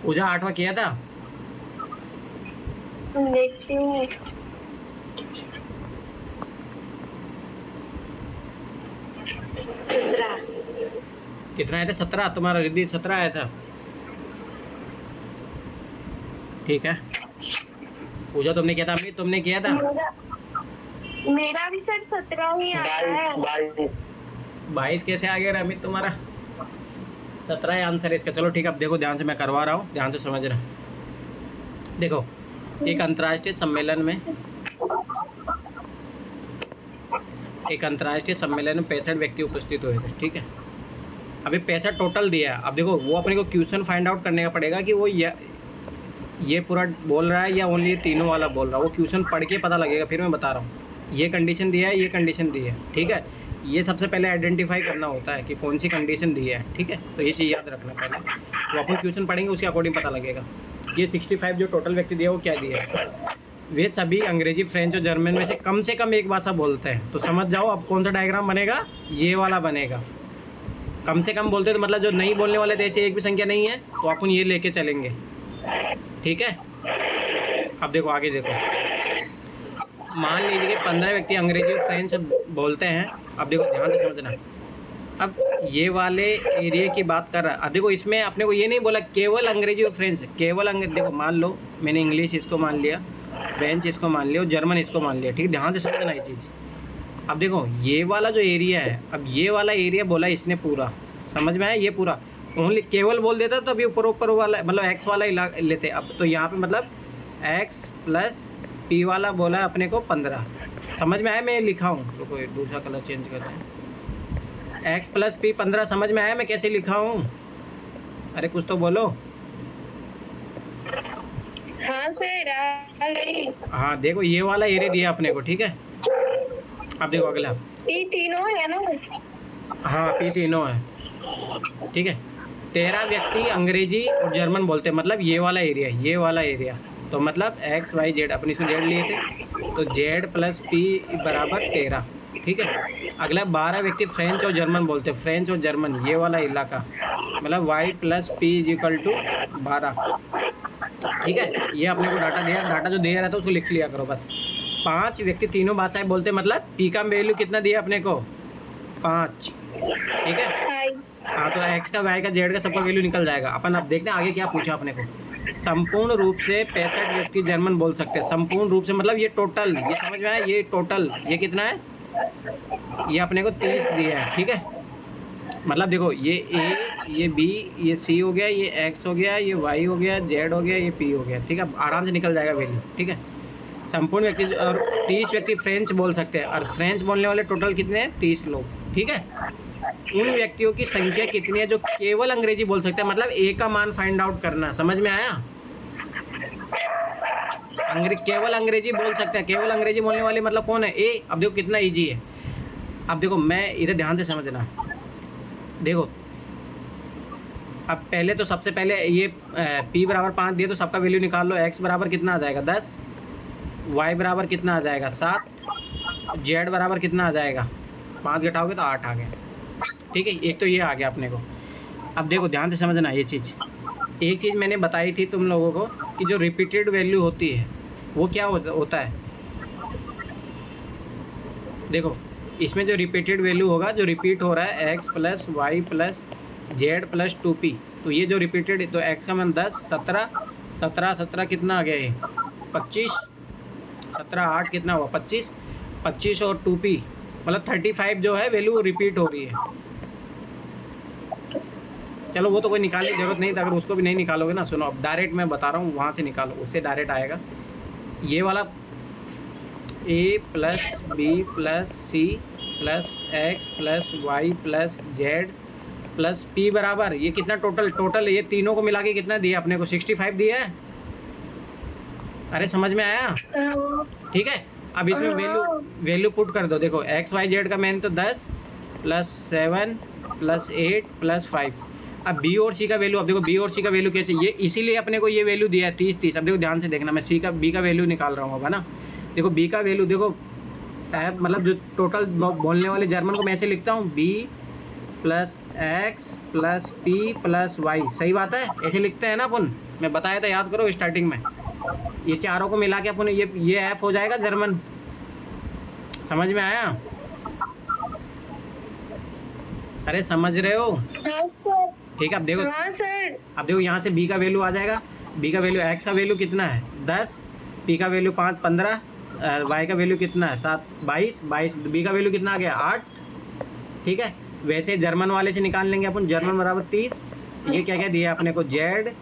पूजा 8वां किया था। देखती हूँ। 17। कितना आया था? 17। तुम्हारा रिद्धि 17 आया था। ठीक है। पूजा तुमने किया था, अमित तुमने किया था। मेरा भी सर 17 ही आया है। 22 कैसे आ गया अमित तुम्हारा? 17 ही आंसर है इसका। चलो ठीक है, अब देखो ध्यान से, मैं करवा रहा हूँ, ध्यान से समझना। देखो, एक अंतर्राष्ट्रीय सम्मेलन में 65 व्यक्ति उपस्थित हुए थे। ठीक है, अभी 65 टोटल दिया है। अब देखो, वो अपने को क्वेश्चन फाइंड आउट करने का पड़ेगा कि वो ये पूरा बोल रहा है या ओनली ये तीनों वाला बोल रहा है। वो क्वेश्चन पढ़ के पता लगेगा, फिर मैं बता रहा हूँ। ये कंडीशन दिया है, ये कंडीशन दी है। ठीक है, ये सबसे पहले आइडेंटिफाई करना होता है कि कौन सी कंडीशन दी है। ठीक है, तो ये चीज़ याद रखना पहले। तो अपन क्वेश्चन पढ़ेंगे, उसके अकॉर्डिंग पता लगेगा। ये 65 जो टोटल व्यक्ति दिया, वो क्या दिया है। वे सभी अंग्रेजी, फ्रेंच और जर्मन में से कम एक भाषा बोलते हैं। तो समझ जाओ अब कौन सा डायग्राम बनेगा, ये वाला बनेगा। कम से कम बोलते हैं तो मतलब जो नहीं बोलने वाले देश एक भी संख्या नहीं है, तो अपन ये लेके चलेंगे। ठीक है, अब देखो आगे देखो। मान लीजिए कि 15 व्यक्ति अंग्रेजी और फ्रेंच बोलते हैं। अब देखो ध्यान से समझना। अब ये वाले एरिया की बात कर रहा है। अब देखो, इसमें अपने को ये नहीं बोला केवल अंग्रेजी और फ्रेंच, केवल अंग्रेजी। देखो मान लो मैंने इंग्लिश इसको मान लिया, फ्रेंच इसको मान लिया और जर्मन इसको मान लिया। ठीक है, ध्यान से समझना ये चीज़। अब देखो ये वाला जो एरिया है, अब ये वाला एरिया बोला इसने पूरा, समझ में आया। ये पूरा ओनली केवल बोल देता तो अभी ऊपर वाला मतलब एक्स वाला ही लेते। अब तो यहाँ पे मतलब एक्स प्लस पी वाला बोला है अपने को 15। समझ में आया? मैं लिखा हूँ तो कोई दूसरा कलर चेंज करते हैं। एक्स प्लस पी 15, समझ में आया मैं कैसे लिखा हूँ? अरे कुछ तो बोलो। हाँ सर, आ गई। हाँ देखो, ये वाला एरिया दिया अपने को। ठीक है, अब देखो अगला। पी तीनों है ना? हाँ, पी तीनों है। ठीक है, 13 व्यक्ति अंग्रेजी और जर्मन बोलते हैं, मतलब ये वाला एरिया, ये वाला एरिया। तो मतलब एक्स वाई जेड, अपन इसमें जेड लिए थे, तो जेड प्लस पी बराबर 13। ठीक है, अगला 12 व्यक्ति फ्रेंच और जर्मन बोलते हैं, फ्रेंच और जर्मन ये वाला इलाका, मतलब y plus p is equal to 12। ठीक है, ये अपने को डाटा दिया, डाटा जो दिया रहता है उसको लिख लिया करो बस। 5 व्यक्ति तीनों भाषाएं बोलते हैं, मतलब पी का वैल्यू कितना दिया अपने को? 5। ठीक है, हाँ तो एक्स का, वाई का, जेड का सबका वैल्यू निकल जाएगा। अपन अब देखते हैं आगे क्या पूछा अपने को। संपूर्ण रूप से 65 व्यक्ति जर्मन बोल सकते हैं। संपूर्ण रूप से मतलब ये टोटल, ये समझ में आया? ये टोटल ये कितना है? ये अपने को 30 दिया है। ठीक है, मतलब देखो ये ए, ये बी, ये सी हो गया, ये एक्स हो गया, ये वाई हो गया, जेड हो गया, ये पी हो गया। ठीक है, आराम से निकल जाएगा वैल्यू। ठीक है, संपूर्ण व्यक्ति और 30 व्यक्ति फ्रेंच बोल सकते हैं, और फ्रेंच बोलने वाले टोटल कितने हैं? 30 लोग। ठीक है, उन व्यक्तियों की संख्या कितनी है जो केवल अंग्रेजी बोल सकते हैं, मतलब ए का मान फाइंड आउट करना। समझ में आया? केवल अंग्रेजी बोल सकते हैं, केवल अंग्रेजी बोलने वाले मतलब कौन है? ए। अब देखो कितना इजी है। अब देखो मैं इधर ध्यान से समझना। देखो अब पहले तो सबसे पहले ये p बराबर 5 दिए, तो सबका वैल्यू निकाल लो। x बराबर कितना आ जाएगा? 10। y बराबर कितना आ जाएगा? 7। z बराबर कितना आ जाएगा? 5 घटाओगे तो 8 आ गया। ठीक है, एक तो ये आ गया अपने को। अब देखो ध्यान से समझना ये चीज़। एक चीज़ मैंने बताई थी तुम लोगों को कि जो रिपीटेड वैल्यू होती है वो क्या होता है। देखो इसमें जो रिपीटेड वैल्यू होगा, जो रिपीट हो रहा है x plus y plus z plus 2p, तो ये जो रिपीटेड, तो x का मान 10, 17, 17, 17 कितना आ गया? ये 25, 17, 8 कितना हुआ? 25, 25 और 2p मतलब 35 जो है वैल्यू रिपीट हो रही है। चलो वो तो कोई निकालने की जरूरत नहीं था, अगर उसको भी नहीं निकालोगे ना, सुनो अब डायरेक्ट मैं बता रहा हूँ, वहाँ से निकालो, उससे डायरेक्ट आएगा। ये वाला a plus b plus c plus x plus y plus z plus p बराबर ये कितना? टोटल ये तीनों को मिला के कितना दिया अपने को? 65 दिया है। अरे समझ में आया? ठीक है, अब इसमें वैल्यू पुट कर दो। देखो एक्स वाई जेड का मैंने तो 10 प्लस 7 प्लस 8 प्लस 5। अब बी और सी का वैल्यू, अब देखो बी और सी का वैल्यू कैसे, ये इसीलिए अपने को ये वैल्यू दिया है 30। अब देखो ध्यान से देखना, मैं बी का वैल्यू निकाल रहा हूँ ना। देखो बी का वैल्यू, देखो मतलब जो टोटल बोलने वाले जर्मन को मैं ऐसे लिखता हूँ, b plus x plus p plus y. सही बात है, ऐसे लिखते हैं ना अपन, मैं बताया था, याद करो स्टार्टिंग में। ये चारों को मिला के अपन ये ऐप हो जाएगा जर्मन। समझ में आया? अरे समझ रहे हो? हाँ सर। ठीक है, अब देखो, हाँ सर। अब देखो यहाँ से बी का वैल्यू आ जाएगा। बी का वैल्यू, एक्स का वैल्यू कितना है 10, पी का वैल्यू 5 15, वाई का वैल्यू कितना है 7 22 22, बी का वैल्यू कितना आ गया 8। ठीक है, वैसे जर्मन वाले से निकाल लेंगे अपन, जर्मन बराबर 30। ये क्या क्या दिया अपने को, z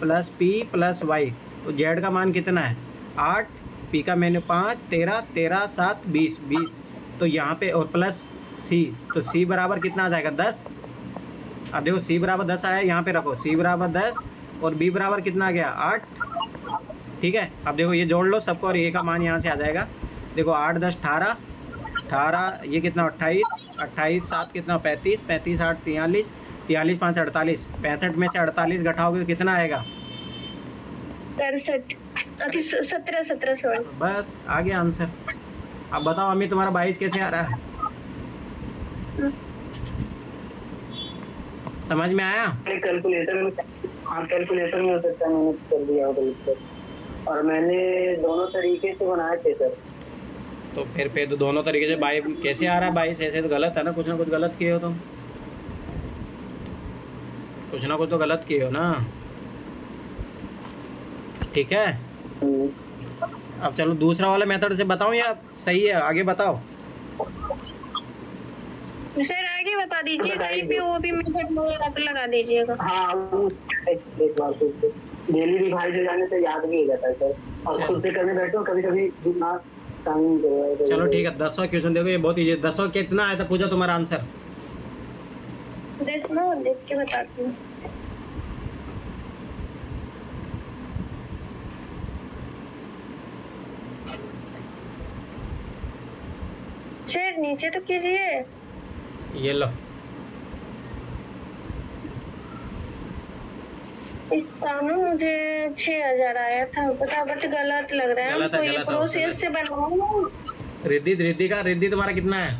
plus p plus y. तो जेड का मान कितना है 8, पी का मैंने 5 13 13 7 20 20। तो यहाँ पे और प्लस सी, तो सी बराबर कितना आ जाएगा 10। अब देखो सी बराबर 10 आया, यहाँ पे रखो सी बराबर 10 और बी बराबर कितना आ गया 8। ठीक है, अब देखो ये जोड़ लो सबको और ए का मान यहाँ से आ जाएगा। देखो 8 10 18 18, ये कितना 28 28 7 कितना 35 35 8 43 43 5 48, 65 में से 48 घटाओगे तो कितना आएगा 63 17 17 सॉरी। बस आ गया आंसर। अब बताओ अम्मी तुम्हारा 22 कैसे आ रहा है? समझ में आया? कैलकुलेटर में, हाँ कैलकुलेटर में हो सकता है मैंने कर दिया होगा लिखकर, और मैंने दोनों तरीके से बनाए थे सर। तो फिर तो दोनों तरीके से बाई कैसे आ रहा है 22? ऐसे तो गलत है ना कुछ गलत किए हो तुम, कुछ ना कुछ तो गलत किए हो ना। ठीक है, अब चलो दूसरा वाला मेथड से बताऊं या सही है, आगे बताओ। सर आगे बता दीजिए, कहीं पे वो भी मेथड लगा दीजिएगा। हाँ एक बार फिर डेली रिवाइज हो जाने से याद भी हो जाता है सर, और खुद से करने बैठो कभी कभी दिमाग काम नहीं कर रहा है। चलो ठीक है, 10वां क्वेश्चन देखो, ये बहुत इजी है। 10वां कितना आया था पूछा तुम्हारा आंसर? 10 ना देख के बताती हूँ। सर नीचे तो कीजिए। ये लो, इसका ना मुझे 6000 आया था, पता बट गलत लग रहा है गलत है, हमको, ये गलत है, प्रोसेस गलत। से बनाऊंगा। रिद्धि तुम्हारा कितना है?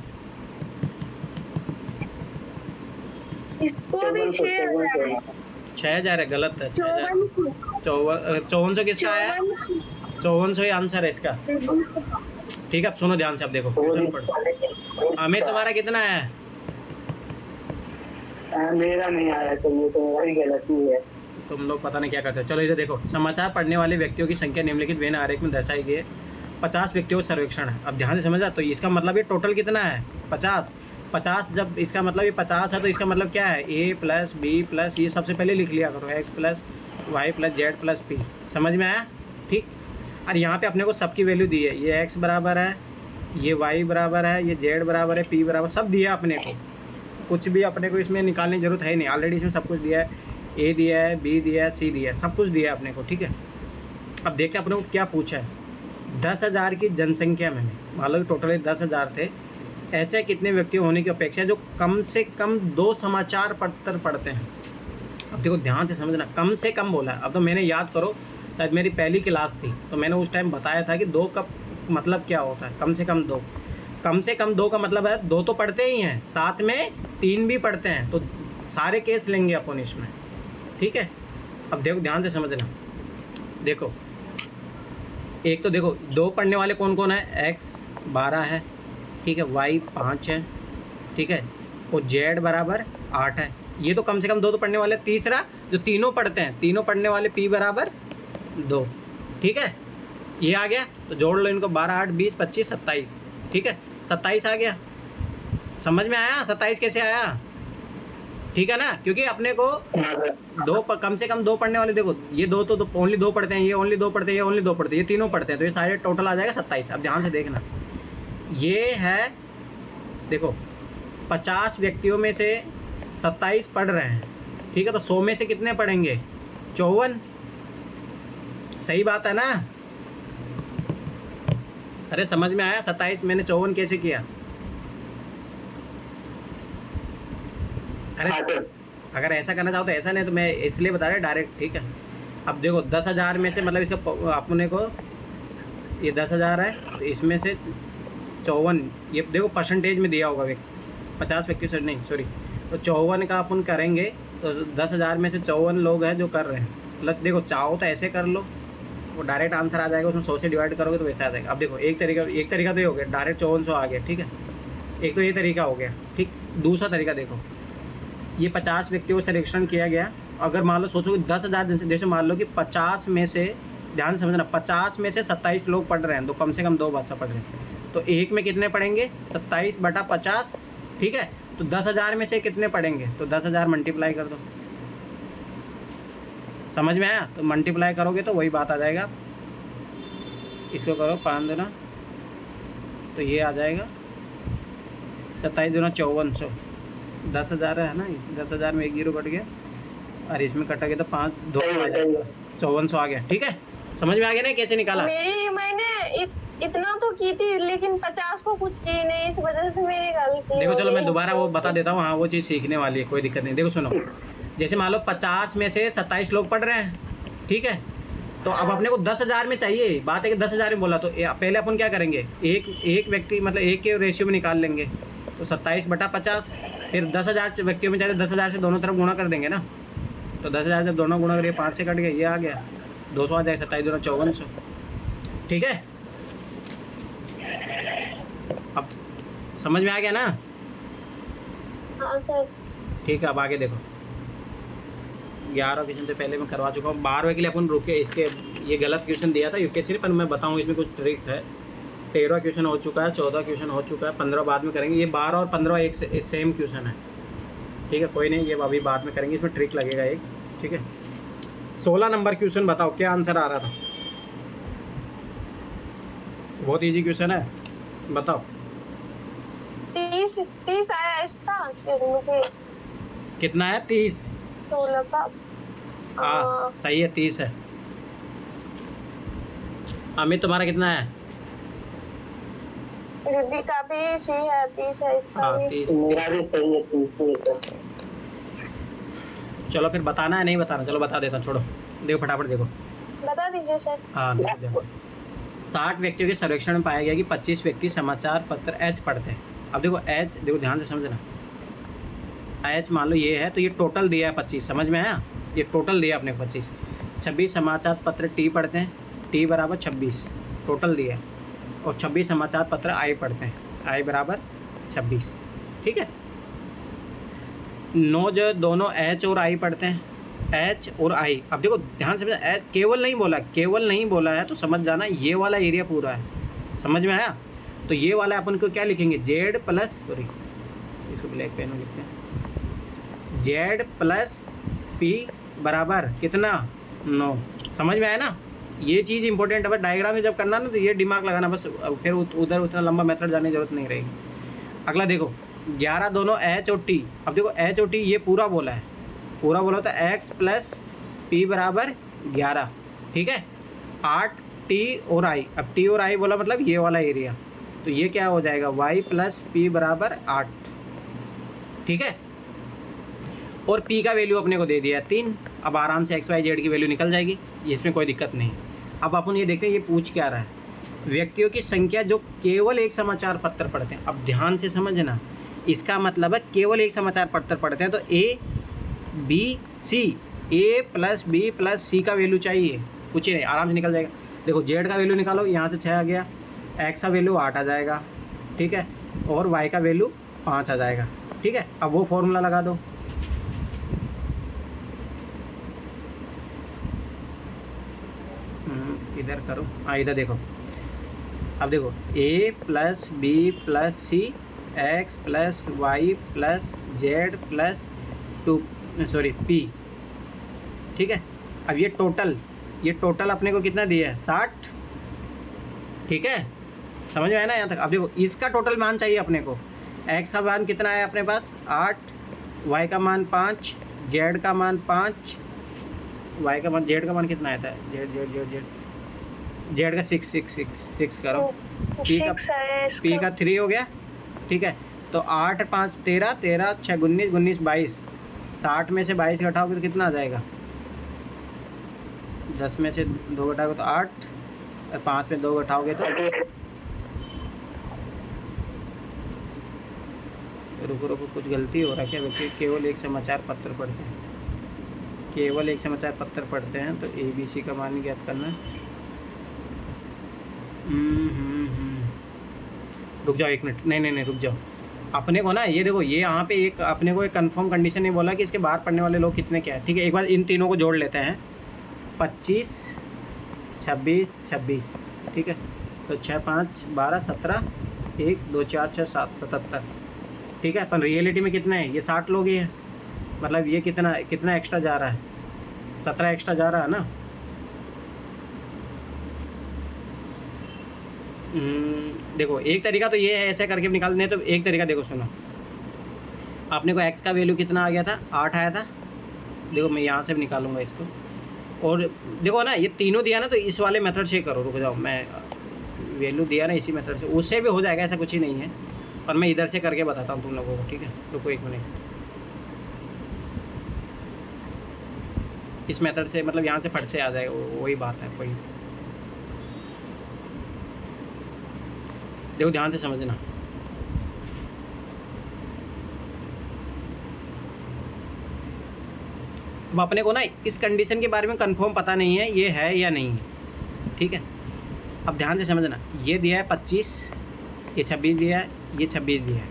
इसको भी 6000 है। 6000 है, गलत है। 5400 किसका आया? 5400 ही आंसर है इसका। ठीक है, अब सुनो ध्यान से, अब देखो क्वेश्चन पढ़ो। अमित तुम्हारा कितना है? मेरा नहीं आया तो ये तो मेरा ही गलती है। तुम लोग पता नहीं क्या करते हो। चलो इधर देखो, समाचार पढ़ने वाले व्यक्तियों की संख्या निम्नलिखित वेन आरेख में दर्शाई गई है। 50 व्यक्तियों का सर्वेक्षण है। अब ध्यान से समझा, तो इसका मतलब ये टोटल कितना है 50। 50 जब इसका मतलब ये 50 है तो इसका मतलब क्या है ए प्लस बी प्लस, ये सबसे पहले लिख लिया करो, x plus y plus z plus p. समझ में आया? ठीक। और यहाँ पे अपने को सबकी वैल्यू दी है, ये एक्स बराबर है, ये वाई बराबर है, ये जेड बराबर है, पी बराबर, सब दिया अपने को। कुछ भी अपने को इसमें निकालने की जरूरत है नहीं, ऑलरेडी इसमें सब कुछ दिया है। ए दिया है, बी दिया है, सी दिया है, सब कुछ दिया है अपने को। ठीक है, अब देखते हैं अपने को क्या पूछा है। 10,000 की जनसंख्या में, मान लो टोटल 10,000 थे, ऐसे कितने व्यक्ति होने की अपेक्षा है जो कम से कम 2 समाचार पत्र पढ़ते हैं। अब देखो ध्यान से समझना, कम से कम बोला है। अब तो मैंने याद करो, शायद मेरी पहली क्लास थी तो मैंने उस टाइम बताया था कि 2 का मतलब क्या होता है, कम से कम 2। कम से कम 2 का मतलब है 2 तो पढ़ते ही हैं, साथ में 3 भी पढ़ते हैं, तो सारे केस लेंगे अपन इसमें। ठीक है, अब देखो ध्यान से समझना। देखो एक तो देखो 2 पढ़ने वाले कौन कौन है, x 12 है, ठीक है, y 5 है, ठीक है, और z बराबर 8 है। ये तो कम से कम 2 तो पढ़ने वाले। तीसरा जो तीनों पढ़ते हैं, तीनों पढ़ने वाले p बराबर 2। ठीक है, ये आ गया, तो जोड़ लो इनको, 12 8 20 25 27। ठीक है, 27 आ गया। समझ में आया 27 कैसे आया? ठीक है ना, क्योंकि अपने को कम से कम 2 पढ़ने वाले, देखो ये 2 तो ओनली 2 पढ़ते हैं, ये ओनली 2 पढ़ते हैं, ये ओनली 2 पढ़ते हैं, ये तीनों पढ़ते हैं, तो ये सारे टोटल आ जाएगा 27। अब ध्यान से देखना, ये है देखो 50 व्यक्तियों में से 27 पढ़ रहे हैं। ठीक है, तो 100 में से कितने पढ़ेंगे 54। सही बात है ना? अरे समझ में आया? 27 मैंने 54 कैसे किया? अरे अगर ऐसा करना चाहो तो ऐसा, नहीं तो मैं इसलिए बता रहा डायरेक्ट। ठीक है, अब देखो 10,000 में से मतलब इसका अपने को ये 10,000 है, तो इसमें से 54, ये देखो परसेंटेज में दिया होगा 50 व्यक्ति से, नहीं सॉरी तो 54 का अपन करेंगे तो 10,000 में से 54 लोग हैं जो कर रहे हैं। मतलब देखो, चाहो तो ऐसे कर लो, वो डायरेक्ट आंसर आ जाएगा, उसमें 100 से डिवाइड करोगे तो वैसे आ जाएगा। अब देखो, एक तरीका तो ये हो गया, डायरेक्ट 5400 आ गया, ठीक है। एक तो ये तरीका हो गया, ठीक। दूसरा तरीका देखो, ये 50 व्यक्तियों को सिलेक्शन किया गया। अगर मान लो सोचो कि 10,000 जैसे मान लो कि 50 में से, ध्यान से समझना, 50 में से 27 लोग पढ़ रहे हैं, तो कम से कम 2 भाषा पढ़ रहे हैं, तो एक में कितने पढ़ेंगे? 27/50, ठीक है। तो 10,000 में से कितने पढ़ेंगे? तो 10,000 मल्टीप्लाई कर दो। समझ में आया? तो मल्टीप्लाई करोगे तो वही बात आ जाएगा। इसको करो 5 दूना, तो ये आ जाएगा 27 दूना 5400। 10,000 है ना, 10,000 में 1 जीरो कट गया, और इसमें कटा गया तो 5 2 आ जाएगा, 5400 आ गया, ठीक है। समझ में आ गया ना कैसे निकाला? मैंने इतना तो की थी, लेकिन 50 को कुछ की नहीं, इस वजह से मेरी गलती। देखो चलो मैं दोबारा वो बता देता हूँ, हाँ वो चीज़ सीखने वाली है, कोई दिक्कत नहीं। देखो सुनो, जैसे मान लो 50 में से 27 लोग पढ़ रहे हैं, ठीक है। तो अब अपने को 10,000 में चाहिए, बात है कि 10,000 में बोला, तो पहले अपन क्या करेंगे, एक व्यक्ति मतलब एक के रेशियो में निकाल लेंगे, तो 27/50। फिर 10,000 व्यक्तियों में चाहिए, 10,000 से दोनों तरफ गुणा कर देंगे ना, तो 10,000 जब दोनों गुणा करिए 5 से कट गया, ये आ गया 200 आ जाएगा, 27 दूना 5400, ठीक है। अब समझ में आ गया ना? हाँ सर। ठीक है, अब आगे देखो। 11 क्वेश्चन से पहले मैं करवा चुका हूँ, 12वें के लिए अपन रुके। इसके ये गलत क्वेश्चन दिया था यूपीएससी ने, पर मैं बताऊँ इसमें कुछ ट्रिक है। 13 क्वेश्चन हो चुका है, 14 क्वेश्चन हो चुका है, 15 बाद में करेंगे। ये 12 और 15 एक सेम क्वेश्चन है, ठीक है। कोई नहीं, ये अभी बाद में करेंगे, इसमें ट्रिक लगेगा एक, ठीक है। 16 नंबर क्वेश्चन बताओ क्या आंसर आ रहा था? बहुत इजी क्वेश्चन है, बताओ। 30 आया इसका, मुझे कितना है? 30। 16 का। हाँ सही है, 30 है। अमित तुम्हारा कितना है? दीदी का भी सही है, 30 है इसका हाँ भी। 30। मेरा भी सही है, 30 है। चलो फिर बताना है, नहीं बताना? चलो बता देता हूँ, छोड़ो। देखो फटाफट देखो। बता दीजिए सर। हाँ देखो, 60 व्यक्तियों के सर्वेक्षण में पाया गया कि 25 व्यक्ति समाचार पत्र एच पढ़ते हैं। अब देखो एच, देखो ध्यान से समझना, एच मान लो ये है, तो ये टोटल दिया है 25, समझ में आया? ये टोटल दिया अपने 25। 26 समाचार पत्र टी पढ़ते हैं, टी बराबर 26 टोटल दिया है, और 26 समाचार पत्र आई पढ़ते हैं, आई बराबर 26, ठीक है। 9 जो दोनों एच और आई पढ़ते हैं, एच और आई। अब देखो ध्यान से, एच केवल नहीं बोला, केवल नहीं बोला है, तो समझ जाना ये वाला एरिया पूरा है, समझ में आया? तो ये वाला अपन को क्या लिखेंगे, जेड प्लस, सॉरी इसको ब्लैक पेन में लिखते हैं, जेड प्लस पी बराबर कितना, 9। समझ में आया ना? ये चीज़ इंपॉर्टेंट है, बस डायग्राम में जब करना ना तो ये दिमाग लगाना बस, फिर उधर उतना लंबा मेथड जाने की जरूरत नहीं रहेगी। अगला देखो, 11 दोनों एच और टी। अब देखो एच और टी ये पूरा बोला है, पूरा बोला तो एक्स प्लस पी बराबर 11, ठीक है। 8 टी और आई, अब टी और आई बोला मतलब ये वाला एरिया, तो ये क्या हो जाएगा, वाई प्लस पी बराबर 8, ठीक है। और p का वैल्यू अपने को दे दिया 3। अब आराम से x y z की वैल्यू निकल जाएगी, इसमें कोई दिक्कत नहीं। अब अपन ये देखते हैं ये पूछ क्या रहा है, व्यक्तियों की संख्या जो केवल एक समाचार पत्र पढ़ते हैं। अब ध्यान से समझना, इसका मतलब है केवल एक समाचार पत्र पढ़ते हैं, तो a b c, a plus b plus c का वैल्यू चाहिए, कुछ ही नहीं, आराम से निकल जाएगा। देखो z का वैल्यू निकालो, यहाँ से 6 आ गया, x का वैल्यू 8 आ जाएगा, ठीक है, और y का वैल्यू 5 आ जाएगा, ठीक है। अब वो फॉर्मूला लगा दो, इधर करो, हाँ इधर देखो। अब देखो a plus b plus c x plus y plus z plus 2 sorry p, ठीक है। अब ये टोटल अपने को कितना दिया है, 60, ठीक है। समझ में आया ना यहाँ तक? अब देखो इसका टोटल मान चाहिए अपने को, x का मान कितना है अपने पास 8, y का मान 5, z का मान 5, y का मान, z का मान कितना आया था, z का 6 करो, p का 3 हो गया, ठीक है। तो 8 5 13, 13 6 19, 19 22, 60 में से 22 घटाओगे तो कितना आ जाएगा, 10 में से 2 घटाओगे तो 8, 5 में 2 घटाओगे तो रुको रुको, कुछ गलती हो रहा है क्या? रुकिए, केवल एक समाचार पत्र पढ़ते हैं, केवल एक समाचार पत्र पढ़ते हैं। तो ABC का मान ज्ञात करना। रुक जाओ 1 मिनट, नहीं रुक जाओ। अपने को ना ये देखो, ये यहाँ पे एक अपने को एक कंफर्म कंडीशन नहीं बोला कि इसके बाहर पढ़ने वाले लोग कितने क्या है। ठीक है, एक बार इन तीनों को जोड़ लेते हैं। 25 26 26, ठीक है। तो 6 5 12 17, 1 2 4 6 7 77, ठीक है। अपन रियलिटी में कितने हैं? ये 60 लोग ही हैं, मतलब ये कितना कितना एक्स्ट्रा जा रहा है? 17 एक्स्ट्रा जा रहा है ना। देखो एक तरीका तो ये है, ऐसे करके निकालने। तो एक तरीका देखो, सुनो, आपने को x का वैल्यू कितना आ गया था? 8 आया था। देखो मैं यहाँ से भी निकालूंगा इसको, और देखो ना ये तीनों दिया ना, तो इस वाले मेथड से करो। रुक जाओ, मैं वैल्यू दिया ना इसी मेथड से, उससे भी हो जाएगा, ऐसा कुछ ही नहीं है। पर मैं इधर से करके बताता हूँ तुम लोगों को, ठीक है। रुको 1 मिनट, इस मेथड से मतलब यहाँ से फट से आ जाएगा, वही बात है कोई। देखो ध्यान से समझना। अब अपने को ना इस कंडीशन के बारे में कंफर्म पता नहीं है ये है या नहीं है, ठीक है। अब ध्यान से समझना, ये दिया है 25, ये 26 दिया है, ये 26 दिया है,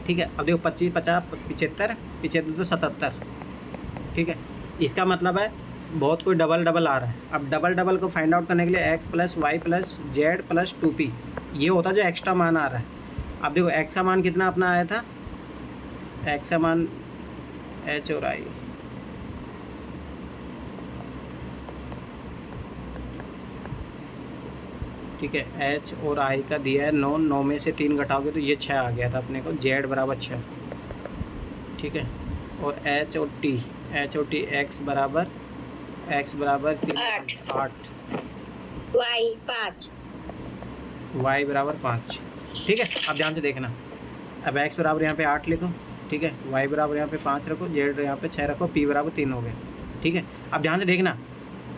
ठीक है। अब देखो 25 50 75 75 तो 77, ठीक है। इसका मतलब है बहुत कोई डबल डबल आ रहा है। अब डबल डबल को फाइंड आउट करने के लिए x + y + z + 2p, ये होता जो एक्स्ट्रा मान आ रहा है। अब देखो x का मान कितना अपना आया था? x का मान h और i, ठीक है। h और i का दिया है 9, 9 में से 3 घटाओगे तो ये 6 आ गया था अपने को, z = 6, ठीक है। और h और t x बराबर 3 8, y बराबर 5, ठीक है। अब ध्यान से देखना, अब x बराबर यहाँ पे 8 लिखो, ठीक है। y बराबर यहाँ पे 5 रखो, z यहाँ पे 6 रखो, p बराबर 3 हो गए, ठीक है। अब ध्यान से देखना,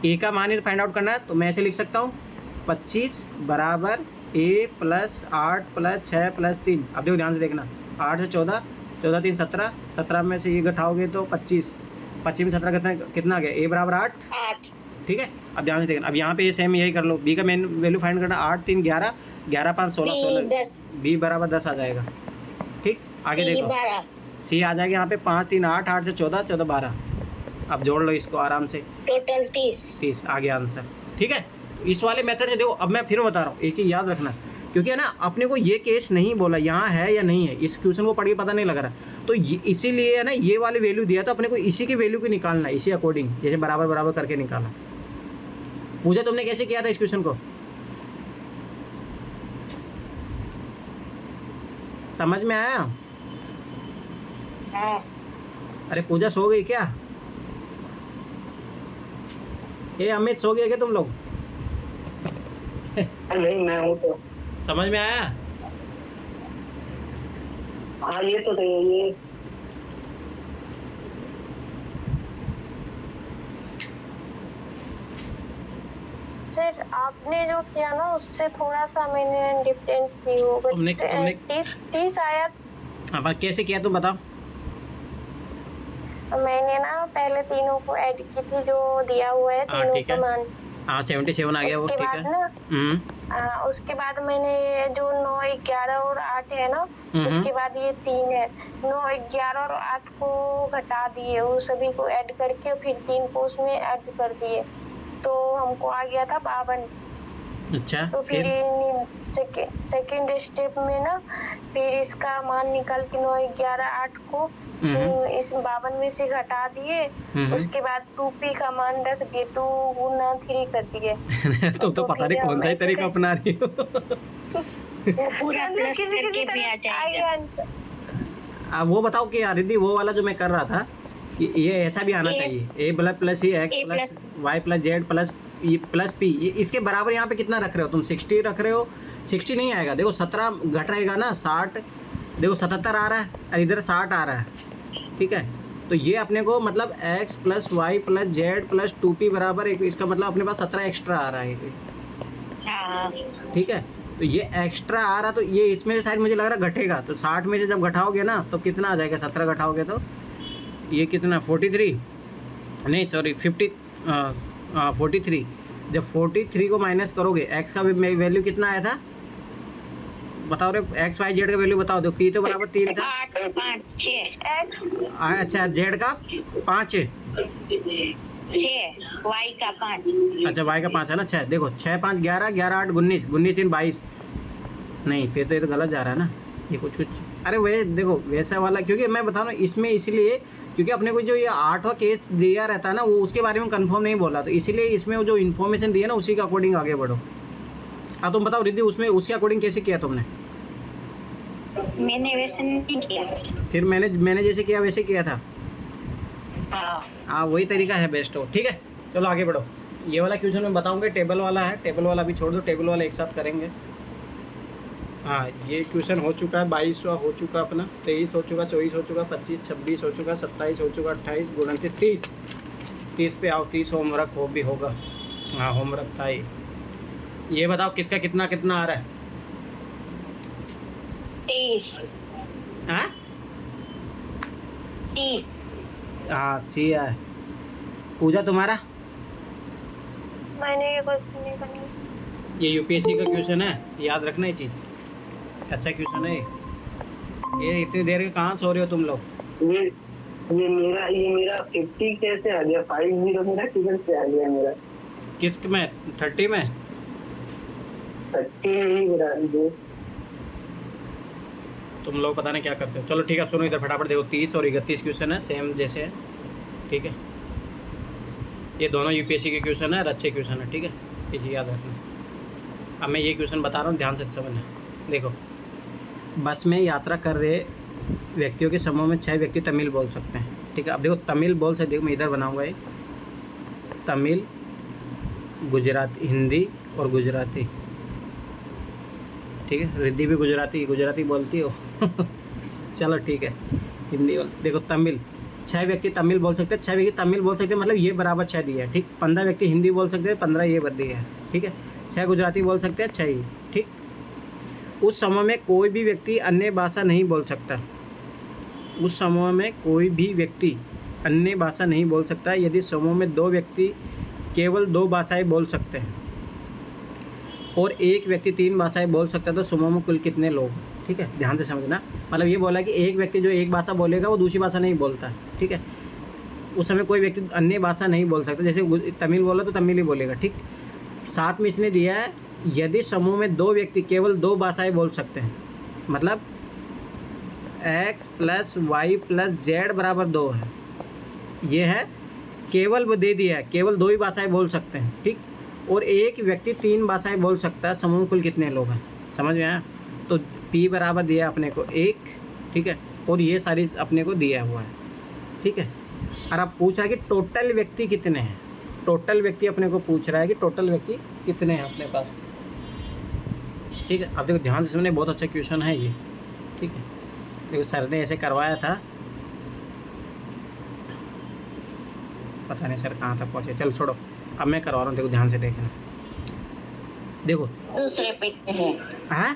a का मान फाइंड आउट करना है, तो मैं ऐसे लिख सकता हूँ 25 बराबर a + 8 + 6 + 3। अब देखो ध्यान से देखना, 8 से 14, 14 3 17, 17 में से ये घटाओगे तो 25, 25 में 17 कितना आ गया? a बराबर 8, ठीक है। अब ध्यान से देखना, अब यहाँ पे ये सेम यही कर लो, b का मेन वैल्यू फाइंड करना। 8 3 11, 11 5 16, 16 b बराबर 10 आ जाएगा, ठीक। आगे देखो c आ जाएगा यहाँ पे 5 3 8, 8 से 14 14 12। अब जोड़ लो इसको आराम से, टोटल 30 आ गया आंसर, ठीक है। इस वाले मेथड से देखो, अब मैं फिर बता रहा हूँ, एक चीज़ याद रखना, क्योंकि है ना अपने को ये केस नहीं बोला यहाँ है या नहीं है, इस क्वेश्चन को पढ़ के पता नहीं लग रहा, तो इसीलिए है ना ये वाली वैल्यू दिया, तो अपने को इसी की वैल्यू को निकालना है, इसी अकॉर्डिंग, जैसे बराबर बराबर करके निकाला। पूजा तुमने कैसे किया था इस क्वेश्चन को? समझ में आया? अरे पूजा सो गई क्या? ये अमित सो गए क्या तुम लोग? नहीं मैं हूँ तो। समझ में आया? हाँ ये तो सही है ये। सर आपने जो किया ना उससे थोड़ा सा मैंने डिफरेंट की हो, तुमने 30 आया। हाँ कैसे किया तुम बताओ? मैंने ना पहले तीनों को ऐड की थी जो दिया हुआ है, तीनों का मान। हाँ 77 आ गया वो, ठीक है ना। उसके बाद मैंने जो 9 11 और 8 है ना, उसके बाद ये 3 है, 9 11 और 8 को घटा दिए, उन सभी को ऐड करके फिर 3 को उसमें ऐड कर दिए, तो हमको आ गया था 52। अच्छा, तो फिर सेकेंड स्टेप में ना फिर इसका मान निकाल के 9 11 8 को इस 52 में से घटा दिए, उसके बाद 2p का मान रख दिए, 2 गुना 3 कर दिए। तो पता नहीं कौन सा ही तरीका अपना रही हो। पूरा प्लस करके भी आ जाएगा। अब वो बताओ कि रिद्धि वो वाला जो मैं कर रहा था कि ये ऐसा भी आना चाहिए, a + c x + y + z + p, इसके बराबर यहाँ पे कितना रख रहे हो तुम? 60 रख रहे हो। 60 नहीं आएगा, देखो 17 घट रहेगा ना, 60, देखो 77 आ रहा है और इधर 60 आ रहा है, ठीक है। तो ये अपने को मतलब x + y + z + 2p बराबर, इसका मतलब अपने पास 17 एक्स्ट्रा आ रहा है, ठीक है। तो ये एक्स्ट्रा आ रहा, तो ये इसमें से शायद मुझे लग रहा घटेगा। तो 60 में से जब घटाओगे ना तो कितना आ जाएगा, 17 घटाओगे तो ये कितना 43, नहीं सॉरी 43। जब 43 को माइनस करोगे, एक्स का वैल्यू कितना आया था बताओ रे, एक्स वाई जेड का वैल्यू बताओ। दो पी तो बराबर 3 था, 8 5 6 अच्छा जेड का 5, 6 वाई का 5। अच्छा वाई का 5 है ना। 6 देखो, 6 5 11, 11 8 19, 19 3 22। नहीं फिर तो ये तो गलत जा रहा है ना, ये कुछ अरे वे देखो वैसा वाला, क्योंकि मैं बता रहा हूँ इसमें इसलिए क्योंकि अपने को जो ये 8वां केस दिया रहता है ना, वो उसके बारे में कंफर्म नहीं बोला, तो इसीलिए इसमें वो जो इन्फॉर्मेशन दी है ना उसी के अकॉर्डिंग आगे बढ़ो। हाँ तुम बताओ रिद्धि, उसमें उसके अकॉर्डिंग कैसे किया तुमने? मैंने वैसे नहीं किया। फिर मैंने जैसे किया वैसे किया था। हाँ हाँ वही तरीका है बेस्ट हो, ठीक है। चलो आगे बढ़ो। ये वाला क्वेश्चन मैं बताऊंगा, टेबल वाला है, टेबल वाला भी छोड़ दो, टेबल वाला एक साथ करेंगे। हाँ ये क्वेश्चन हो चुका है, 22वां हो चुका अपना, 23 हो चुका, 24 हो चुका, 25 26 हो चुका, 27 हो चुका, 28 29 30। 30 पे आओ, 30 होमवर्क हो भी होगा। हाँ होमवर्क था ये बताओ किसका कितना कितना आ रहा है? 23 हाँ 30। हाँ सी है। पूजा तुम्हारा? मैंने ये क्वेश्चन नहीं बनाया। ये यूपीएससी का क्वेश्चन है, याद रखना ये चीज़, अच्छा क्वेश्चन है ये। इतनी देर के कहाँ सो रहे हो तुम लोग? ये मेरा 50 कैसे आ गया? 50 मेरा किधर से आ गया मेरा? किस में? 30 में? 30 ही मेरा जो। तुम लोग पता नहीं क्या करते हो। चलो ठीक है सुनो इधर फटाफट देखो, 30 और 31 क्वेश्चन है सेम जैसे है, ठीक है। ये दोनों यूपीएससी के क्वेश्चन है और अच्छे क्वेश्चन है, ठीक है, ये चीज़ याद रखना। अब मैं ये क्वेश्चन बता रहा हूँ, ध्यान से समझना। देखो बस में यात्रा कर रहे व्यक्तियों के समूह में 6 व्यक्ति तमिल बोल सकते हैं, ठीक है। अब देखो तमिल बोल सकते, देखो मैं इधर बनाऊंगा ये तमिल, गुजराती, हिंदी और गुजराती, ठीक है। रिद्धि भी गुजराती बोलती हो चलो ठीक है, हिंदी देखो तमिल, 6 व्यक्ति तमिल बोल सकते हैं, 6 व्यक्ति तमिल बोल सकते हैं, मतलब ये बराबर 6 दिया है, ठीक। 15 व्यक्ति हिंदी बोल सकते हैं, 15 ये दिया है, ठीक है। 6 गुजराती बोल सकते हैं, 6 ही, ठीक। उस समूह में कोई भी व्यक्ति अन्य भाषा नहीं बोल सकता, उस समूह में कोई भी व्यक्ति अन्य भाषा नहीं बोल सकता। यदि समूह में 2 व्यक्ति केवल 2 भाषाएं बोल सकते हैं और एक व्यक्ति 3 भाषाएं बोल सकता है तो समूह में कुल कितने लोग? ठीक है, ध्यान से समझना। मतलब ये बोला कि एक व्यक्ति जो एक भाषा बोलेगा वो दूसरी भाषा नहीं बोलता, ठीक है। उस समय कोई व्यक्ति अन्य भाषा नहीं बोल सकता, जैसे तमिल बोला तो तमिल ही बोलेगा, ठीक। साथ में इसने दिया है यदि समूह में 2 व्यक्ति केवल 2 भाषाएं बोल सकते हैं, मतलब x + y + z बराबर 2 है, ये है केवल, वो दे दिया है केवल 2 ही भाषाएं बोल सकते हैं, ठीक। और एक व्यक्ति 3 भाषाएं बोल सकता है, समूह कुल कितने लोग हैं? समझ में आया? तो p बराबर दिया अपने को 1, ठीक है, और ये सारी अपने को दिया हुआ है, ठीक है। और अब पूछ रहा है कि टोटल व्यक्ति कितने हैं, टोटल व्यक्ति अपने को पूछ रहा है कि टोटल व्यक्ति कितने हैं अपने पास, ठीक है। अब देखो ध्यान से सुनिए, बहुत अच्छा क्वेश्चन है ये, ठीक है। देखो सर ने ऐसे करवाया था, पता नहीं सर कहाँ तक पहुँचे, चल छोड़ो, अब मैं करवा रहा हूँ, देखो ध्यान से देखना। देखो दूसरे पेज पे है हाँ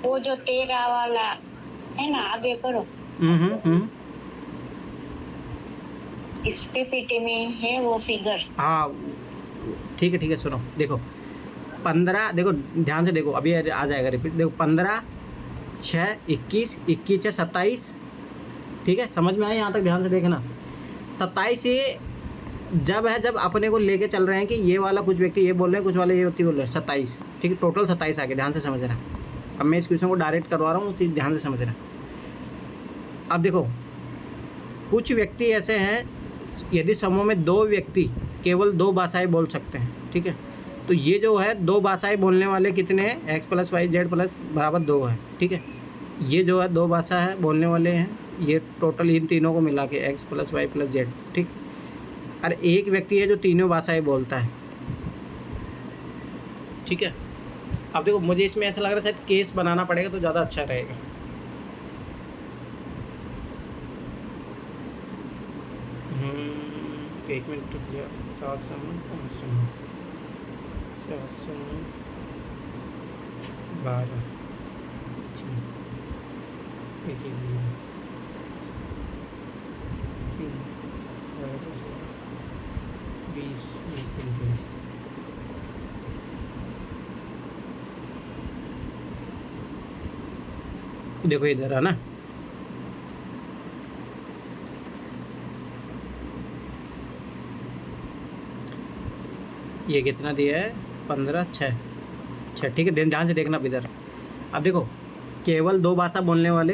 वो जो 13 वाला है ना, आगे करो। इस पीपीटी में है वो फिगर। हाँ ठीक है सुनो, देखो 15, देखो ध्यान से देखो, अभी आ जाएगा रिपीट। देखो 15 6 21 21 6 27, ठीक है, समझ में आया यहाँ तक? ध्यान से देखना। 27 ये जब है जब अपने को लेके चल रहे हैं कि ये वाला कुछ व्यक्ति ये बोल रहे हैं, कुछ वाले ये व्यक्ति बोल रहे हैं, 27, ठीक है, टोटल 27 आ गए, ध्यान से समझना। अब मैं इस क्वेश्चन को डायरेक्ट करवा रहा हूँ, तो ध्यान से समझना। अब देखो कुछ व्यक्ति ऐसे हैं, यदि समूह में 2 व्यक्ति केवल 2 भाषाएं बोल सकते हैं, ठीक है, तो ये जो है 2 भाषाएं बोलने वाले कितने हैं? x + y z बराबर 2 है, ठीक है। ये जो है 2 भाषा है बोलने वाले हैं, ये टोटल इन तीनों को मिला के x + y + z, ठीक। और एक व्यक्ति है जो तीनों भाषाएं बोलता है, ठीक है। अब देखो मुझे इसमें ऐसा लग रहा है शायद केस बनाना पड़ेगा तो ज़्यादा अच्छा रहेगा। एक मिनट रुक जाओ, 7 समझ 12 देखो इधर है ना, ये कितना दिया है 15 6 6, ठीक है। ध्यान से देखना अब इधर। अब देखो केवल दो भाषा बोलने वाले,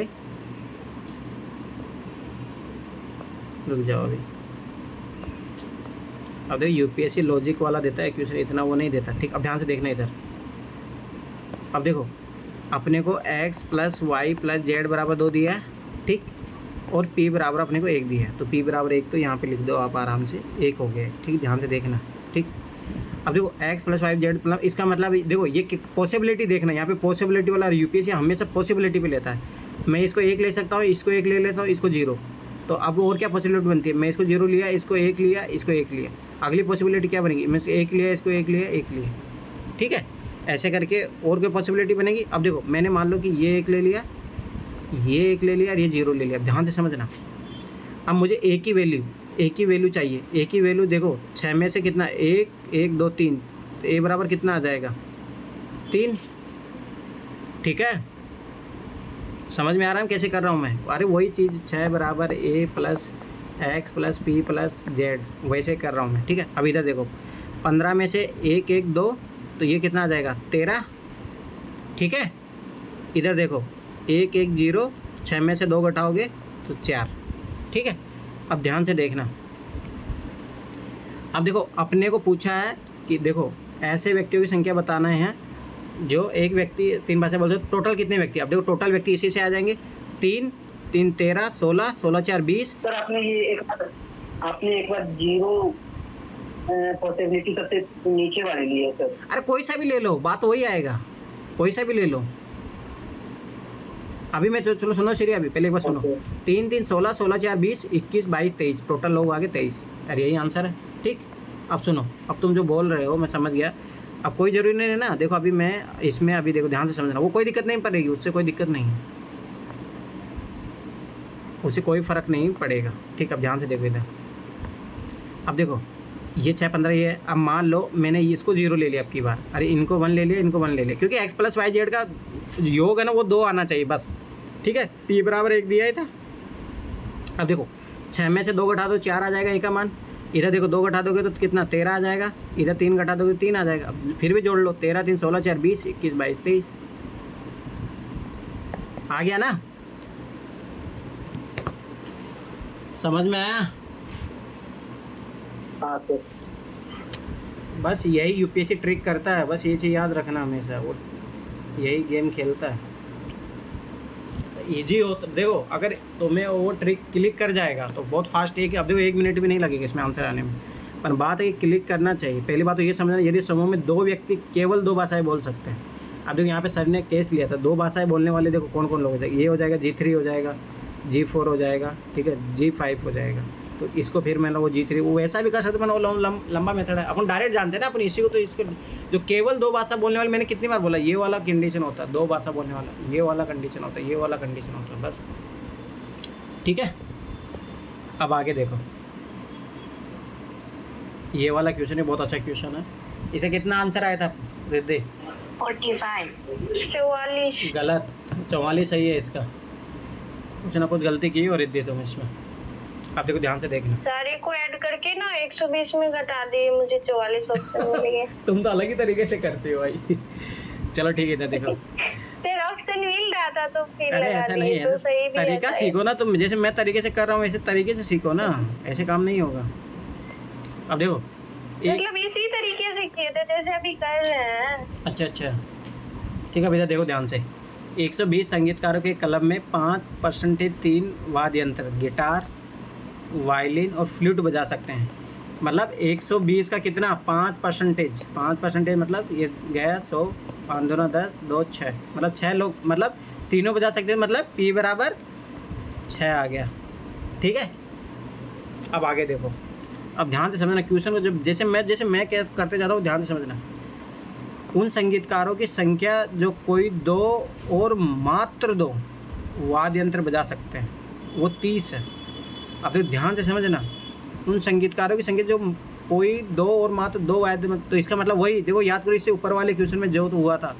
रुक जाओ अभी। अब देखो यूपीएससी लॉजिक वाला देता है क्वेश्चन, इतना वो नहीं देता, ठीक। अब ध्यान से देखना इधर। अब देखो अपने को x + y + z बराबर 2 दिया है, ठीक, और p बराबर अपने को 1 दिया है। तो p बराबर 1 तो यहाँ पे लिख दो आप आराम से, 1 हो गया, ठीक। ध्यान से देखना, ठीक। अब देखो x + y z मतलब इसका मतलब देखो ये पॉसिबिलिटी देखना, यहाँ पे पॉसिबिलिटी वाला यूपीएससी हमेशा पॉसिबिलिटी पे लेता है। मैं इसको 1 ले सकता हूँ, इसको 1 ले लेता हूँ, इसको 0। तो अब और क्या पॉसिबिलिटी बनती है, मैं इसको 0 लिया, इसको 1 लिया, इसको 1 लिया, अगली पॉसिबिलिटी क्या बनेगी, मैं इसको 1 लिया, इसको 1 लिया, 1 लिया, ठीक है। ऐसे करके और कोई पॉसिबिलिटी बनेगी। अब देखो मैंने मान लो कि ये 1 ले लिया, ये 1 ले लिया और ये 0 ले लिया। ध्यान से समझना। अब मुझे एक ही वैल्यू चाहिए। एक ही वैल्यू देखो 6 में से कितना, 1 1 2 3, तो a बराबर कितना आ जाएगा 3, ठीक है। समझ में आ रहा है कैसे कर रहा हूँ मैं? अरे वही चीज़ 6 बराबर a + x + p + z, वैसे कर रहा हूँ मैं, ठीक है। अब इधर देखो 15 में से 1 1 2, तो ये कितना आ जाएगा 13, ठीक है। इधर देखो 1 1 0, 6 में से 2 घटाओगे तो 4, ठीक है। अब ध्यान से देखना। अब देखो अपने को पूछा है कि देखो ऐसे व्यक्तियों की संख्या बताना है जो एक व्यक्ति 3 भाषा बोलते हैं, टोटल कितने व्यक्ति। अब देखो टोटल व्यक्ति इसी से आ जाएंगे, 3 3 13 16 16 4 20। सर आपने एक बार 0 पॉसिबिलिटी सबसे नीचे वाले लिए सर। अरे कोई सा भी ले लो, बात वही आएगा, कोई सा भी ले लो। अभी मैं चलो सुनो श्री, अभी पहले एक बार सुनो। 3 3 16 16 4 20 21 22 23, टोटल लोग आगे 23। अरे यही आंसर है, ठीक। अब सुनो, अब तुम जो बोल रहे हो मैं समझ गया। अब कोई ज़रूरी नहीं है ना, देखो अभी मैं इसमें अभी देखो ध्यान से समझना, वो कोई दिक्कत नहीं पड़ेगी, उससे कोई दिक्कत नहीं है, उससे कोई फ़र्क नहीं पड़ेगा, ठीक। अब ध्यान से देखो इधर। अब देखो ये 6 15 ये, अब मान लो मैंने इसको 0 ले लिया अब की बार, अरे इनको 1 ले लिया, इनको 1 ले लिया, क्योंकि x + y z का योग है ना वो 2 आना चाहिए बस, ठीक है। p बराबर 1 दिया ही था। अब देखो 6 में से 2 घटा दो 4 आ जाएगा a का मान। इधर देखो 2 घटा दोगे तो कितना 13 आ जाएगा, इधर 3 घटा दोगे 3 आ जाएगा। अब फिर भी जोड़ लो, 13 3 16 4 20 21 22 23 आ गया ना, समझ में आया? हाँ सर। बस यही यूपीएससी ट्रिक करता है, बस ये चीज़ याद रखना हमेशा, वो यही गेम खेलता है। इजी हो तो देखो, अगर तुम्हें वो ट्रिक क्लिक कर जाएगा तो बहुत फास्ट है कि अब देखो 1 मिनट भी नहीं लगेगा इसमें आंसर आने में। पर बात है कि क्लिक करना चाहिए। पहली बात तो ये समझना, यदि समूह में 2 व्यक्ति केवल 2 भाषाएं बोल सकते हैं। अब देखो यहाँ पे सर ने केस लिया था, 2 भाषाएं बोलने वाले देखो कौन कौन लोग हो जाएगा। ये हो जाएगा G3 हो जाएगा, G4 हो जाएगा, ठीक है, G5 हो जाएगा। तो इसको फिर मैंने वो G3 वो वैसा भी कर सकते, मैंने वो लंबा मेथड है, अपन डायरेक्ट जानते हैं ना अपन इसी को। तो इसको जो केवल 2 भाषा बोलने वाले, मैंने कितनी बार बोला, ये वाला कंडीशन होता है 2 भाषा बोलने वाला, ये वाला कंडीशन होता है, ये वाला कंडीशन होता है, बस, ठीक है। अब आगे देखो, ये वाला क्वेश्चन है, बहुत अच्छा क्वेश्चन है। इसे कितना आंसर आया था रिद्धि? 45 44 गलत, 44 सही है इसका। कुछ ना कुछ गलती की और रिद्धि तुम इसमें। आप देखो ध्यान से देखना, सारे को ऐड करके ना 120 में घटा दिए, मुझे 44 ऑप्शन मिल गए। तुम तो अलग ही तरीके से करते हो भाई। चलो ठीक है, इधर देखो। तेरा ऑप्शन मिल रहा था तो फिर अरे लगा ऐसा दिए, नहीं है, तो सही भी तरीका ऐसा सीखो ना तुम, जैसे मैं तरीके से कर रहा हूँ ऐसे तरीके से सीखो ना, ऐसे काम नहीं होगा। अब देखो मतलब इसी तरीके से किए थे जैसे अभी कर रहे हैं। अच्छा अच्छा, ठीक है भैया, देखो ध्यान से। 120 संगीतकारों के क्लब में 5% 3 वाद्य यंत्र, गिटार, वायलिन और फ्लूट बजा सकते हैं। मतलब 120 का कितना 5%, 5% मतलब ये गया 100, 5 दूना 10, 2 6, मतलब 6 लोग, मतलब तीनों बजा सकते हैं, मतलब p बराबर 6 आ गया, ठीक है। अब आगे देखो, अब ध्यान से समझना क्वेश्चन को, जब जैसे मैं क्या करते जाता हूँ, ध्यान से समझना। उन संगीतकारों की संख्या जो कोई दो और मात्र दो वाद्य यंत्र बजा सकते हैं, वो 30 है। अब तो ध्यान से समझना, उन संगीतकारों की संख्या जो कोई दो और मात्र दो वाद्य, तो इसका मतलब वही देखो, याद करो इससे ऊपर वाले क्वेश्चन में जो तो हुआ था,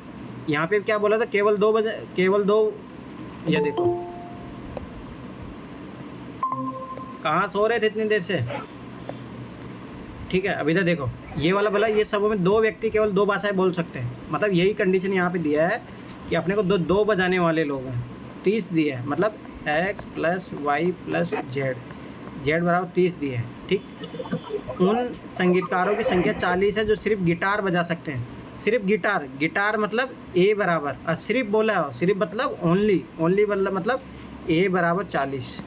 यहाँ पे क्या बोला था, केवल दो बजे, केवल दो। ये देखो कहाँ सो रहे थे इतनी देर से, ठीक है। अभी तो देखो ये वाला बोला, ये सबों में दो व्यक्ति केवल दो भाषाएं बोल सकते हैं, मतलब यही कंडीशन यहाँ पे दिया है कि अपने को दो दो बजाने वाले लोग हैं। 30 दिया है, मतलब x + y + z बराबर 30 दिया है, ठीक। उन संगीतकारों की संख्या 40 है जो सिर्फ गिटार बजा सकते हैं, सिर्फ गिटार मतलब a बराबर, और सिर्फ बोला है, सिर्फ मतलब ओनली मतलब a बराबर 40,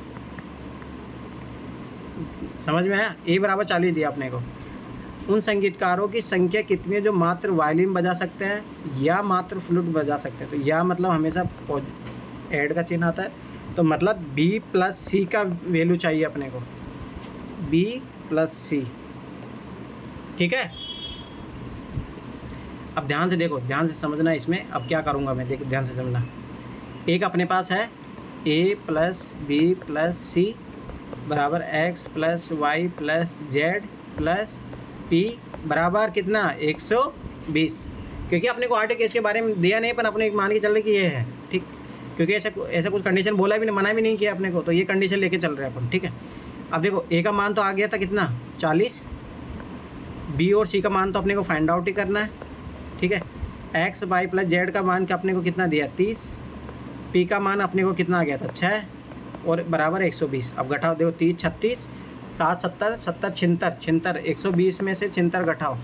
समझ में आया। a बराबर 40 दिया अपने को। उन संगीतकारों की संख्या कितनी है जो मात्र वायलिन बजा सकते हैं या मात्र फ्लूट बजा सकते हैं, तो या मतलब हमेशा ऐड का चिन्ह आता है, तो मतलब b + c का वैल्यू चाहिए अपने को, b + c, ठीक है। अब ध्यान से देखो, ध्यान से समझना इसमें अब क्या करूँगा मैं, देखो ध्यान से समझना। एक अपने पास है a + b + c बराबर x + y + z + p बराबर कितना, 120, क्योंकि अपने को आर्टिक केस के बारे में दिया नहीं, पर अपने एक मान के चल रहे कि ये है, ठीक, क्योंकि ऐसा कुछ कंडीशन बोला भी नहीं, मना भी नहीं किया अपने को, तो ये कंडीशन लेके चल रहे हैं अपन, ठीक है। अब देखो a का मान तो आ गया था कितना, 40, b और c का मान तो अपने को फाइंड आउट ही करना है, ठीक है। x y + z का मान अपने को कितना दिया, 30, p का मान अपने को कितना आ गया था, 6 और बराबर 120। अब घटाओ, देखो 30 36 7 70 70 76 120 में से 76 घटाओ,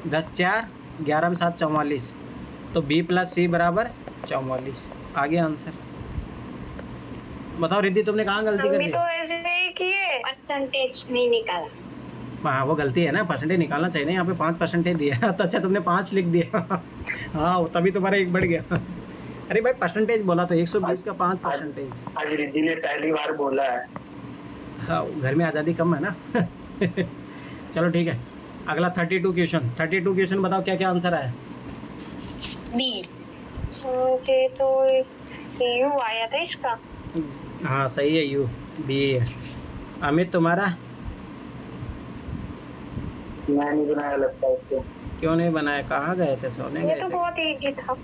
10 4 11 में 7 44, तो b + c बराबर 44 आ गया आंसर। बताओ रिद्धि तुमने कहाँ गलती कर दी? तो ऐसे ही किए, परसेंटेज नहीं निकाला। हाँ वो गलती है ना, परसेंटेज निकालना चाहिए ना, यहाँ पे 5% दिया तो अच्छा तुमने 5 लिख दिया हाँ तभी तुम्हारा 1 बढ़ गया अरे भाई परसेंटेज बोला तो 120 का 5%। आज रिद्धि ने पहली बार बोला है। हाँ घर में आज़ादी कम है ना चलो ठीक है, अगला 32 क्वेश्चन बताओ क्या क्या आंसर आया। बी, मुझे तो यू आया था इसका। हाँ सही है, यू बी है। अमित तुम्हारा? मैं नहीं बनाया लगता इसको। क्यों नहीं बनाया, कहाँ गए थे, सोने गए ये थे? तो बहुत इजी था।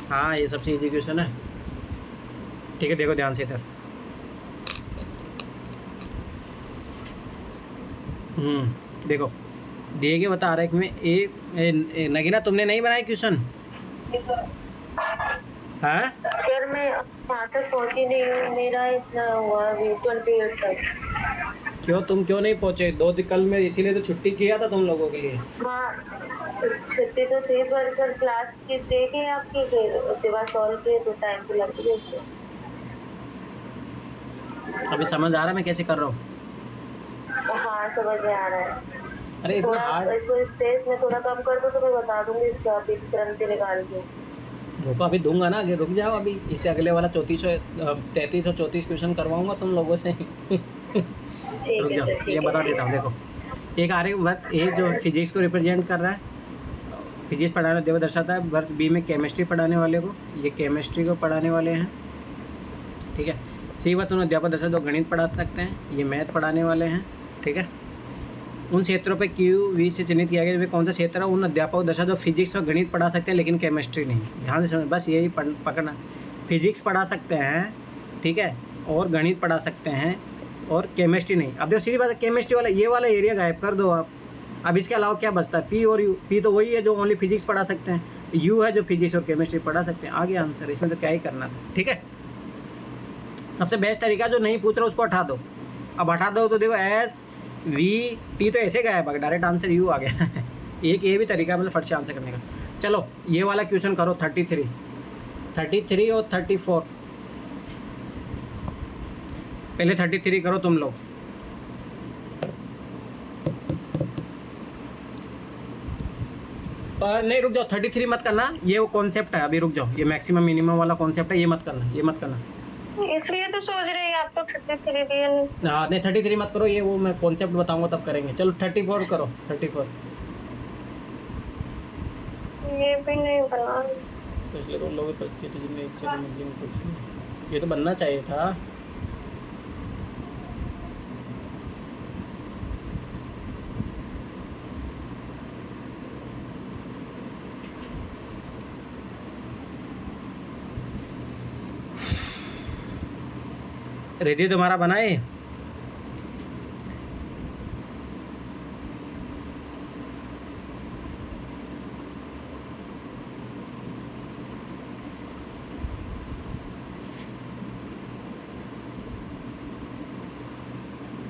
हाँ ये सबसे इजी क्वेश्चन है, ठीक है। देखो ध्यान से इधर, देखो दिए के बता रहे में ए नगीना तुमने नहीं बनाया क्वेश्चन? हाँ सर मैं वहाँ तक पहुँची नहीं हूँ, मेरा इतना हुआ 28 तक। तुम क्यों नहीं पहुँचे? 2 कल में इसीलिए तो छुट्टी किया था तुम लोगों के लिए। हाँ छुट्टी तो थी, पर क्लास की देखे आपकी, फिर उसके बाद सॉल्व किए तो टाइम तो लग गया। अभी समझ आ रहा है मैं कैसे कर रहा हूँ? हाँ समझ में आ रहा है। अरे इतना हार्ड, इसको स्पेस में थोड़ा कम कर दो तो मैं बता दूंगी इसका, अभी तुरंत ही निकाल के। रुको अभी दूंगा ना, आगे रुक जाओ, अभी इससे अगले वाला 33 और 34 क्वेश्चन करवाऊंगा तुम लोगों से रुक जाओ, ये बता देता हूँ। देखो एक आर्यवर्त ए जो फिजिक्स को रिप्रेजेंट कर रहा है, फिजिक्स पढ़ाने देव दर्शाता है। वर्ग बी में केमिस्ट्री पढ़ाने वाले को, ये केमिस्ट्री को पढ़ाने वाले हैं, ठीक है। सी वर्त उन अध्यापक दर्शा जो गणित पढ़ा सकते हैं, ये मैथ पढ़ाने वाले हैं, ठीक है। उन क्षेत्रों पे क्यू वी से चिन्हित किया गया, वे कौन सा क्षेत्र है? उन अध्यापक दर्शा जो फिजिक्स और गणित पढ़ा सकते हैं लेकिन केमिस्ट्री नहीं। ध्यान से समझ, बस यही पकड़ना, फिजिक्स पढ़ा सकते हैं, ठीक है, और गणित पढ़ा सकते हैं और केमिस्ट्री नहीं। अब देखो सीधी बात है, केमिस्ट्री वाला ये वाला एरिया गायब कर दो आप। अब इसके अलावा क्या बचता है? पी और यू। पी तो वही है जो ओनली फिजिक्स पढ़ा सकते हैं, यू है जो फिजिक्स और केमिस्ट्री पढ़ा सकते हैं। आगे आंसर, इसमें तो क्या ही करना था, ठीक है। सबसे बेस्ट तरीका जो नहीं पूछ रहा उसको हटा दो। अब हटा दो तो देखो एस वी टी तो ऐसे गायब, डायरेक्ट आंसर यू आ गया एक ये भी तरीका मतलब फट से आंसर करने का। चलो ये वाला क्वेश्चन करो, 33 और 34। पहले 33 करो तुम लोग। नहीं रुक जाओ, 33 मत करना, ये वो कॉन्सेप्ट है, अभी रुक जाओ, ये मैक्सिमम मिनिमम वाला कॉन्सेप्ट है, ये मत करना। इसलिए तो सोच रही आप तो 33 दिया नहीं। हाँ नहीं 33 मत करो, ये वो मैं कॉन्सेप्ट बताऊंगा तब करेंगे। चलो 34 करो, 34। ये भी नहीं बना। पिछले तो लोग परिस्थिति में एक सेकंड में कुछ ये तो बनना चाहिए था। रेडी तुम्हारा बनाए?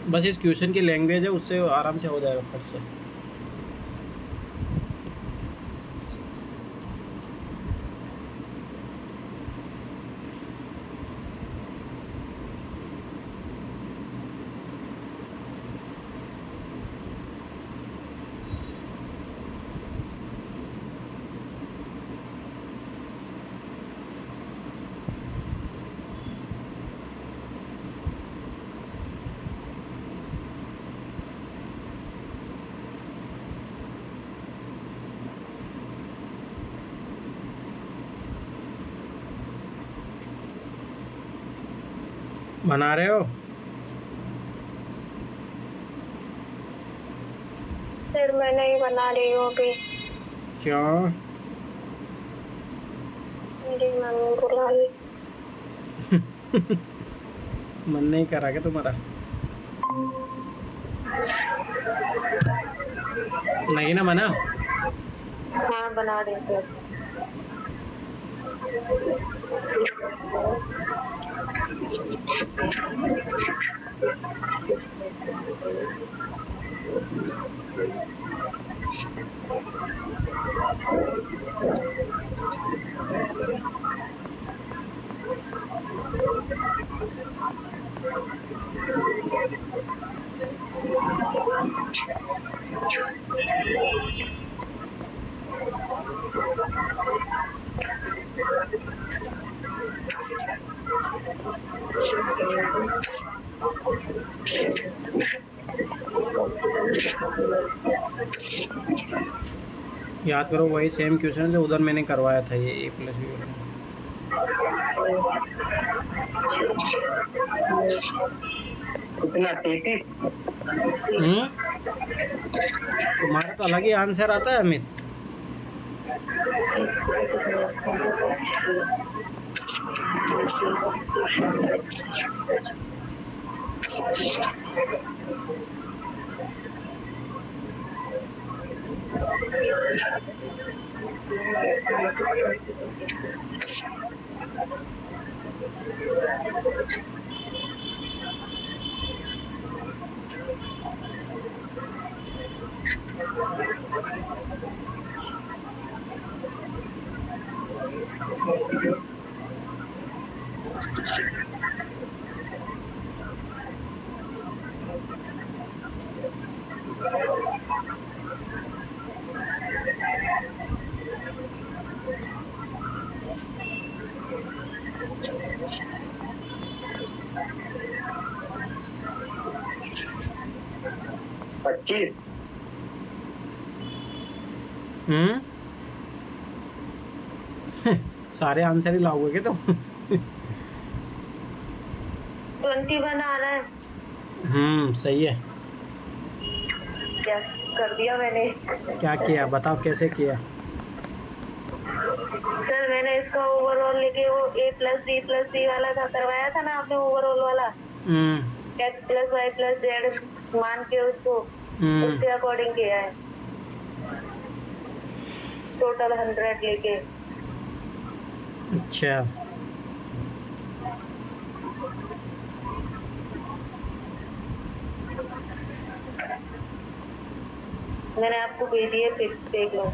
बस इस क्वेश्चन की लैंग्वेज है, उससे आराम से हो जाएगा फट से। बना रहे हो? फिर मैं नहीं बना रही हूँ अभी। क्यों? मेरी मम्मी बुला रही। मन नहीं करा क्या तुम्हारा? नहीं ना मना? हाँ बना रही थी। याद करो वही सेम क्वेश्चन जो उधर मैंने करवाया था, ये ए प्लस बी वाला। कितना 33? तुम्हारा तो अलग ही आंसर आता है अमित। सारे आंसर ही लाओगे क्या तुम? 21 आ रहा है। सही है। क्या कर दिया मैंने? क्या किया बताओ, कैसे किया? सर मैंने इसका ओवरऑल लेके वो a plus b plus c वाला था, करवाया था ना आपने ओवरऑल वाला। x plus y plus z मान के उसको उसके अकॉर्डिंग किया है, टोटल 100 लेके। अच्छा मैंने आपको भेजी है, फिर देख लो।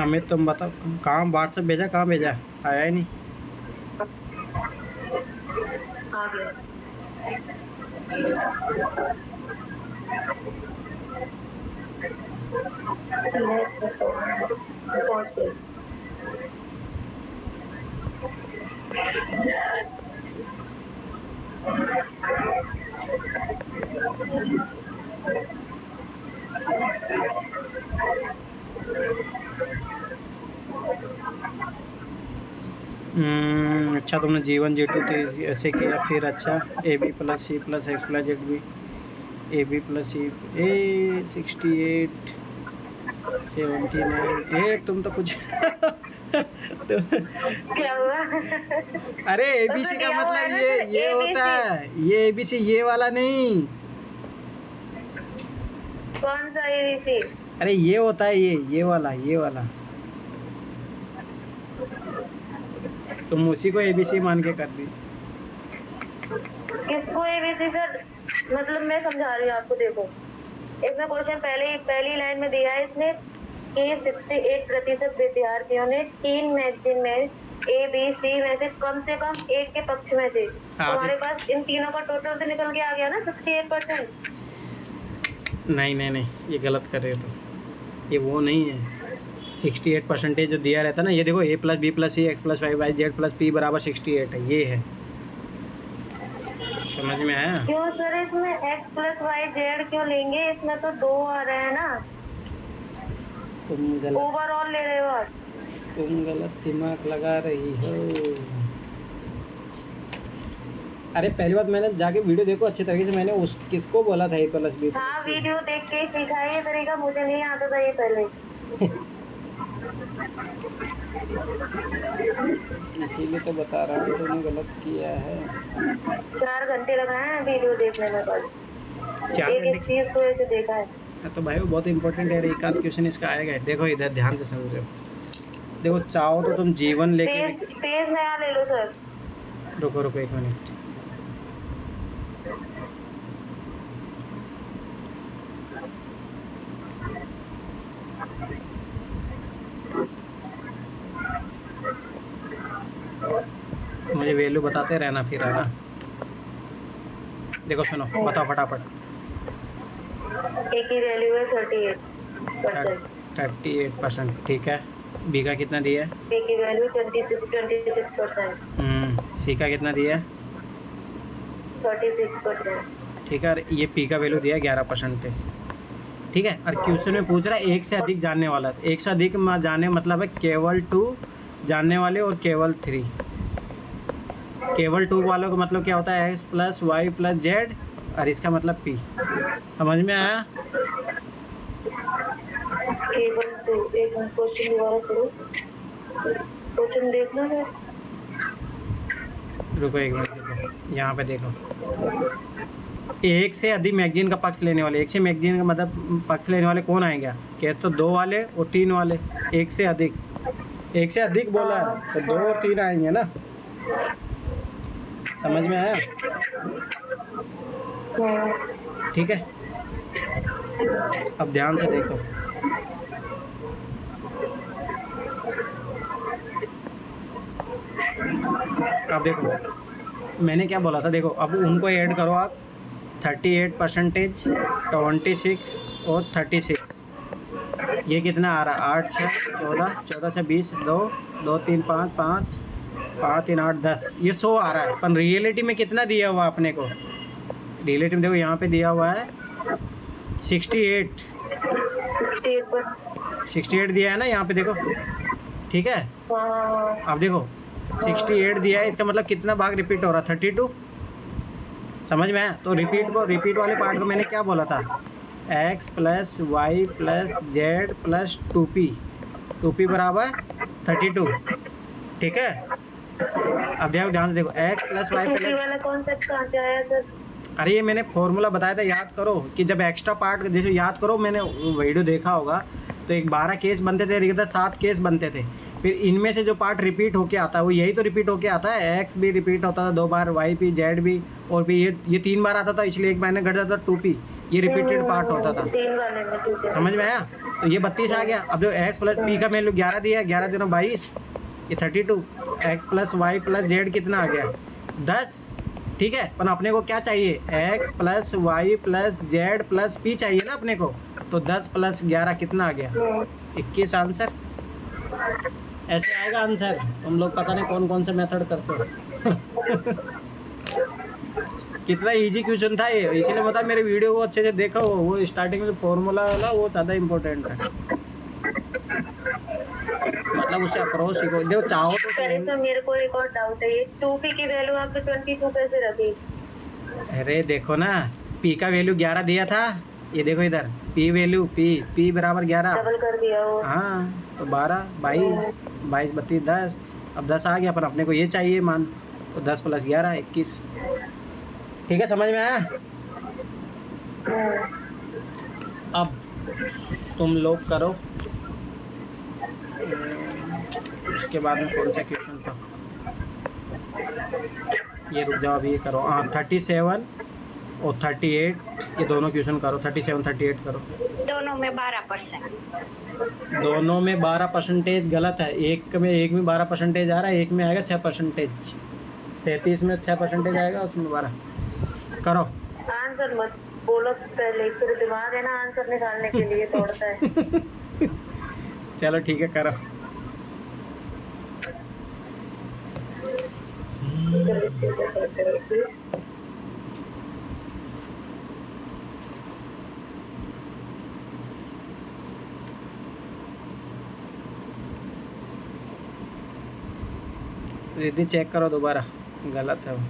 अमित तुम बताओ, कहाँ व्हाट्सएप भेजा, कहाँ भेजा? आया ही नहीं। आ गया। पहुंच गई। अच्छा तुमने G1 G2 ऐसे किया, फिर अच्छा a b plus c plus x plus z b, a b plus c a 68 79 a तुम तो कुछ क्या हुआ? अरे एबीसी उसमें का दिया हुआ है मतलब ना ये सर, होता ABC। है, ये एबीसी ये वाला नहीं। कौन सा ABC? अरे ये होता है ये वाला ये वाला। तुम उसी को एबीसी मान के कर दी। किसको ABC सर? मतलब मैं समझा रही हूँ आपको, देखो इसमें क्वेश्चन पहली लाइन में दिया है इसने कि 68% विद्यार्थियों ने 3 मैगजीन में ABC में से कम 1 के पक्ष में थे। हमारे पास इन तीनों का टोटल तो निकल के आ गया ना 68%। नहीं ये गलत कर रहे हो तो, ये वो नहीं है। 68% जो दिया रहता है ना, ये देखो a plus b plus c x plus y y z plus p बराबर 68 है, ये है। समझ में आया? क्यों सर इसमें x प्लस वाई जेड क्यों लेंगे? इसमें तो 2 आ रहे हैं ना। तुम गलत ओवरऑल ले रहे हो आप। तुम गलत दिमाग लगा रही हो। अरे पहली बात मैंने जाके वीडियो देखो अच्छे तरीके से, मैंने उस किसको बोला था ए प्लस बी हाँ वीडियो देख के सीखा है ये तरीका, मुझे नहीं आता था ये पहले। इसीलिए तो बता रहा हूँ तूने गलत किया है। 4 घंटे लगाए हैं वीडियो देखने में बस, 4 एक घंटे चीज को ऐसे देखा है। तो भाई वो बहुत इंपॉर्टेंट है, एक आध क्वेश्चन इसका आएगा। देखो इधर ध्यान से समझो, देखो चाहो तो तुम जीवन लेके पेज नया ले लो सर। रुको 1 मिनट। मुझे वैल्यू बताते रहना फिर, है ना? देखो सुनो, बताओ फटाफट। ए की वैल्यू है 38%, ठीक है। बी का कितना दिया है? ए की वैल्यू 26%। सी का कितना दिया है? 36%। ठीक है। और ये पी का वैल्यू दिया है 11%, ठीक है। और क्वेश्चन में पूछ रहा है एक से अधिक जानने वाला। एक से अधिक जानने मतलब है केवल 2 जानने वाले और केवल 3। केवल 2 वालों का मतलब क्या होता है? X plus y plus z, और इसका मतलब पी। समझ में आया? केवल 2। एक क्वेश्चन दोबारा करो, क्वेश्चन देखना है। रुको 1 मिनट, रुको यहाँ पे देखो। एक से अधिक मैगजीन का पक्ष लेने वाले, एक से मैगजीन का मतलब पक्ष लेने वाले कौन आएंगे? केस तो 2 वाले और 3 वाले। एक से अधिक बोला है तो 2 और 3 आएंगे ना। समझ में आया? ठीक है, अब ध्यान से देखो। अब देखो मैंने क्या बोला था, देखो अब उनको ऐड करो आप। 38%, 26 और 36, ये कितना आ रहा है? 8 6 14, 14 6 20, 2 2 3 5 5 5 3 8 10, ये 100 आ रहा है। पर रियलिटी में कितना दिया हुआ अपने को? रियलिटी में देखो यहाँ पे दिया हुआ है 68 दिया है ना यहाँ पे, देखो ठीक है। अब देखो 68 दिया है, इसका मतलब कितना भाग रिपीट हो रहा है? 32। समझ में आया? तो रिपीट वाले पार्ट को मैंने क्या बोला था? x plus y plus z plus 2p बराबर 32, ठीक है। अब ध्यान से देखो, x प्लस वाई प्लस वाला कॉन्सेप्ट कहाँ से आया सर? अरे ये मैंने फॉर्मूला बताया था, याद करो कि जब एक्स्ट्रा पार्ट, जैसे याद करो मैंने वीडियो देखा होगा तो एक 12 केस बनते थे, इधर 7 केस बनते थे। फिर इनमें से जो पार्ट रिपीट होके आता है वो यही तो रिपीट होके आता है। एक्स भी रिपीट होता था 2 बार, वाई पी जेड भी, और भी ये 3 बार आता था, इसलिए एक महीने घट जाता था 2p, ये रिपीटेड पार्ट होता था। समझ में आया? तो ये 32 आ गया। अब जो एक्स प्लस पी का वैल्यू 11 दिया, 11 दूना 22, ये 32। X plus y plus z कितना आ गया? 10, ठीक है। पर अपने को क्या चाहिए? X plus y plus z plus p चाहिए ना अपने को। तो 10 प्लस 11 कितना आ गया? 21 आंसर। ऐसे आएगा आंसर। तुम लोग पता नहीं कौन से मेथड करते हो। कितना इजी क्वेश्चन था ये, इसीलिए बता मेरे वीडियो को अच्छे से देखो। वो स्टार्टिंग में जो फॉर्मूला वाला वो ज़्यादा इम्पोर्टेंट है, मतलब मतलब उससे अप्रोच सीखो। देखो चाहो तो सर तो मेरे को एक और डाउट है, ये 2p की वैल्यू आपने 22 कैसे रखी? अरे देखो ना, पी का वैल्यू 11 दिया था, ये देखो इधर पी वैल्यू पी बराबर 11। डबल कर दिया वो। हाँ तो 12 22 22 32 10। अब 10 आ गया, पर अपने को ये चाहिए मान, तो 10 + 11 21। ठीक है, समझ में आया? अब तुम लोग करो। उसके बाद में कौन सा क्वेश्चन था, ये रुक जाओ अभी ये करो। हाँ 37 और 38 ये दोनों क्वेश्चन करो। 37 38 करो। दोनों में 12%। दोनों में 12% गलत है। एक में 12% आ रहा है, एक में आएगा 6%। 37 में 6% आएगा, उसमें 12। करो। आंसर मत बोलो पहले, फिर दिमाग है ना आंसर निकालने के लिए दौड़ता है। चलो ठीक है, करो। रिद्धि चेक करो दोबारा, गलत है वो।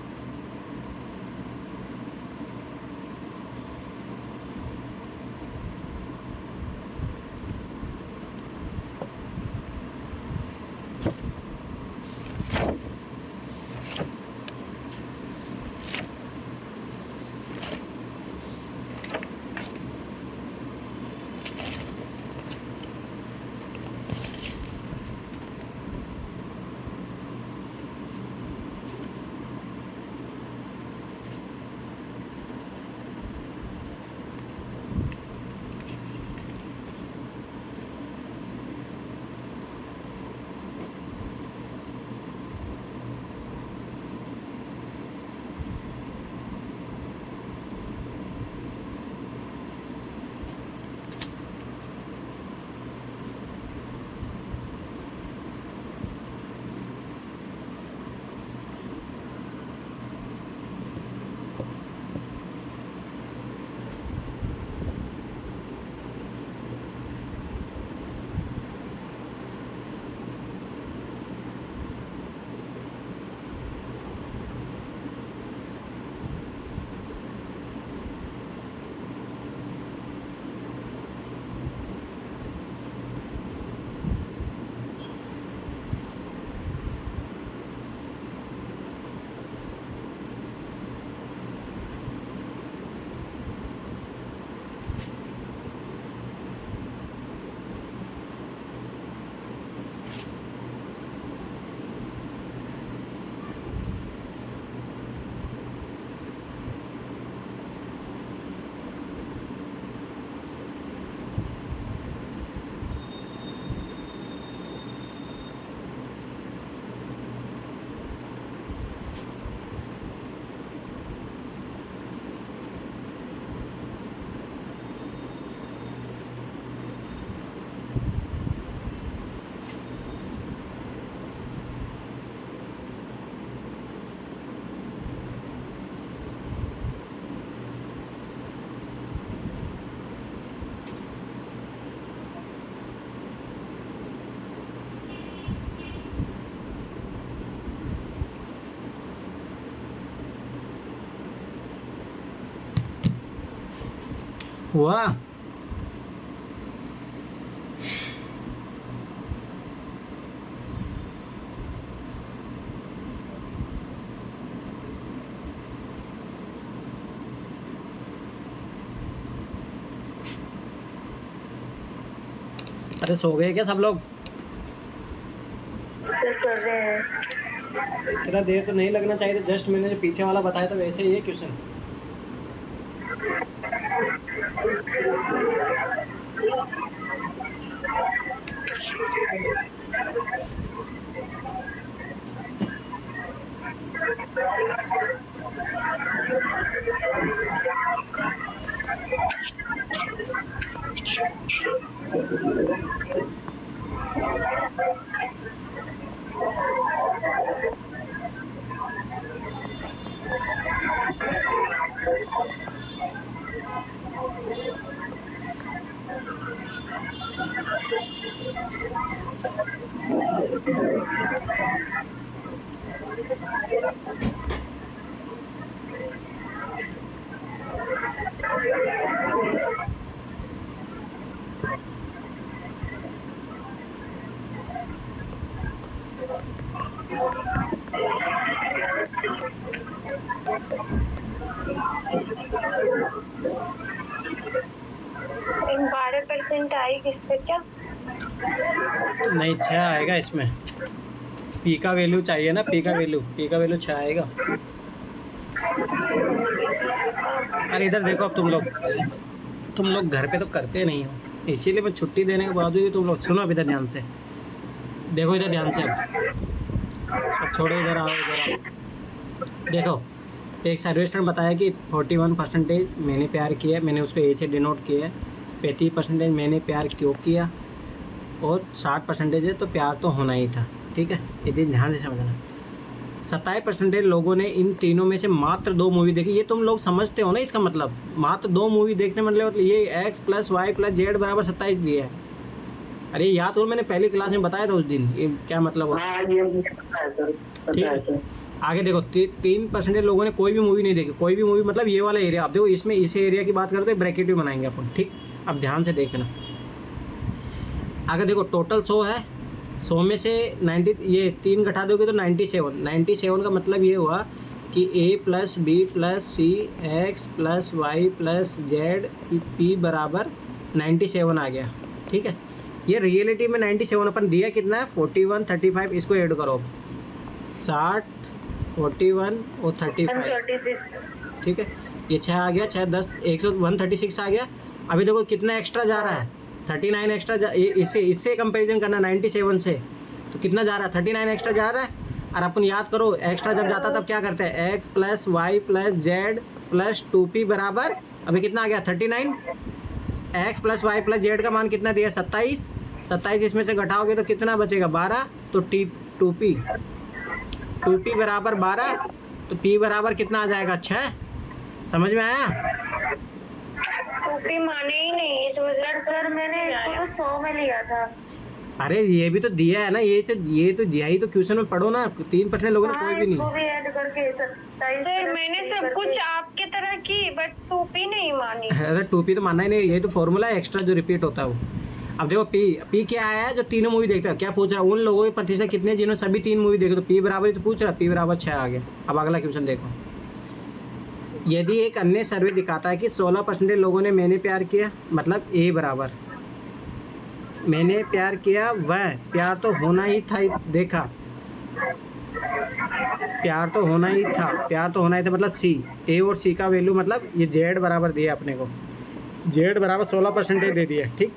हुआ? अरे सो गए क्या सब लोग? कर रहे हैं। इतना देर तो नहीं लगना चाहिए था। जस्ट मैंने जो पीछे वाला बताया था वैसे ही है क्वेश्चन। 12% आएगी इस पे क्या? नहीं 6 आएगा इसमें। पी का वैल्यू चाहिए ना, पी का वैल्यू 6 आएगा। अरे इधर देखो, अब तुम लोग घर पे तो करते नहीं हो, इसीलिए मैं छुट्टी देने के बाद भी तुम लोग सुनो। अब इधर ध्यान से देखो, इधर ध्यान से। अब छोड़ो, इधर आओ, इधर आओ। देखो, एक सर्विस ने बताया कि 41% मैंने प्यार किया, मैंने उसको ए से डिनोट किया है। 35% मैंने प्यार क्यों किया, और 60% है तो प्यार तो होना ही था। ठीक है, यदि ध्यान से समझना। 27% लोगों ने इन तीनों में से मात्र 2 मूवी देखी। ये तुम लोग समझते हो ना, इसका मतलब मात्र 2 मूवी देखने मतलब ये x + y + z = 27 दिया है। अरे याद हो, मैंने पहली क्लास में बताया था उस दिन, ये क्या मतलब होता है। हाँ, ये मुझे पता है सर, पता है सर। आगे देखो, 3% लोगों ने कोई भी मूवी नहीं देखी। कोई भी मूवी मतलब ये वाला एरिया। आप देखो, इसमें इस एरिया की बात करते हैं, ब्रैकेट भी बनाएंगे अपन। ठीक, अब ध्यान से देखना। आगे देखो, टोटल 100 है। 100 में से 90, ये 3 घटा दोगे तो 97 का मतलब ये हुआ कि a + b + c x + y + z p = 97 आ गया। ठीक है, ये रियलिटी में 97 अपन दिया कितना है, 41, 35। इसको ऐड करो, 60, 41 और 35। ठीक है, ये 6 आ गया, 6 10 136 आ गया। अभी देखो कितना एक्स्ट्रा जा रहा है, 39 एक्स्ट्रा। इससे कंपैरिजन करना 97 से, तो कितना जा रहा है, 39 एक्स्ट्रा जा रहा है। और अपन याद करो, एक्स्ट्रा जब जाता तब क्या करते हैं, x + y + z + 2p बराबर, अभी कितना आ गया 39। x + y + z का मान कितना दिया, 27। इसमें से घटाओगे तो कितना बचेगा, 12। तो 2p बराबर 12, तो p बराबर कितना आ जाएगा, 6। समझ में आया। टोपी माने ही नहीं इस वजह सर, मैंने इसको 100 में लिया था। अरे ये भी तो दिया है ना, ये तो दिया ही, तो क्वेश्चन में पढ़ो ना। 3% लोगों ने कोई भी नहीं। भी ऐड करके सर, मैंने सब कुछ आपके तरह की, बट टोपी नहीं मानी। अरे टोपी तो मानना ही नहीं, ये तो फॉर्मूला है एक्स्ट्रा जो रिपीट होता है वो। अब देखो, पी क्या आया है, जो तीनों मूवी देखता है। क्या पूछ रहा है, उन लोगों की प्रतिशत कितने जिन्होंने सभी 3 मूवी देखे, तो पी बराबर ही तो पूछ रहा है। पी बराबर 6 आ गया। अब अगला क्वेश्चन देखो। यदि एक अन्य सर्वे दिखाता है कि 16% लोगों ने मैंने प्यार किया, मतलब ए बराबर मैंने प्यार किया, वह प्यार तो होना ही था, देखा प्यार तो होना ही था, मतलब सी। ए और सी का वैल्यू मतलब ये जेड बराबर दिया अपने को, जेड बराबर 16% दे दिया। ठीक,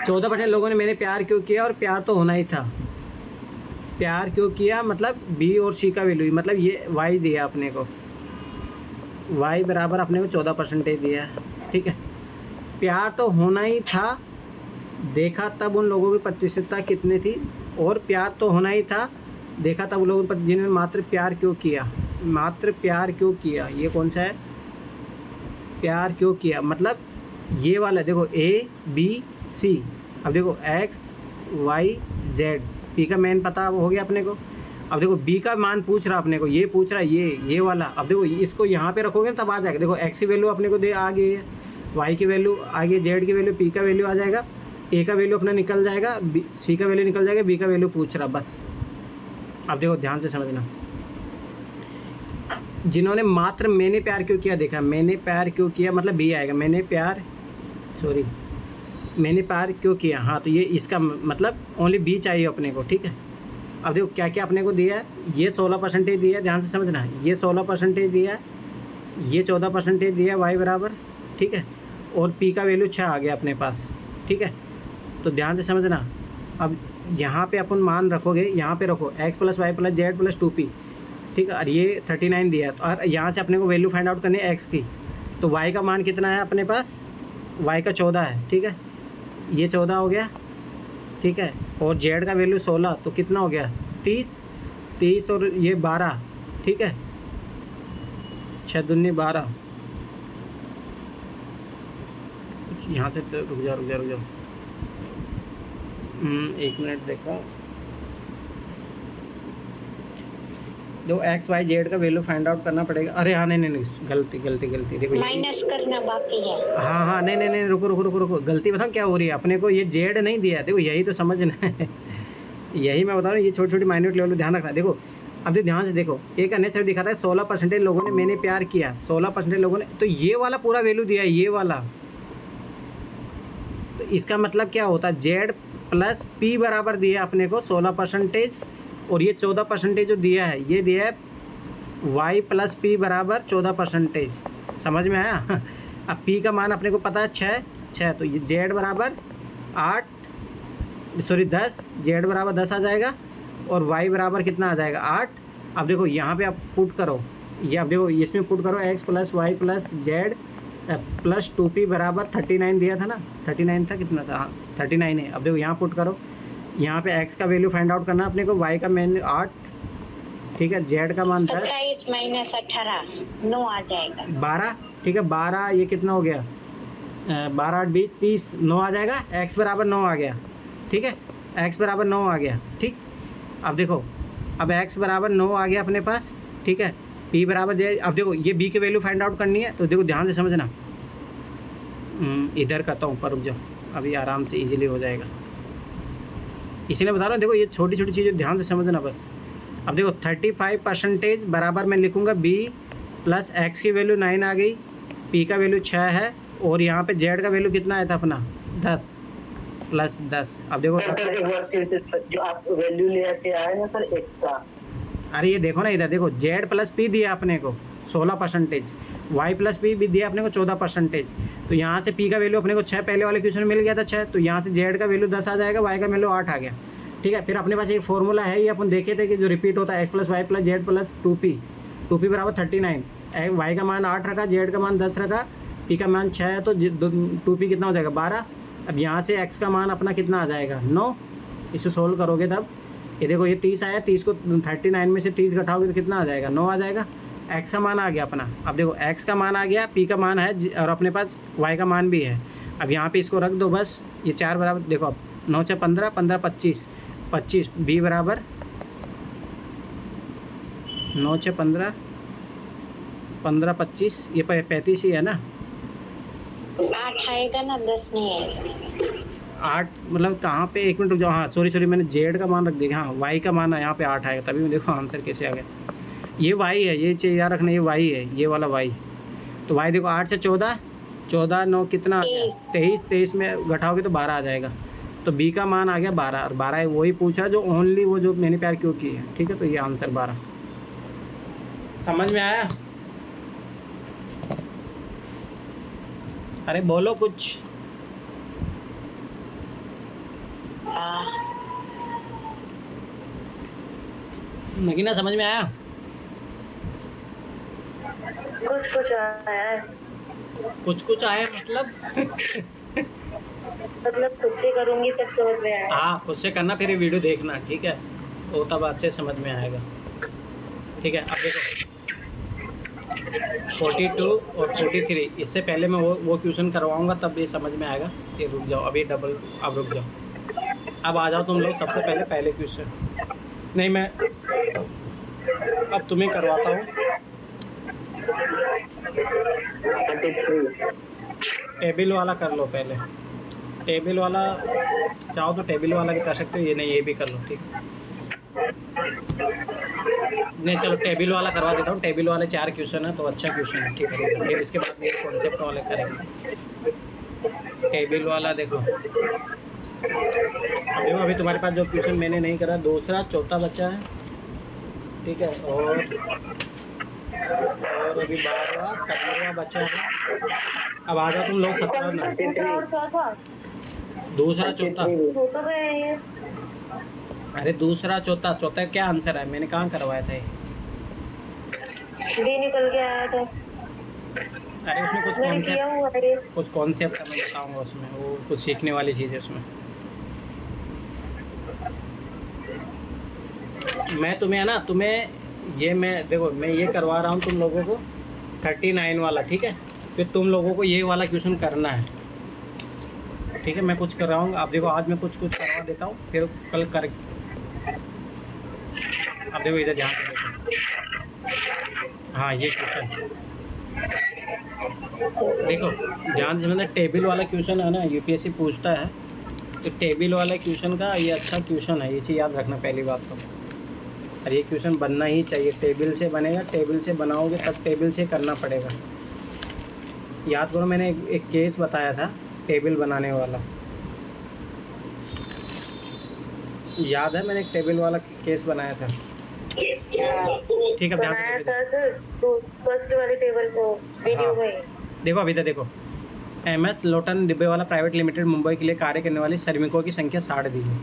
14% लोगों ने मैंने प्यार क्यों किया, और प्यार तो होना ही था। प्यार क्यों किया मतलब बी और सी का वैल्यू, मतलब ये वाई दिया अपने को, वाई बराबर अपने को 14% दिया है। ठीक है, प्यार तो होना ही था, देखा तब उन लोगों की प्रतिशतता कितनी थी, और प्यार तो होना ही था, देखा तब उन लोगों पर जिन्होंने मात्र प्यार क्यों किया। ये कौन सा है, प्यार क्यों किया, मतलब ये वाला। देखो ए बी सी। अब देखो x y z, पी का मैन पता हो गया अपने को। अब देखो बी का मान पूछ रहा अपने को, ये पूछ रहा है ये वाला। अब देखो इसको यहाँ पे रखोगे तब आ जाएगा। देखो x की वैल्यू अपने को दे आ गई है, y की वैल्यू आ गई, z की वैल्यू, p का वैल्यू आ जाएगा, a का वैल्यू अपना निकल जाएगा, सी का वैल्यू निकल जाएगा, b का वैल्यू पूछ रहा बस। अब देखो ध्यान से समझना, जिन्होंने मात्र मैंने प्यार क्यों किया देखा, मैंने प्यार क्यों किया मतलब बी आएगा, मैंने प्यार क्यों किया। हाँ, तो ये इसका मतलब ओनली बी चाहिए अपने को। ठीक है, अब देखो क्या क्या अपने को दिया है, ये 16% दिया है, ध्यान से समझना, ये 16% दिया है, ये 14% दिया है वाई बराबर। ठीक है, और पी का वैल्यू 6 आ गया अपने पास। ठीक है, तो ध्यान से समझना। अब यहाँ पे अपन मान रखोगे, यहाँ पे रखो x + y + z + 2p। ठीक है, और ये 39 दिया है, तो और यहाँ से अपने को वैल्यू फाइंड आउट करनी है x की। तो y का मान कितना है अपने पास, y का 14 है। ठीक है, ये 14 हो गया। ठीक है, और z का वैल्यू 16, तो कितना हो गया 30 और ये 12। ठीक है, 6 दूनी 12। यहाँ से तो रुक जाओ 1 मिनट देखो, देखो एक्स वाई जेड का वैल्यू फाइंड आउट करना पड़ेगा। अरे हाँ नहीं, गलती देखो माइनस करना बाकी है। हाँ नहीं, रुको, गलती बताओ क्या हो रही है। अपने को ये जेड नहीं दिया है, देखो यही तो समझना है। यही मैं बता रहा हूँ, ये छोटी माइन्यूट लेवल ध्यान रखना। देखो अब जो ध्यान से देखो, एक अन्य सर दिखाता है 16% लोगों ने मैंने प्यार किया, 16% लोगों ने, तो ये वाला पूरा वैल्यू दिया है, ये वाला। तो इसका मतलब क्या होता है, जेड प्लस पी बराबर दिया है अपने को 16%, और ये 14% जो दिया है, ये दिया है वाई प्लस पी बराबर 14%। समझ में आया? अब पी का मान अपने को पता है 6, तो ये जेड बराबर 10, जेड बराबर 10 आ जाएगा, और वाई बराबर कितना आ जाएगा 8। अब देखो यहाँ पे आप पुट करो, ये अब देखो इसमें पुट करो x plus y plus z plus 2p बराबर 39 दिया था ना, 39 था, कितना था, हाँ 39 है। अब देखो यहाँ पुट करो, यहाँ पे x का वैल्यू फाइंड आउट करना अपने को, y का मान 8, ठीक है, z का मान 10, 27 माइनस 18 9 आ जाएगा, 12, ठीक है, 12 ये कितना हो गया, 12 8 20 30, 9 आ जाएगा, x बराबर 9 आ गया, ठीक है, x बराबर 9 आ गया, ठीक। अब देखो, अब x बराबर 9 आ गया अपने पास, ठीक है, p बराबर दे, अब देखो ये b की वैल्यू फाइंड आउट करनी है, तो देखो ध्यान से समझना, इधर करता हूँ, पर रुक जाओ, अभी आराम से इजीली हो जाएगा, इसलिए बता रहा हूँ। देखो ये छोटी चीज़ें ध्यान से समझना बस। अब देखो 35% बराबर मैं लिखूँगा b प्लस एक्स की वैल्यू 9 आ गई, p का वैल्यू 6 है, और यहाँ पे z का वैल्यू कितना आया था अपना 10 प्लस 10। अब देखो जो आप वैल्यू ले के आए ना सर x का, अरे ये देखो ना, इधर देखो z प्लस पी दिया अपने को 16%, y प्लस पी भी दिया अपने को 14%, तो यहाँ से p का वैल्यू अपने को 6 पहले वाले क्वेश्चन में मिल गया था 6, तो यहाँ से z का वैल्यू 10 आ जाएगा, y का वैल्यू 8 आ गया, ठीक है। फिर अपने पास एक फॉर्मूला है, ये अपन देखे थे कि जो रिपीट होता है x plus y plus z plus 2p बराबर 39, y का मान 8 रखा, z का मान 10 रखा, p का मान 6 है, तो 2p कितना हो जाएगा 12। अब यहाँ से x का मान अपना कितना आ जाएगा 9, इसे सोल्व करोगे तब ये देखो ये 30 आया, 30 को 39 में से 30 घटाओगे तो कितना आ जाएगा 9 आ जाएगा, x का मान आ गया अपना। अब देखो x का मान आ गया, p का मान है, और अपने पास y का मान भी है। अब यहाँ पे इसको रख दो बस, ये 4 बराबर, देखो अब 9 से 15, 15 25, 25 b बराबर 9 से 15, 15 25, ये 35 ही है ना, 8 आएगा ना, 10 नहीं आएगा। 8 मतलब कहाँ पे, एक मिनट रुक जाओ, हाँ सॉरी मैंने जेड का मान रख दिया, हाँ वाई का मान यहाँ पे 8 आएगा, तभी मैं देखो आंसर कैसे आ गया। ये वाई है, ये चीज़ याद रखना, ये वाई है, ये वाला वाई। तो वाई देखो 8 से 14, 14 9 कितना आ गया 23, 23 में घटाओगे तो 12 आ जाएगा, तो बी का मान आ गया 12, और 12 वही पूछा जो ओनली वो जो मैंने प्यार क्यों की है, ठीक है। तो ये आंसर 12। समझ में आया? अरे बोलो कुछ। नगीना समझ में आया? कुछ आया है, कुछ आया मतलब मतलब खुद से करूंगी तब समझ में आएगा। हाँ खुद से करना, फिर ये वीडियो देखना, ठीक है, तो तब अच्छे समझ में आएगा, ठीक है। अब देखो 42 और 43, इससे पहले मैं वो क्वेश्चन करवाऊंगा, तब ये समझ में आएगा। ये रुक जाओ अभी डबल, अब रुक जाओ, अब आ जाओ तुम लोग सबसे पहले क्वेश्चन, नहीं मैं अब तुम्हें करवाता हूँ। 33 टेबल वाला कर लो पहले, टेबल वाला चाहो तो टेबल वाला भी कर सकते हो, ये नहीं ये भी कर लो, ठीक है। नहीं चलो टेबल वाला करवा देता हूँ, टेबल वाले 4 क्वेश्चन है, तो अच्छा क्वेश्चन है, ठीक है। फिर इसके बाद ये कॉन्सेप्ट वाले करेंगे। टेबल वाला देखो, अभी तुम्हारे पास जो क्वेश्चन मैंने नहीं करा, दूसरा चौथा बच्चा है, ठीक है, और अभी 12वां 15वां बच्चा है। अब आ जाओ तुम लोग 17 ना, दूसरा चौथा, अरे दूसरा चौथा क्या आंसर है, मैंने कहाँ करवाया था ये? भी निकल के आया था। अरे उसमें कुछ कॉन्सेप्ट मैं बताऊंगा, उसमें वो कुछ सीखने वाली चीज़ है उसमें। मैं तुम्हें है ना, मैं देखो मैं ये करवा रहा हूँ तुम लोगों को 39 वाला, ठीक है। फिर तुम लोगों को ये वाला क्वेश्चन करना है, ठीक है। मैं कुछ कर रहा हूँ, आप देखो आज मैं कुछ करवा देता हूँ, फिर कल कर। अब देखो इधर ध्यान से देखो, हाँ ये क्वेश्चन देखो ध्यान से समझना, टेबल वाला क्वेश्चन है ना, यूपीएससी पूछता है, तो टेबल वाला क्वेश्चन का ये अच्छा क्वेश्चन है, ये चीज़ याद रखना पहली बात तो। और ये क्वेश्चन बनना ही चाहिए, टेबल से बनेगा, टेबल से बनाओगे तब टेबल से करना पड़ेगा। याद करो मैंने एक केस बताया था टेबल बनाने वाला, याद है मैंने एक टेबल वाला केस बनाया था। ठीक है ध्यान बनाया से था सर, तो फर्स्ट वाले टेबल को वीडियो हाँ। में। देखो अभी तक देखो, MS लोटन डिब्बेवाला प्राइवेट लिमिटेड मुंबई के लिए कार्य करने वाली श्रमिकों की संख्या 60 दी है,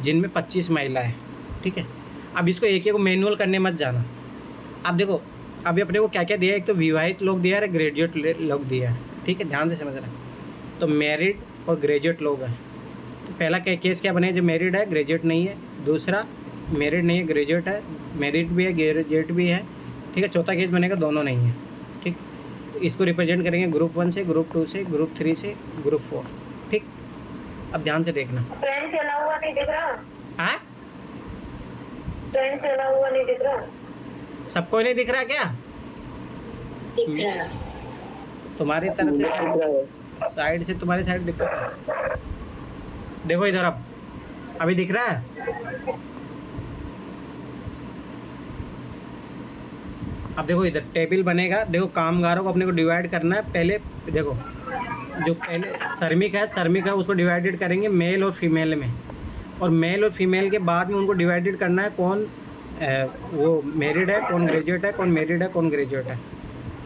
जिनमें 25 महिलाएं। ठीक है, अब इसको एक एक को मैनुअल करने मत जाना। अब देखो अभी अपने को क्या क्या दिया है, एक तो विवाहित लोग दिया है, ग्रेजुएट लोग दिया है। ठीक है, ध्यान से समझना। तो मैरिड और ग्रेजुएट लोग हैं। तो पहला केस क्या बने, जो मैरिड है ग्रेजुएट नहीं है, दूसरा मैरिड नहीं है ग्रेजुएट है, मैरिड भी है ग्रेजुएट भी है। ठीक है, चौथा केस बनेगा दोनों नहीं है। ठीक, इसको रिप्रेजेंट करेंगे ग्रुप 1 से, ग्रुप 2 से, ग्रुप 3 से, ग्रुप 4। ठीक, अब ध्यान से देखना। फैन चला हुआ नहीं दिख रहा? हाँ, फैन चला हुआ नहीं दिख रहा? सबको नहीं दिख रहा क्या? दिख रहा। तुम्हारी तरफ से साइड से, तुम्हारी साइड दिक्कत है। देखो इधर, अब अभी दिख रहा है? अब देखो इधर टेबल बनेगा। देखो कामगारों को अपने को डिवाइड करना है। पहले देखो, जो पहले श्रमिक है उसको डिवाइडेड करेंगे मेल और फीमेल में, और मेल और फीमेल के बाद में उनको डिवाइडेड करना है कौन वो मैरिड है, कौन ग्रेजुएट है, कौन मैरिड है, कौन ग्रेजुएट है।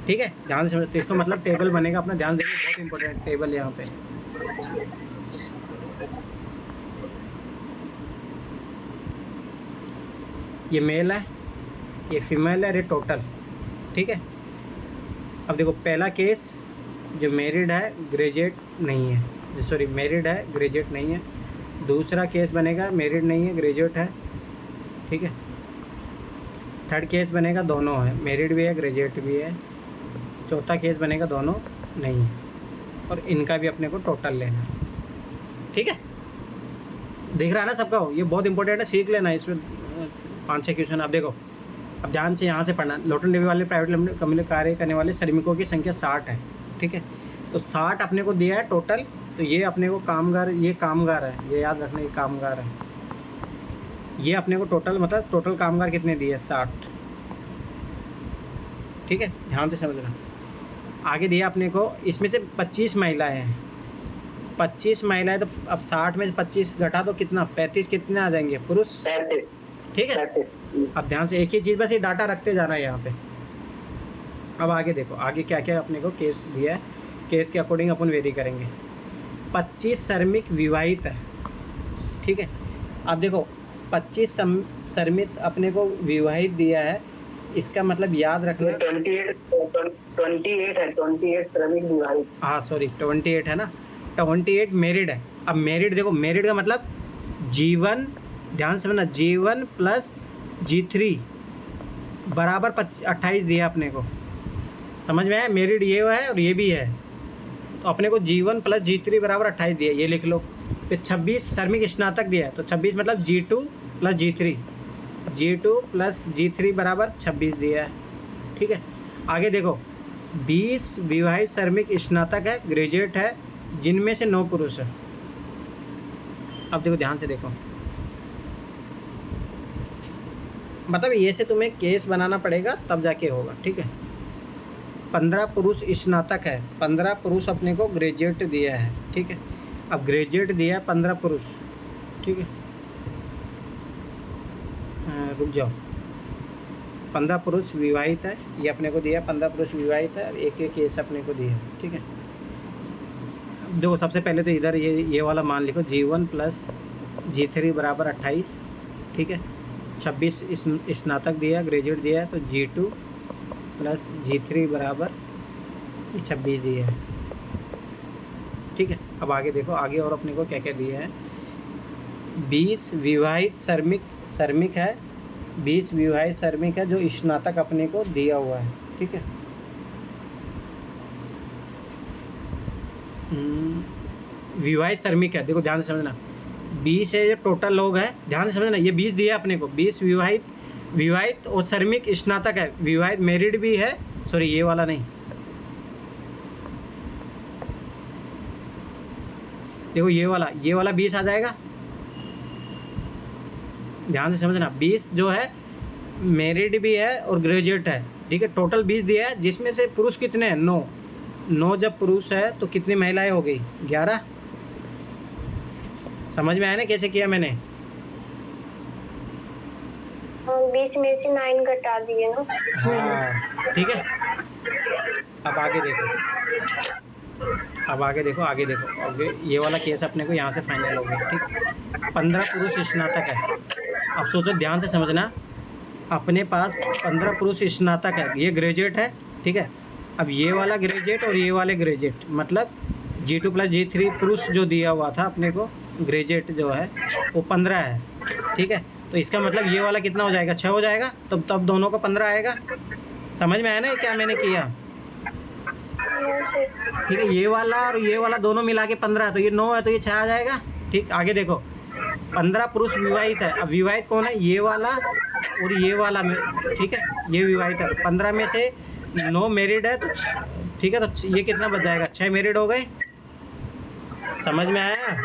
ठीक है, ध्यान से समझो। तो इसका मतलब टेबल बनेगा अपना, ध्यान देंगे, बहुत इंपॉर्टेंट टेबल यहाँ पे। ये मेल है, ये फीमेल है, ये टोटल। ठीक है, अब देखो पहला केस जो मैरिड है ग्रेजुएट नहीं है, सॉरी मैरिड है ग्रेजुएट नहीं है। दूसरा केस बनेगा मैरिड नहीं है ग्रेजुएट है। ठीक है, थर्ड केस बनेगा दोनों है, मैरिड भी है ग्रेजुएट भी है। चौथा केस बनेगा दोनों नहीं है, और इनका भी अपने को टोटल लेना है। ठीक है, दिख रहा है ना सबका? ये बहुत इंपॉर्टेंट है, सीख लेना इसमें 5-6 क्वेश्चन। अब देखो, अब ध्यान से यहाँ से पढ़ना। लोटन डिब्बे वाले प्राइवेट लिमिटेड कंपनी में कार्य करने वाले श्रमिकों की संख्या 60 है। ठीक है, तो 60 अपने को दिया है टोटल। तो ये अपने को कामगार, ये कामगार है, ये याद रखना, ये कामगार है। ये अपने को टोटल मतलब टोटल कामगार कितने दिए? 60। ठीक है, ध्यान से समझना। आगे दिया अपने को, इसमें से 25 महिलाएं हैं। 25 महिलाएं, तो अब 60 में से 25 घटा तो कितना? 35 कितने आ जाएंगे? पुरुष। ठीक है, अब ध्यान से एक ही चीज़, बस ये डाटा रखते जाना है यहाँ पे। अब आगे देखो, आगे क्या क्या अपने को केस दिया है, केस के अकॉर्डिंग अपन वेरी करेंगे। 25 श्रमिक विवाहित है। ठीक है, अब देखो 25 श्रमिक अपने को विवाहित दिया है, इसका मतलब याद रखना 28 श्रमिक विवाहित। हाँ सॉरी 28 है ना, 28 मैरिड है। अब मैरिड देखो, मैरिड का मतलब G1, ध्यान से समझना, G1 प्लस G3 बराबर 28 दिया अपने को। समझ में आया? मैरिड ये है और ये भी है, तो अपने को G1 प्लस G3 बराबर 28 दिया, ये लिख लो। फिर 26 श्रमिक स्नातक दिया है, तो 26 मतलब G2 plus G3, G2 plus G3 बराबर 26 दिया है। ठीक है, आगे देखो 20 विवाहित श्रमिक स्नातक है, ग्रेजुएट है, जिनमें से 9 पुरुष है। अब देखो ध्यान से देखो, मतलब ये से तुम्हें केस बनाना पड़ेगा तब जाके होगा। ठीक है, 15 पुरुष स्नातक है, 15 पुरुष अपने को ग्रेजुएट दिया है। ठीक है, अब ग्रेजुएट दिया है 15 पुरुष। ठीक है, रुक जाओ, 15 पुरुष विवाहित है, ये अपने को दिया 15 पुरुष विवाहित है, और एक एक केस अपने को दिया है। ठीक है, देखो सबसे पहले तो इधर ये वाला मान लिखो, G1 प्लस G3 बराबर 28। ठीक है, 26 स्नातक दिया, ग्रेजुएट दिया है, तो G2 प्लस G3 बराबर 26 दिया है। ठीक है, अब आगे देखो, आगे और अपने को क्या क्या दिया है। 20 विवाहित श्रमिक है, 20 विवाहित श्रमिक है जो स्नातक अपने को दिया हुआ है। ठीक है, विवाहित श्रमिक है, देखो ध्यान से समझना, 20 है, ये टोटल लोग हैं, ध्यान से समझना, ये 20 दिया अपने को, 20 विवाहित विवाहित और श्रमिक स्नातक है, विवाहित मैरिड भी है, सॉरी ये वाला नहीं, देखो ये वाला 20 आ जाएगा, ध्यान से समझना। 20 जो है मैरिड भी है और ग्रेजुएट है, ठीक है। टोटल 20 दिया है, जिसमें से पुरुष कितने हैं? 9 जब पुरुष है तो कितनी महिलाएं हो गई? 11। समझ में आया ना कैसे किया मैंने? 20 में से 9 घटा दिए ना। हाँ ठीक है। अब आगे देखो, आगे ये वाला केस अपने को यहाँ से फाइनल हो गया, ठीक। 15 पुरुष स्नातक है। अब सोचो, ध्यान से समझना, अपने पास 15 पुरुष स्नातक है, ये ग्रेजुएट है, ठीक है। अब ये वाला ग्रेजुएट और ये वाले ग्रेजुएट, मतलब G2 + G3 पुरुष जो दिया हुआ था अपने को, ग्रेजुएट जो है वो 15 है, ठीक है। तो इसका मतलब ये वाला कितना हो जाएगा? 6 हो जाएगा, तब दोनों को 15 आएगा। समझ में आया ना क्या मैंने किया? ठीक है, ये वाला और ये वाला दोनों मिला के 15, तो ये 9 है तो ये 6 आ जाएगा, ठीक। आगे देखो, 15 पुरुष विवाहित है। अब विवाहित कौन है? ये वाला और ये वाला में, ठीक है, ये विवाहित है। 15 में से 9 मैरिड है, तो ठीक है, तो ये कितना बच जाएगा? 6 मैरिड हो गए। समझ में आया?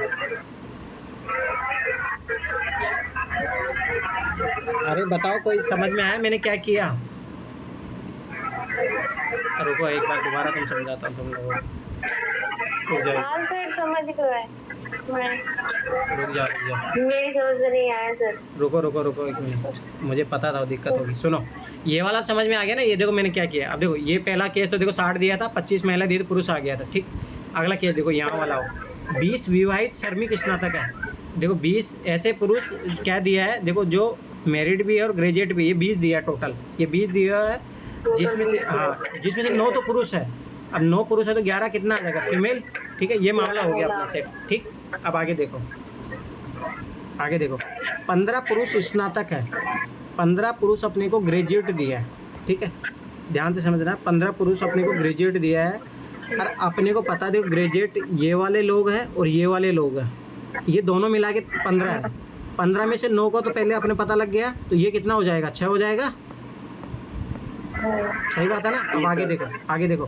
अरे बताओ, कोई समझ में आया मैंने क्या किया? रुको एक बार दोबारा तुम समझाता हूँ तुम लोगों को। हाँ सर, समझ गए मैं। रुक जाओ, मेरी समझ नहीं आया सर। रुको 1 मिनट, मुझे पता था दिक्कत होगी। सुनो, ये वाला समझ में आ गया ना? ये देखो मैंने क्या किया। अब देखो, ये पहला केस तो देखो 60 दिया था, 25 महिला दी थी, पुरुष आ गया था, ठीक। अगला केस देखो, यहाँ वाला हो, 20 विवाहित श्रमिक स्नातक है। देखो 20 ऐसे पुरुष क्या दिया है, देखो जो मैरिड भी है और ग्रेजुएट भी, ये 20 दिया टोटल, ये 20 दिया है, जिसमें से 9 तो पुरुष है। अब 9 पुरुष है तो 11 कितना आ जाएगा? फीमेल, ठीक है। ये मामला हो गया अपना सेट, ठीक। अब आगे देखो, 15 पुरुष स्नातक है, 15 पुरुष अपने को ग्रेजुएट दिया है, ठीक है। ध्यान से समझना, 15 पुरुष अपने को ग्रेजुएट दिया है, और अपने को पता देखो ग्रेजुएट ये वाले लोग हैं और ये वाले लोग हैं, ये दोनों मिला के 15 है। 15 में से 9 को तो पहले अपने पता लग गया, तो ये कितना हो जाएगा? 6 हो जाएगा। सही बात है ना? अब आगे देखो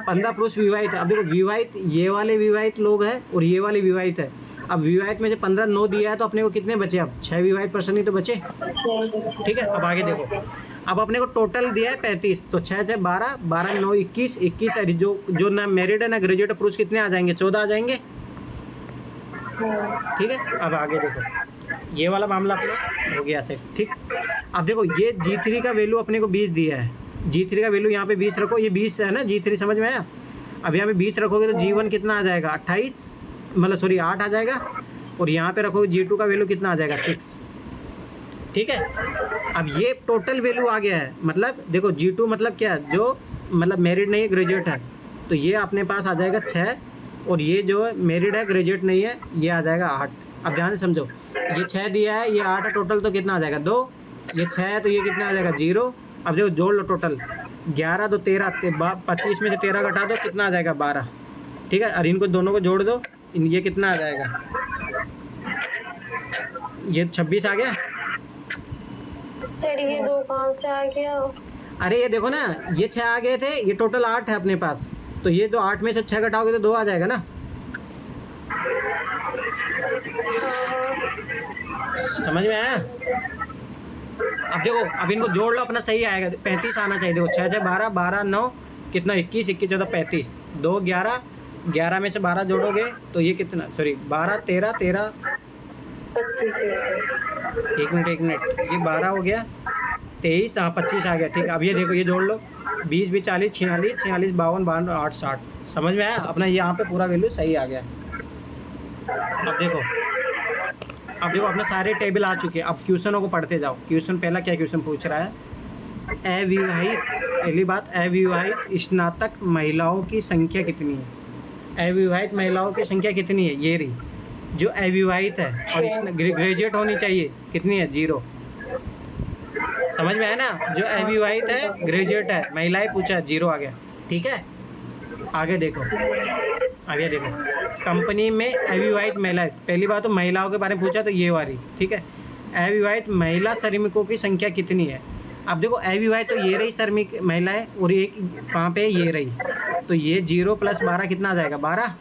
15 पुरुष विवाहित है। अब देखो विवाहित, ये वाले विवाहित लोग हैं और ये वाले विवाहित है। अब विवाहित में से 15 9 दिया है, तो अपने को कितने बचे? अब 6 विवाहित पर्सन ही तो बचे, ठीक है। अब आगे देखो, अब अपने को टोटल दिया है 35, तो 6 6 12, 12 में 9 21, 21 है। जो ना मैरिड है ना ग्रेजुएट पुरुष कितने आ जाएंगे? 14 आ जाएंगे, ठीक है। अब आगे देखो, ये वाला मामला अपना हो गया सेट, ठीक। अब देखो, ये G3 का वैल्यू अपने को 20 दिया है, G3 का वैल्यू यहाँ पे 20 रखो, ये 20 है ना G3, समझ में आया? अब यहाँ पे 20 रखोगे तो G1 कितना आ जाएगा? 28, मतलब सॉरी 8 आ जाएगा, और यहाँ पे रखोगे G2 का वैल्यू कितना आ जाएगा? 6, ठीक है। अब ये टोटल वैल्यू आ गया है, मतलब देखो G2 मतलब क्या है? जो मतलब मैरिड नहीं है, ग्रेजुएट है, तो ये अपने पास आ जाएगा 6, और ये जो मैरिड है ग्रेजुएट नहीं है, ये आ जाएगा 8। अब ध्यान से समझो, ये 6 दिया है, ये 8 है टोटल, तो कितना आ जाएगा? 2। ये 6 है तो ये कितना आ जाएगा? 0। अब देखो जोड़ लो टोटल, 11 2 13, 25 में से 13 घटा दो, कितना आ जाएगा? 12, ठीक है। और इनको दोनों को जोड़ दो, ये कितना आ जाएगा? ये 26 आ गया। सर ये 2 कहाँ से आ गया? अरे ये देखो ना, ये 6 आ गए थे, ये टोटल 8 है अपने पास, तो ये तो 8 में से 6 घटाओगे तो 2 आ जाएगा ना। समझ में आया? अब देखो, अब इनको जोड़ लो, अपना सही आएगा, 35 आना चाहिए। देखो 6 6 12, 12 9 कितना? 21 21 14 35, 2 11, 11 में से 12 जोड़ोगे तो ये कितना? सॉरी 12 13 13, 25। एक मिनट, ये 12 हो गया, 23, हाँ 25 आ गया, ठीक है। अब ये देखो, ये जोड़ लो, 20 20 40 46 46 52 52 8 60। समझ में आया? अपना यहाँ पे पूरा वैल्यू सही आ गया। अब देखो अपने सारे टेबल आ चुके हैं। अब क्वेश्चनों को पढ़ते जाओ। क्वेश्चन पहला क्या क्वेश्चन पूछ रहा है? अविवाहित, पहली बात, अविवाहित स्नातक महिलाओं की संख्या कितनी है? अविवाहित महिलाओं की संख्या कितनी है? ये रही, जो अविवाहित है और ग्रेजुएट होनी चाहिए, कितनी है? 0। समझ में आया ना? जो अविवाहित है, ग्रेजुएट है, महिलाएं पूछा है, 0 आ गया, ठीक है। आगे देखो, कंपनी में अविवाहित महिलाएं, पहली बात तो महिलाओं के बारे में पूछा तो ये वाली, ठीक है। अविवाहित महिला श्रमिकों की संख्या कितनी है। अब देखो अविवाहित तो ये रही श्रमिक महिला है, और एक कहाँ पे है, ये रही, तो ये 0 + 12 कितना आ जाएगा, 12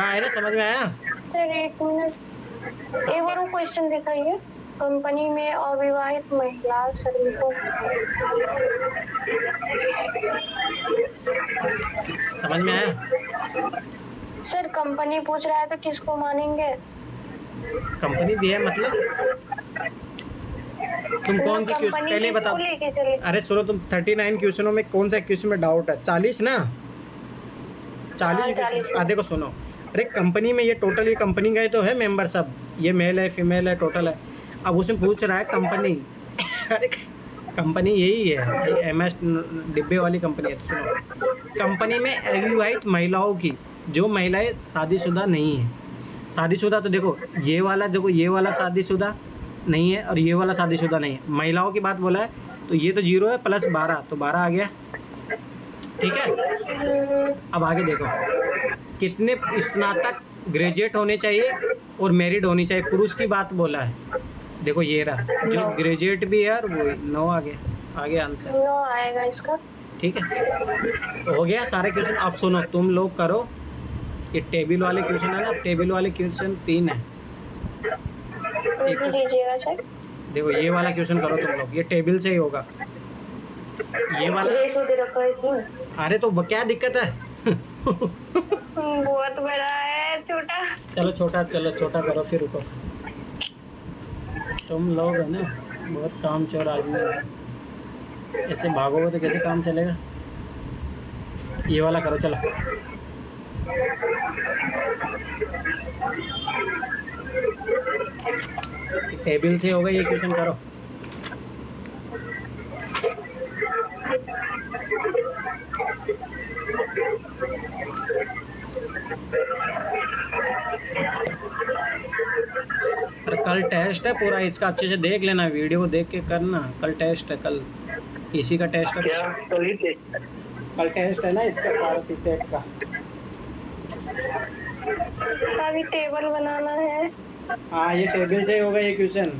आया ना, समझ में आया। सर एक मिनट, एक बार वो क्वेश्चन दिखाइए। कंपनी में अविवाहित महिला श्रमिकों समझ में आया। सर कंपनी पूछ रहा है तो किसको मानेंगे? कंपनी दिया है मतलब तुम कौन सी क्वेश्चन कंपनी पहले बताओ। लेके चले। अरे सुनो, तुम 39 क्वेश्चनों में कौन सा क्वेश्चन में डाउट है, 40 ना, 40 क्वेश्चन। देखो सुनो, अरे कंपनी में ये टोटल, ये कंपनी का ही तो है मेंबर सब, ये मेल है फीमेल है टोटल है। अब उसमें पूछ रहा है कंपनी अरे कंपनी यही है, MS डिब्बे वाली कंपनी है। तो सुनो, कंपनी में अविवाहित महिलाओं की, जो महिलाएं शादीशुदा नहीं है, शादीशुदा तो देखो ये वाला, देखो ये वाला शादीशुदा नहीं है और ये वाला शादीशुदा नहीं है, महिलाओं की बात बोला है, तो ये तो 0 है + 12 तो 12 आ गया, ठीक है। अब आगे देखो, कितने स्नातक ग्रेजुएट होने चाहिए और मैरिड होनी चाहिए, पुरुष की बात बोला है। देखो ये रहा, जो ग्रेजुएट भी है और वो 9 आ गया आंसर, 9 आएगा इसका, ठीक है। तो हो गया सारे क्वेश्चन। अब सुनो तुम लोग करो, ये टेबल वाले क्वेश्चन है ना, टेबल वाले क्वेश्चन 3 है। दीजिएगा सर। देखो ये वाला क्वेश्चन करो तुम लोग, ये टेबल से ही होगा ये वाला। अरे तो क्या दिक्कत है बहुत बड़ा है, छोटा। चलो छोटा करो, फिर रुको। तुम लोग है ना बहुत कामचोर आदमी है, ऐसे भागोगे तो कैसे काम चलेगा। ये वाला करो चलो। टेबल से होगा ये क्वेश्चन करो। अरे कल टेस्ट है पूरा इसका, अच्छे से देख लेना, वीडियो को देख के करना। कल टेस्ट है, कल इसी का टेस्ट है। क्या कल टेस्ट है ना इसका, सारा सीसेट का। अभी टेबल बनाना है। हाँ ये टेबल से ही होगा ये क्वेश्चन।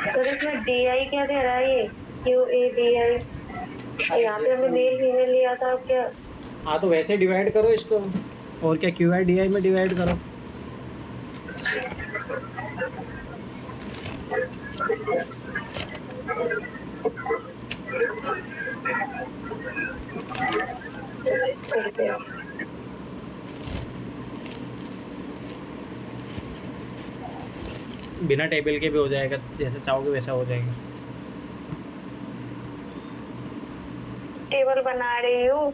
सर इसमें DI क्या कह रहा है, ये QADI, यहाँ पे हमने मेल फीमेल लिया था क्या? हाँ तो वैसे डिवाइड करो इसको, और क्या QI/DI में डिवाइड करो। बिना टेबल के भी हो जाएगा, जैसे चाहोगे वैसा हो जाएगा। टेबल बना रही हूँ।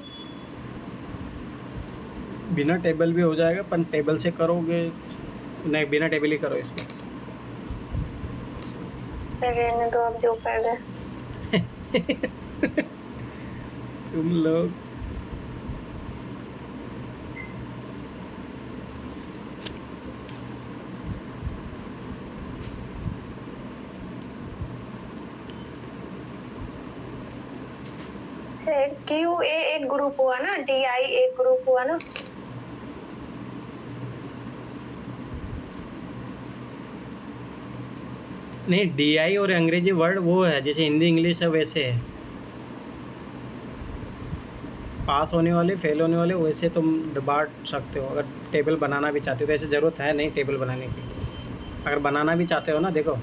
बिना टेबल भी हो जाएगा, पर टेबल से करोगे नहीं, बिना टेबल ही करो इसको। चलिए तो आप जो कर रहे तुम लोग सर QA एक ग्रुप हुआ ना, DI एक ग्रुप हुआ ना। नहीं, DI और अंग्रेजी वर्ड वो है, जैसे हिंदी इंग्लिश है वैसे है। पास होने वाले फेल होने वाले वैसे तुम बांट सकते हो, अगर टेबल बनाना भी चाहते हो तो। ऐसे ज़रूरत है नहीं टेबल बनाने की, अगर बनाना भी चाहते हो ना, देखो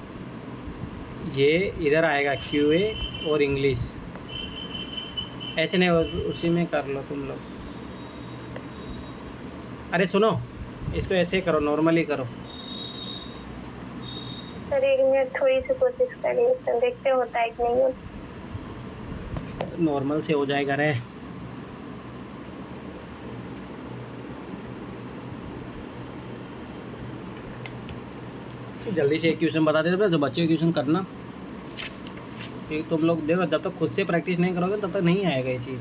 ये इधर आएगा QA और इंग्लिश, ऐसे नहीं उसी में कर लो तुम लोग। अरे सुनो, इसको ऐसे करो, नॉर्मली करो। सर 1 मिनट थोड़ी सी कोशिश करिए, तो देखते होता है कि नहीं होता। नॉर्मल से हो जाएगा रे। जल्दी से एक क्वेश्चन बता देते तो बच्चे क्वेश्चन करना, क्योंकि तुम लोग देखो जब तक खुद से प्रैक्टिस नहीं करोगे तब तक नहीं आएगा ये चीज़।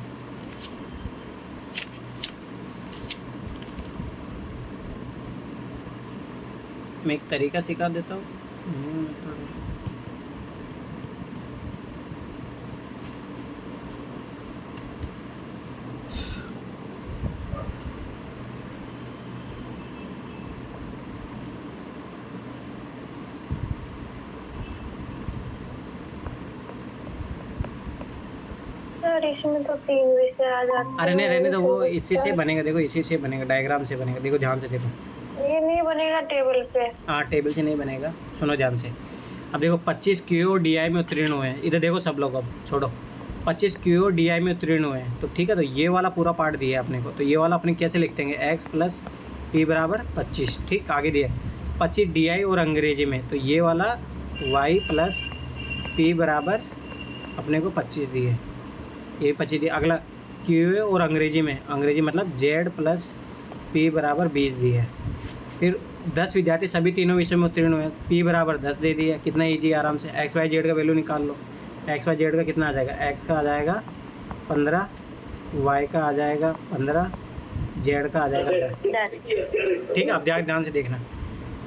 मैं एक तरीका सिखा देता हूँ। सर इसमें तो 3 विषय आ जाते हैं। अरे नहीं रहने दो, वो इसी से बनेगा, देखो इसी से बनेगा, डायग्राम से बनेगा, देखो ध्यान से देखो। ये नहीं बनेगा टेबल पे। हाँ टेबल से नहीं बनेगा, सुनो ध्यान से। अब देखो 25 क्यू और डी में उत्तीर्ण हुए हैं, इधर देखो सब लोग, अब छोड़ो 25 क्यू और डी में उत्तीर्ण हुए हैं, तो ठीक है। तो ये वाला पूरा पार्ट दिया है अपने को, तो ये वाला अपने कैसे लिखते हैं, x प्लस पी बराबर 25, ठीक। आगे दिया 25 डी और अंग्रेजी में, तो ये वाला y प्लस पी बराबर अपने को 25 दिए, ये 25 दिए। अगला क्यू और अंग्रेजी में, अंग्रेजी मतलब z प्लस पी बराबर 20 दिए। फिर 10 विद्यार्थी सभी तीनों विषय में उत्तीर्ण हुए, पी बराबर 10 दे दिया। कितना ईजी, आराम से एक्स वाई जेड का वैल्यू निकाल लो। एक्स वाई जेड का कितना आ जाएगा, एक्स का आ जाएगा 15, वाई का आ जाएगा 15, जेड का आ जाएगा 10, ठीक है। अब ध्यान से देखना,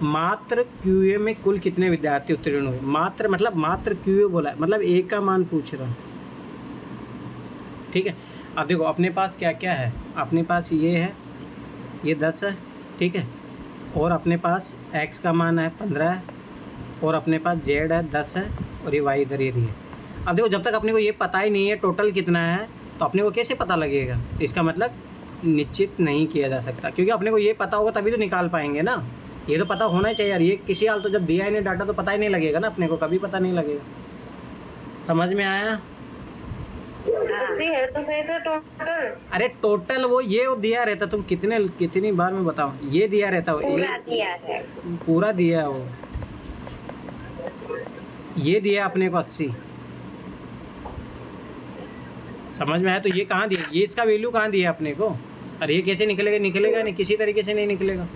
मात्र क्यूए में कुल कितने विद्यार्थी उत्तीर्ण हुए। मात्र मतलब मात्र क्यूए बोला है, मतलब एक का मान पूछ रहा हूँ, ठीक है। अब देखो अपने पास क्या क्या है, अपने पास ये है, ये 10 है, ठीक है। और अपने पास x का मान है 15 है, और अपने पास z है 10 है, और ये y इधर ये दी है। अब देखो जब तक अपने को ये पता ही नहीं है टोटल कितना है, तो अपने को कैसे पता लगेगा। तो इसका मतलब निश्चित नहीं किया जा सकता, क्योंकि अपने को ये पता होगा तभी तो निकाल पाएंगे ना। ये तो पता होना ही चाहिए यार, ये किसी हाल तो जब दिया ही नहीं डाटा तो पता ही नहीं लगेगा ना, अपने को कभी पता नहीं लगेगा। समझ में आया। 80 है तो सही से टोटल। अरे टोटल वो ये दिया रहता, तुम कितनी बार में बताओ, ये दिया रहता, पूरा दिया है, पूरा दिया वो, ये दिया अपने को 80। समझ में आया। तो ये कहाँ दिया, ये इसका वैल्यू कहाँ दिया अपने को। अरे ये कैसे निकलेगा नहीं, किसी तरीके से नहीं निकलेगा,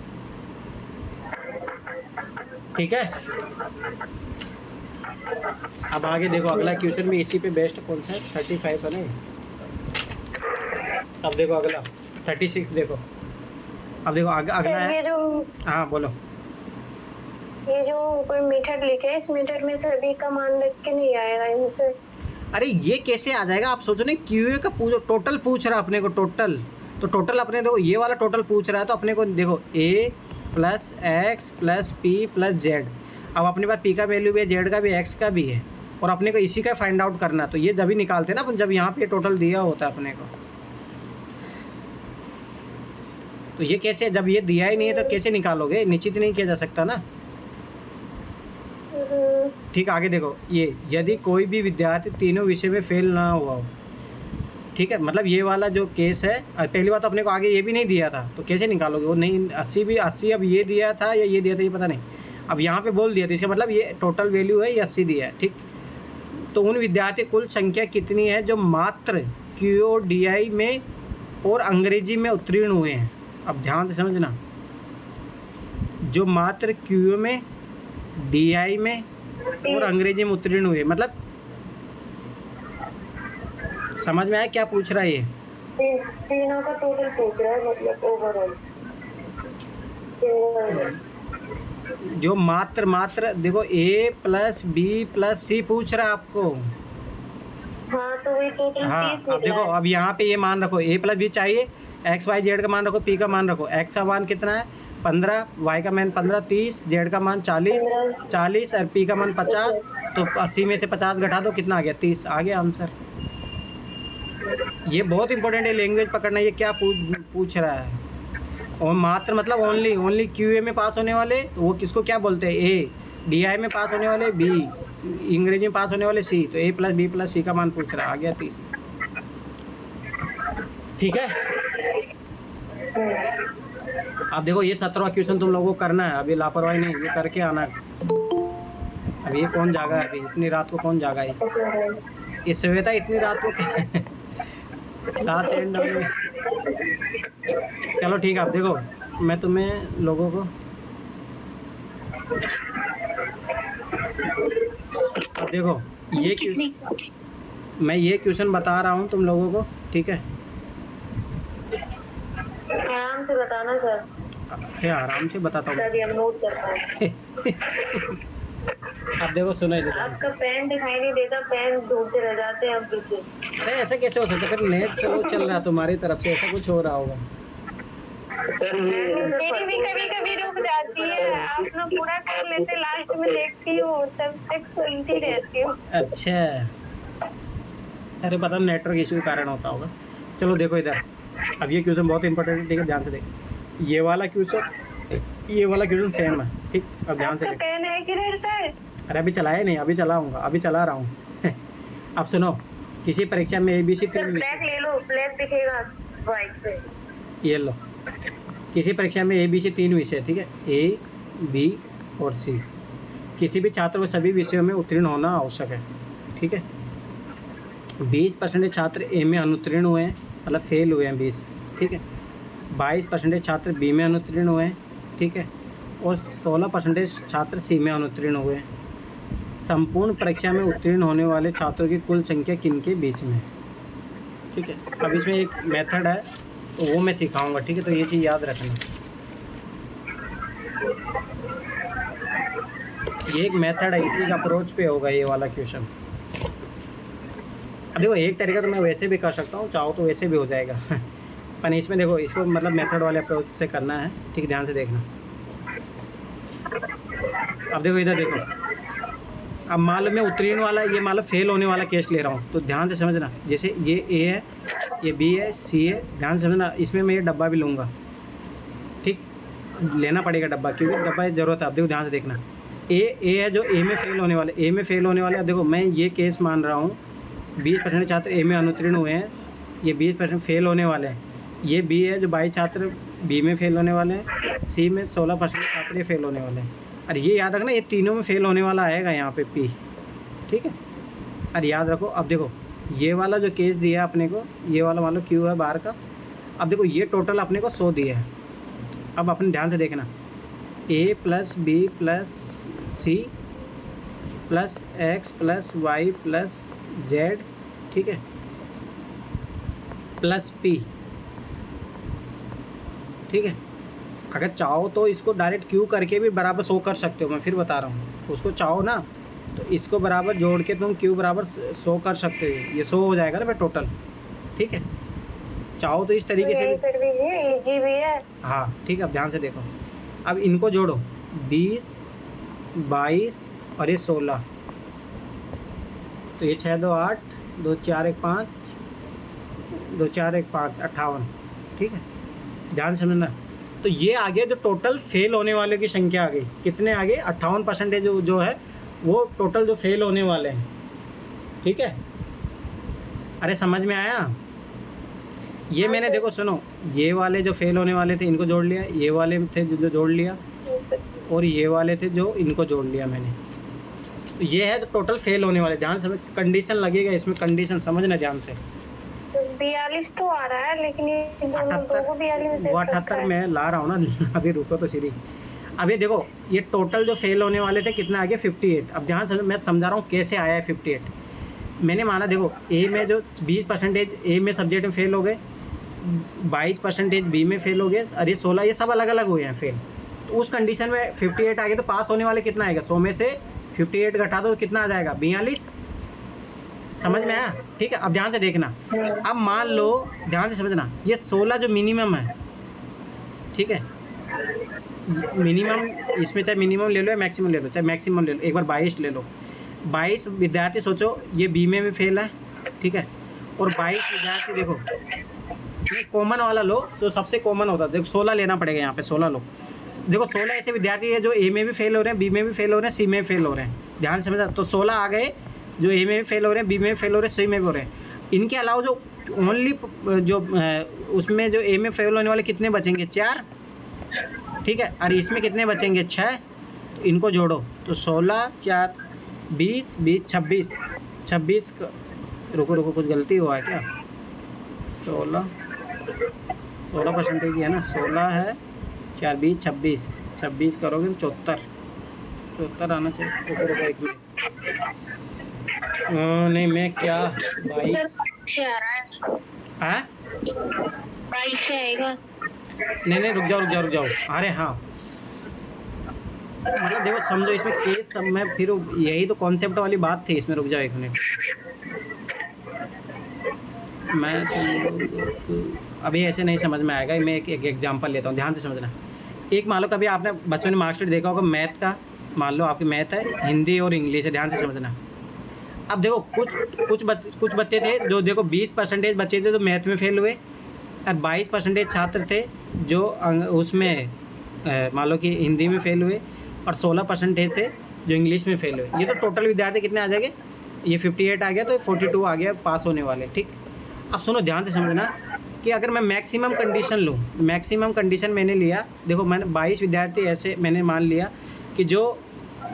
ठीक है। अब आगे देखो, अगला क्वेश्चन में इसी पे बेस्ट कौन सा है, 35 है ना। अब देखो अगला 36 देखो। अब देखो अगला है, ये जो हाँ बोलो। ये जो ऊपर मीटर लिखे है, इस मीटर में सभी का मान रख के नहीं आएगा इनसे। अरे ये कैसे आ जाएगा, आप सोचो ना, क्यूए का टोटल पूछ रहा है अपने को, टोटल। तो टोटल अपने देखो ये वाला टोटल पूछ रहा है, तो अपने को देखो a plus x plus p plus Z. अब अपने पास p का वैल्यू भी है, z का भी है, x का भी है, और अपने को इसी का फाइंड आउट करना। तो ये जब ही निकालते हैं ना अपन, जब यहाँ पे टोटल दिया होता है अपने को। तो ये कैसे, जब ये दिया ही नहीं है तो कैसे निकालोगे, निश्चित नहीं किया जा सकता ना, ठीक। आगे देखो, ये यदि कोई भी विद्यार्थी तीनों विषय में फेल ना हुआ हो, ठीक है। मतलब ये वाला जो केस है, पहली बात तो अपने को आगे ये भी नहीं दिया था, तो कैसे निकालोगे वो, नहीं 80 अब ये दिया था या ये दिया था ये पता नहीं, अब यहाँ पे बोल दिया, तो इसका मतलब ये टोटल वैल्यू है, ये 80 दिया है, ठीक। तो उन विद्यार्थी कुल संख्या कितनी है जो मात्र QODI में और अंग्रेजी में उत्तीर्ण हुए हैं। अब ध्यान से समझना, जो मात्र QO में, DI में और अंग्रेजी में उत्तीर्ण हुए, मतलब समझ में आया क्या पूछ रहा है ये। तीनों का टोटल पूछ रहा है, मतलब ओवरऑल। जो मात्र देखो A plus B plus C पूछ रहा है आपको। हाँ तो वही टोटल 30 हाँ निकला अब देखो, अब यहाँ पे ये मान रखो, A प्लस B चाहिए, एक्स वाई जेड का मान रखो, P का मान रखो। एक्स का मान कितना है 15, वाई का मान 15 30, जेड का मान 40 और P का मान 50। तो 80 में से 50 घटा दो, कितना आ गया 30, आ गया आंसर। ये बहुत इंपॉर्टेंट है, लैंग्वेज पकड़ना, ये क्या पूछ रहा है। और मात्र मतलब ओनली क्यूए में पास होने वाले, तो वो किसको क्या बोलते हैं, ए। DI में पास होने वाले B, अंग्रेजी में पास होने वाले C। तो A plus B plus C का मान पूछ रहा है, आ गया 30, ठीक है। अब देखो ये 17वां क्वेश्चन तुम लोगों को करना है, अभी लापरवाही नहीं, ये करके आना है। अब ये कौन जागा है अभी, इतनी रात को कौन जागा है, ये श्वेता इतनी रात को क्लास एंड होने। चलो ठीक है। अब देखो मैं तुम्हें लोगों को, अब देखो मैं ये क्वेश्चन बता रहा हूँ तुम लोगों को, ठीक है। आराम से बताना सर। अरे आराम से बताता हूँ, तभी हम नोट कर पाएं। अब देखो सुनो इधर। आपका पेन दिखाई नहीं देता, पेन ढूंढते रह जाते हैं हम पीछे। अरे ऐसा कैसे हो सकता है, फिर नेट स्लो चल रहा है तुम्हारी तरफ से, ऐसा कुछ हो रहा होगा। मेरी भी कभी कभी रुक जाती है, आप लोग पूरा कर लेते, लास्ट में देखती हूँ तब तक सुनती रहती हूँ। अच्छा अरे पता नहीं नेटवर्क इशू के कारण होता होगा। चलो देखो इधर, अब ये क्वेश्चन बहुत इंपॉर्टेंट है, ठीक है, ध्यान से देखो। ये वाला क्वेश्चन सेम है, ठीक। अब ध्यान से देखो। पेन है कि रेड सर? अरे अभी चलाया नहीं, अभी चलाऊंगा, अभी चला रहा हूँ। अब सुनो, किसी परीक्षा में ABC 3 ब्लैक ले लो, ब्लैक दिखेगा व्हाइट पे। ये लो, किसी परीक्षा में ABC 3 विषय, ठीक है, A, B और C। किसी भी छात्र को सभी विषयों में उत्तीर्ण होना आवश्यक है, ठीक है। 20% छात्र ए में अनुत्तीर्ण हुए हैं, मतलब फेल हुए हैं 20, ठीक है। 22% छात्र बी में अनुत्तीर्ण हुए हैं, ठीक है, और 16% छात्र सी में अनुत्तीर्ण हुए हैं। संपूर्ण परीक्षा में उत्तीर्ण होने वाले छात्रों की कुल संख्या किन के बीच में है, ठीक है। अब इसमें एक मेथड है, तो वो मैं सिखाऊंगा, ठीक है, तो ये चीज़ याद रखना। ये एक मेथड है, इसी का अप्रोच पे होगा ये वाला क्वेश्चन। अब देखो एक तरीका तो मैं वैसे भी कर सकता हूँ, चाहो तो वैसे भी हो जाएगा। पर इसमें देखो, इसको मतलब मेथड वाले अप्रोच से करना है, ठीक, ध्यान से देखना। अब देखो इधर देखो, अब मान लो मैं उत्तीर्ण वाला, ये मान लो फेल होने वाला केस ले रहा हूँ, तो ध्यान से समझना। जैसे ये A है, ये B है, C है, ध्यान से समझना। इसमें मैं ये डब्बा भी लूँगा, ठीक, लेना पड़ेगा डब्बा, क्योंकि डब्बा की ज़रूरत है। अब देखो ध्यान से देखना, A है जो A में फेल होने वाले, अब देखो मैं ये केस मान रहा हूँ, 20% छात्र A में अनुत्तीर्ण हुए हैं, ये 20% फेल होने वाले हैं। ये B है जो 22 छात्र B में फेल होने वाले हैं, C में 16% छात्र फेल होने वाले हैं। और ये याद रखना, ये तीनों में फेल होने वाला आएगा यहाँ पे P, ठीक है। और याद रखो, अब देखो ये वाला जो केस दिया है अपने को, ये वाला मान लो Q है बाहर का। अब देखो ये टोटल अपने को 100 दिया है। अब अपने ध्यान से देखना, A + B + C + X + Y + Z, ठीक है, प्लस P, ठीक है। अगर चाहो तो इसको डायरेक्ट Q करके भी बराबर 100 कर सकते हो, मैं फिर बता रहा हूँ। उसको चाहो ना तो इसको बराबर जोड़ के तुम Q बराबर 100 कर सकते हो, ये 100 हो जाएगा ना भाई टोटल, ठीक है। चाहो तो इस तरीके से कर दीजिए, इजी भी है। हाँ ठीक है। अब ध्यान से देखो, अब इनको जोड़ो, 20, 22 और ये 16, तो ये 6 2 8, 2 4 1 5, 2 4 1 5, 58, ठीक है। ध्यान से समझना। तो ये आ गया जो टोटल फेल होने वाले की संख्या आ गई, कितने आ गए, 58% जो है वो टोटल जो फेल होने वाले हैं, ठीक है। अरे समझ में आया? ये मैंने देखो सुनो, ये वाले जो फेल होने वाले थे इनको जोड़ लिया, ये वाले थे जो जोड़ लिया, और ये वाले थे जो इनको जोड़ लिया मैंने। तो ये है तो टोटल फेल होने वाले। ध्यान से, कंडीशन लगेगा इसमें, कंडीशन समझना ध्यान से। 42 तो आ रहा है, लेकिन ये दोनों को 42 वो 78 में ला रहा हूँ ना। अभी रुको तो सीधी। अभी देखो ये टोटल जो फेल होने वाले थे कितना आ गया, 58। अब ध्यान से मैं समझा रहा हूँ कैसे आया है 58। मैंने माना देखो ए में जो 20% ए में सब्जेक्ट में फेल हो गए, 22% बी में फेल हो गए, और ये 16, ये सब अलग अलग हुए हैं फेल। तो उस कंडीशन में 58 आ गया, तो पास होने वाले कितना आएगा, 100 में से 58 घटा दो तो कितना आ जाएगा, 42। समझ में आया? ठीक है। अब ध्यान से देखना, अब मान लो, ध्यान से समझना, ये 16 जो मिनिमम है, ठीक है, मिनिमम, इसमें चाहे मिनिमम ले लो या मैक्सिमम ले लो, चाहे मैक्सिमम ले लो, एक बार 22 ले लो। 22 विद्यार्थी सोचो ये बी में भी फेल है, ठीक है, और 22 विद्यार्थी देखो ये कॉमन वाला लो, तो सबसे कॉमन होता है, देखो 16 लेना पड़ेगा यहाँ पे, 16 लो। देखो 16 ऐसे विद्यार्थी है जो ए में भी फेल हो रहे हैं, बी में भी फेल हो रहे हैं, सी में भी फेल हो रहे हैं। ध्यान से समझा, तो 16 आ गए जो ए में भी फेल हो रहे हैं, बी में भी फेल हो रहे हैं, सी में भी हो रहे हैं। इनके अलावा जो ओनली जो उसमें जो ए में फेल होने वाले कितने बचेंगे, 4, ठीक है, और इसमें कितने बचेंगे, 6। तो इनको जोड़ो तो 16 4 20 20 26 26, रुको कुछ गलती हुआ है क्या, 16% ही है ना, 16 है, 4 20 26 26 करोगे तो 74 आना चाहिए। रुको एक मिनट, नहीं मैं क्या 22 से आ रहा है, 22 से आएगा। नहीं रुक जाओ। अरे हाँ, मतलब देखो समझो इसमें केस सब में, फिर यही तो कॉन्सेप्ट वाली बात थी इसमें। रुक जाओ एक मिनट, मैं अभी ऐसे नहीं समझ में आएगा, मैं एक एग्जांपल लेता हूँ, ध्यान से समझना। एक मान लो कभी आपने बचपन में मार्कशीट देखा होगा मैथ का, मान लो आपकी मैथ है, हिंदी और इंग्लिश है, ध्यान से समझना। अब देखो कुछ बच्चे थे जो देखो 20% बच्चे थे जो मैथ में फेल हुए, और 22% छात्र थे जो उसमें मान लो कि हिंदी में फेल हुए, और 16% थे जो इंग्लिश में फेल हुए। ये तो टोटल विद्यार्थी कितने आ जाएंगे, ये 58 आ गया तो 42 आ गया पास होने वाले। ठीक, अब सुनो ध्यान से समझना कि अगर मैं मैक्सिमम कंडीशन लूँ, मैक्सिमम कंडीशन मैंने लिया, देखो मैंने 22 विद्यार्थी ऐसे मैंने मान लिया कि जो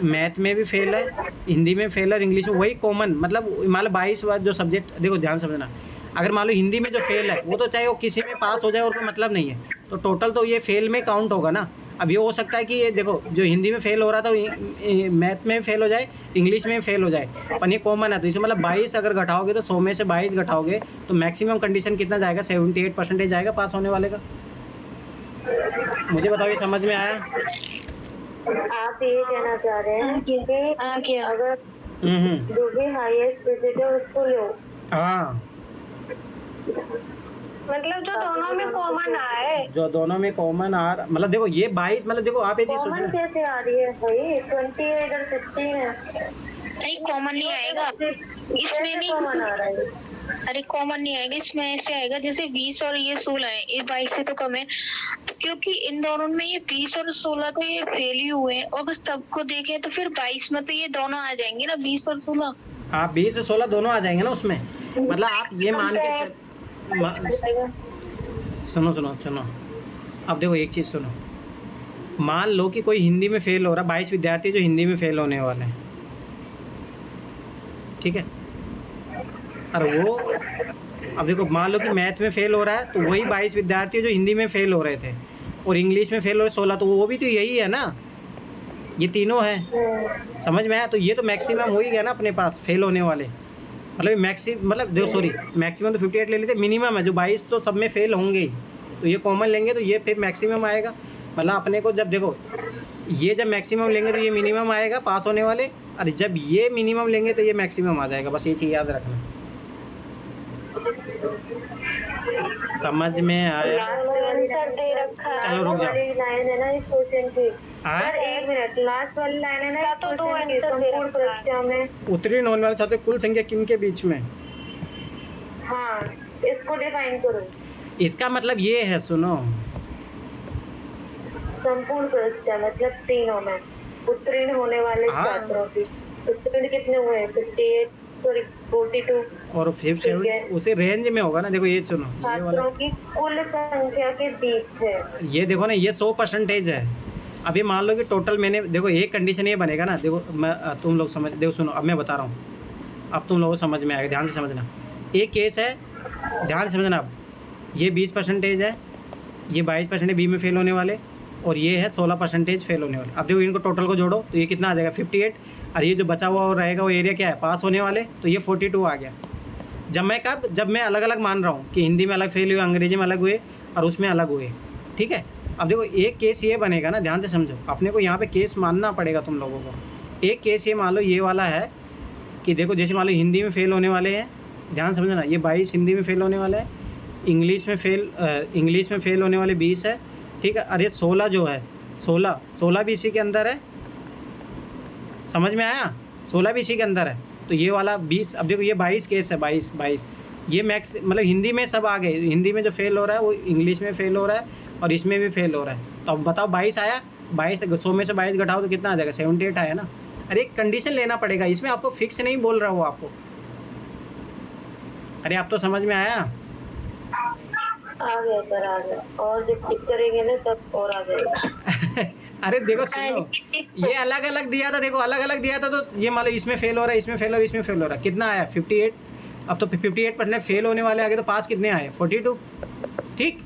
मैथ में भी फेल है, हिंदी में फेल है और इंग्लिश में, वही कॉमन, मतलब मान लो 22 जो सब्जेक्ट, देखो ध्यान समझना, अगर मान लो हिंदी में जो फेल है वो तो चाहे वो किसी में पास हो जाए और कोई मतलब नहीं है, तो टोटल तो ये फेल में काउंट होगा ना। अब ये हो सकता है कि ये देखो जो हिंदी में फेल हो रहा था मैथ में फेल हो जाए, इंग्लिश में फेल हो जाए, पर ये कॉमन है, तो इसे मतलब 22 अगर घटाओगे तो 100 में से 22 घटाओगे तो मैक्सिमम कंडीशन कितना जाएगा, 78% जाएगा पास होने वाले का। मुझे बताओ ये समझ में आया? आप ये कहना चाह रहे हैं कि अगर जो भी हाईएस्ट डिजिट है उसको लो, हाँ, मतलब जो दोनों में कॉमन आए, जो दोनों में कॉमन आ, मतलब देखो ये 22, मतलब देखो आप ये चीज कॉमन सोचो, कैसे आ रही है भाई, 28 और 16 है, नहीं कॉमन नहीं आएगा इसमें, नहीं कॉमन आ रहा है। अरे कॉमन नहीं आएगा इसमें, ऐसे आएगा जैसे 20 और ये 16 है, ये 22 से तो कम है, क्योंकि इन दोनों में ये 20 और 16 तो ये फेल ही हुए हैं, और बस सबको देखें तो फिर 22 में तो ये दोनों आ जाएंगे ना, 20 और 16। हाँ 20 और 16 दोनों आ जाएंगे ना उसमें, मतलब आप ये मान के सुनो, अब देखो एक चीज़ सुनो, मान लो कि कोई हिंदी में फेल हो रहा है, 22 विद्यार्थी जो हिंदी में फेल होने वाले हैं, ठीक है, और वो अब देखो मान लो कि मैथ में फेल हो रहा है तो वही 22 विद्यार्थी जो हिंदी में फेल हो रहे थे, और इंग्लिश में फेल हो रहे 16, तो वो भी तो यही है ना, ये तीनों है, समझ में आया? तो ये तो मैक्सिमम हो ही गया ना अपने पास फेल होने वाले, मतलब मतलब देखो सॉरी मैक्सिमम तो 58 ले लेते, मिनिमम है जो 22 तो सब में फेल होंगे ही, तो ये कॉमन लेंगे तो ये फिर मैक्सिमम आएगा, मतलब अपने को जब देखो ये जब मैक्सिमम लेंगे तो ये मिनिमम आएगा पास होने वाले, और जब ये मिनिमम लेंगे तो ये मैक्सिमम आ जाएगा, बस ये चीज़ याद रखना। समझ में आया? आंसर दे रखा है, चलो रुक जाओ, लाइन है ना इस क्वेश्चन की, सर एक मिनट, लास्ट वाली लाइन है ना, तो दो आंसर दे रखा है, उत्तीर्ण होने वाले छात्र कुल संख्या किन के बीच में, हाँ इसको डिफाइन करो। इसका मतलब ये है, सुनो, संपूर्ण परीक्षा मतलब तीनों में उत्तीर्ण होने वाले छात्रों की, उत्तीर्ण कितने हुए, 58 सॉरी 42, और फिर उसे रेंज में होगा ना, देखो ये सुनो, ये वाला छात्रों की कुल संख्या के बीच है, ये देखो ना, ये 100% है। अभी मान लो कि टोटल मैंने देखो एक कंडीशन ये बनेगा ना, देखो मैं तुम लोग समझ, देखो सुनो अब मैं बता रहा हूँ, अब तुम लोगों को समझ में आएगा, ध्यान से समझना। एक केस है, ध्यान से समझना, अब ये 20% है, ये 22% बी में फेल होने वाले, और ये है 16% फेल होने वाले। अब देखो इनको टोटल को जोड़ो तो ये कितना आ जाएगा 58, और ये जो बचा हुआ और रहेगा वो एरिया क्या है, पास होने वाले, तो ये 42 आ गया। जब मैं अलग अलग मान रहा हूँ कि हिंदी में अलग फेल हुए, अंग्रेजी में अलग हुए और उसमें अलग हुए, ठीक है। अब देखो एक केस ये बनेगा ना, ध्यान से समझो, अपने को यहाँ पे केस मानना पड़ेगा तुम लोगों को। एक केस ये मान लो ये वाला है कि देखो जैसे मान लो हिंदी में फेल होने वाले हैं, ध्यान समझना, ये 22 हिंदी में फेल होने वाला है, इंग्लिश में फेल होने वाले 20 है, ठीक है। अरे 16 जो है, 16 भी इसी के अंदर है, समझ में आया, 16 भी इसी के अंदर है, तो ये वाला 20, अब देखो ये 22 केस है, 22 ये मैक्स, मतलब हिंदी में सब आ गए, हिंदी में जो फेल हो रहा है वो इंग्लिश में फेल हो रहा है और इसमें भी फेल हो रहा है। तो अब बताओ 22 आया, 100 में से 22 घटाओ तो कितना आ जाएगा, 78 आया ना। अरे एक कंडीशन लेना पड़ेगा, इसमें आपको फिक्स नहीं बोल रहा हूँ आपको, अरे आप तो समझ में आया? आ गया सर, आ गया, और जब टिक करेंगे ना तब और आ जाएगा। अरे देखो सुनो, ये अलग अलग दिया था, देखो अलग अलग दिया था, तो ये मान लो इसमें फेल हो रहा है, इसमें फेल हो रहा है, इसमें फेल हो रहा है, कितना आया 58। अब तो 58% फेल होने वाले आगे, तो पास कितने आए 42, ठीक।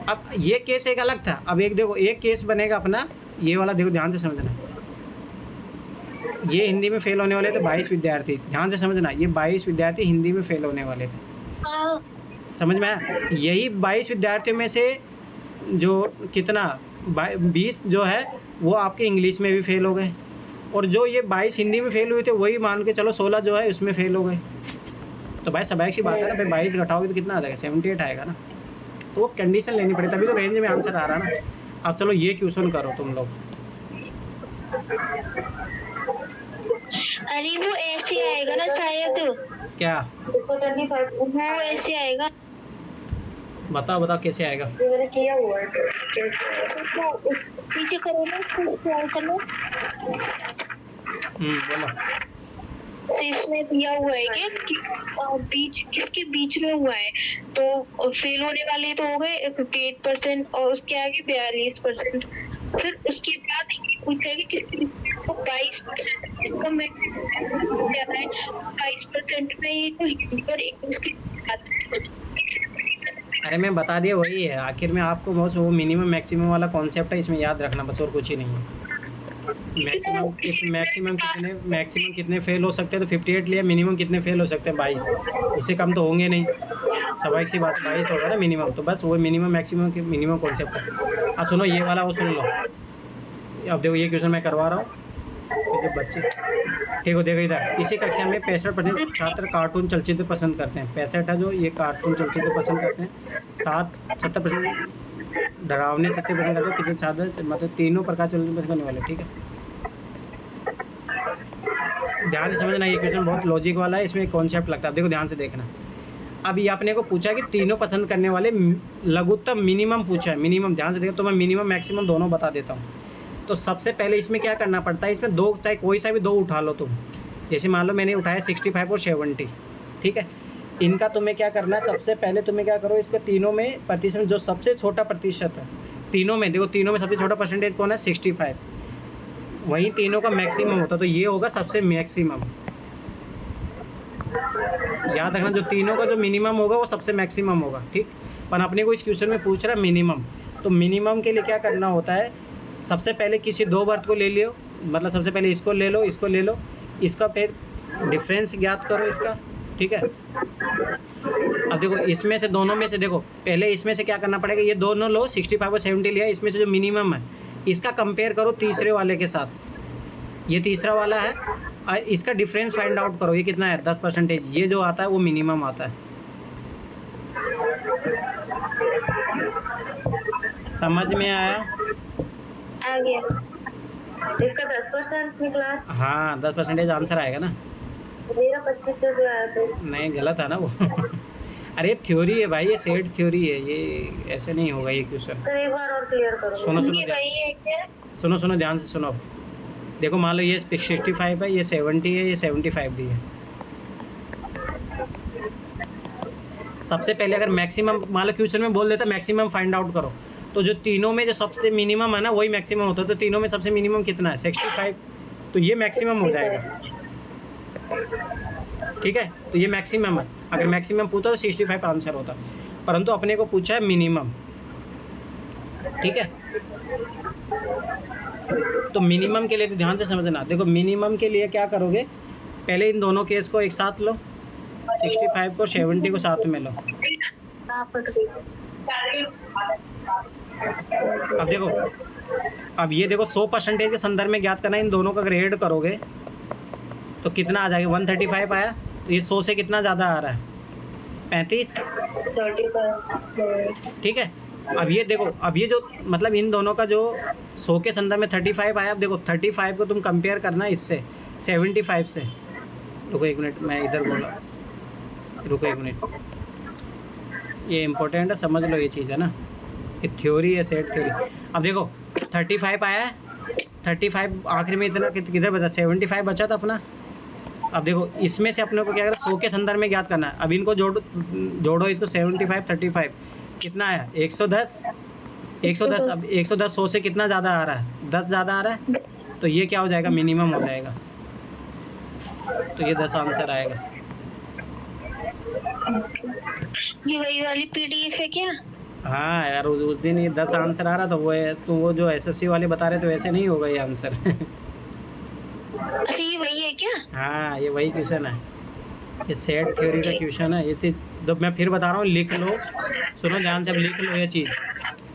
अब ये केस एक अलग था, अब एक देखो एक केस बनेगा अपना ये वाला, देखो ध्यान से समझना, ये हिंदी में फेल होने वाले थे 22 विद्यार्थी, ध्यान से समझना, ये 22 विद्यार्थी हिंदी में फेल होने वाले थे, समझ में आया? यही 22 विद्यार्थियों में से जो कितना 20 जो है वो आपके इंग्लिश में भी फेल हो गए, और जो ये 22 हिंदी में फेल हुए थे वही मान के चलो 16 जो है उसमें फेल हो गए। तो भाई स्वाभाविक सी बात है ना, फिर 22 घटाओगे तो कितना आ जाएगा 78 आएगा ना। तो वो कंडीशन लेनी पड़ेगी, तभी तो रेंज में आंसर आ रहा है ना। अब चलो ये क्वेश्चन करो तुम लोग। अरे वो ऐसे आएगा ना शायद, क्या इसको 25 वो ऐसे आएगा। बताओ कैसे आएगा? जो मैंने किया हुआ है तो नीचे करो ना, स्क्रॉल करो। बोलो। तो इसमें दिया हुआ है कि बीच किसके बीच में हुआ है, तो फेल होने वाले तो हो गए 58% और उसके आगे 42%। फिर उसके बाद ये पूछा है कि किसके 22%, इसका मैं ज्यादा है 22% में ये तो हिंदी और इंग्लिश के अरे मैं बता दिया वही है, आखिर में आपको बस वो मिनिमम मैक्सिमम वाला कॉन्सेप्ट है, इसमें याद रखना बस, और कुछ ही नहीं है। मैक्सिमम कितने फेल हो सकते हैं, तो 58 लिया, मिनिमम कितने फेल हो सकते हैं 22, उससे कम तो होंगे नहीं, स्वाभाविक सी बात, 22 होगा ना मिनिमम, तो बस वो मिनिमम मैक्सिमम के मिनिमम कॉन्सेप्ट है। अब सुनो ये वाला, वो सुन लो, अब देखो ये क्वेश्चन मैं करवा रहा हूँ, तो बच्चे ठीक हो, देखो इधर, इसी कक्षा में 65% छात्र कार्टून चलचित्र पसंद करते हैं, 65 है जो ये कार्टून चलचित्र पसंद करते हैं, 70% डरावने चित्र पसंद करते हैं, कितने छात्र मतलब तीनों प्रकार चलचित्र पसंद करने वाले, ठीक है। ध्यान से समझना, ये क्वेश्चन बहुत लॉजिक वाला है, इसमें कॉन्सेप्ट लगता है, देखो ध्यान से देखना। अब ये आपने को पूछा कि तीनों पसंद करने वाले लघुत्तम मिनिमम पूछा है, मिनिमम ध्यान से देखो, तो मैं मिनिमम मैक्सिमम दोनों बता देता हूँ। तो सबसे पहले इसमें क्या करना पड़ता है, इसमें दो, चाहे कोई सा भी दो उठा लो तुम, जैसे मान लो मैंने उठाया 65 और 70, ठीक है। इनका तुम्हें क्या करना है, सबसे पहले तुम्हें क्या करो, इसके तीनों में प्रतिशत जो सबसे छोटा प्रतिशत है, तीनों में देखो, तीनों में सबसे छोटा परसेंटेज कौन है, 65, वहीं तीनों का मैक्सिमम होता, तो ये होगा सबसे मैक्सिमम। याद रखना, जो तीनों का जो मिनिमम होगा वो सबसे मैक्सिमम होगा, ठीक। पर अपने को इस क्वेश्चन में पूछ रहा है मिनिमम, तो मिनिमम के लिए क्या करना होता है, सबसे पहले किसी दो वर्ड को ले लियो, मतलब सबसे पहले इसको ले लो, इसको ले लो, इसका फिर डिफरेंस ज्ञात करो इसका, ठीक है। अब देखो इसमें से, दोनों में से देखो, पहले इसमें से क्या करना पड़ेगा, ये दोनों लो, 65 और 70 लिया, इसमें से जो मिनिमम है इसका कंपेयर करो तीसरे वाले के साथ, ये तीसरा वाला है, और इसका डिफरेंस फाइंड आउट करो, ये कितना है 10%, ये जो आता है वो मिनिमम आता है। समझ में आया? आ गया। इसका 10% निकला। हाँ 10% आंसर आएगा ना, मेरा 25 से आया था। नहीं गलत है ना वो अरे थ्योरी है भाई, ये सेट थ्योरी है, ये ऐसे नहीं होगा ये क्वेश्चन। तो एक बार और क्लियर करो। सुनो ये वही है क्या? सुनो ध्यान से सुनो, देखो मान लो ये 65 है, ये 70 है, ये 75 भी है। सबसे पहले अगर मैक्सिमम, मान लो क्वेश्चन में बोल देता मैक्सिमम फाइंड आउट करो, तो जो तीनों में जो सबसे मिनिमम है ना वही मैक्सिमम होता है, तो तीनों में सबसे मिनिमम कितना है 65, तो ये मैक्सिमम हो जाएगा, ठीक है। तो ये मैक्सिमम है, अगर मैक्सिमम पूछता तो 65 आंसर होता, परंतु अपने को पूछा है मिनिमम, ठीक है। तो मिनिमम के लिए तो ध्यान से समझना, देखो मिनिमम के लिए क्या करोगे, पहले इन दोनों केस को एक साथ लो, 65 को 70 को साथ में लो। अब देखो, अब ये देखो 100% के संदर्भ में ज्ञात करना, इन दोनों का अगर ऐड करोगे तो कितना आ जाएगा, 135 आया, तो ये 100 से कितना ज़्यादा आ रहा है 35, ठीक है। अब ये देखो, अब ये जो मतलब इन दोनों का जो 100 के संदर्भ में 35 आया, अब देखो 35 को तुम कंपेयर करना इससे 75 से, रुको एक मिनट, मैं इधर बोला, रुको एक मिनट, ये इम्पोर्टेंट है, समझ लो ये चीज़ है ना, ये थ्योरी है, सेट थ्योरी। अब देखो 35 आया है, 35 आखिर में इतना किधर बचा, 75 बचा था अपना। अब देखो इसमें से अपने को क्या करना, 100 के संदर्भ में ज्ञात करना है, अब इनको जोड़ो इसको, 75 35 कितना आया 110, अब 110 100 से कितना ज़्यादा आ रहा है, 10 ज़्यादा आ रहा है, तो ये क्या हो जाएगा, मिनिमम हो जाएगा, तो ये 10 आंसर आएगा। ये वही वाली पीडीएफ है क्या? हाँ यार, उस दिन ये 10 आंसर आ रहा था, वो है तो वो जो एसएससी वाले बता रहे थे वैसे नहीं होगा ये आंसर अच्छा ये वही है क्या? हाँ ये वही क्वेश्चन है, ये सेट थ्योरी का क्वेश्चन है, ये तो मैं फिर बता रहा हूँ, लिख लो, सुनो ध्यान से, अब लिख लो ये चीज़,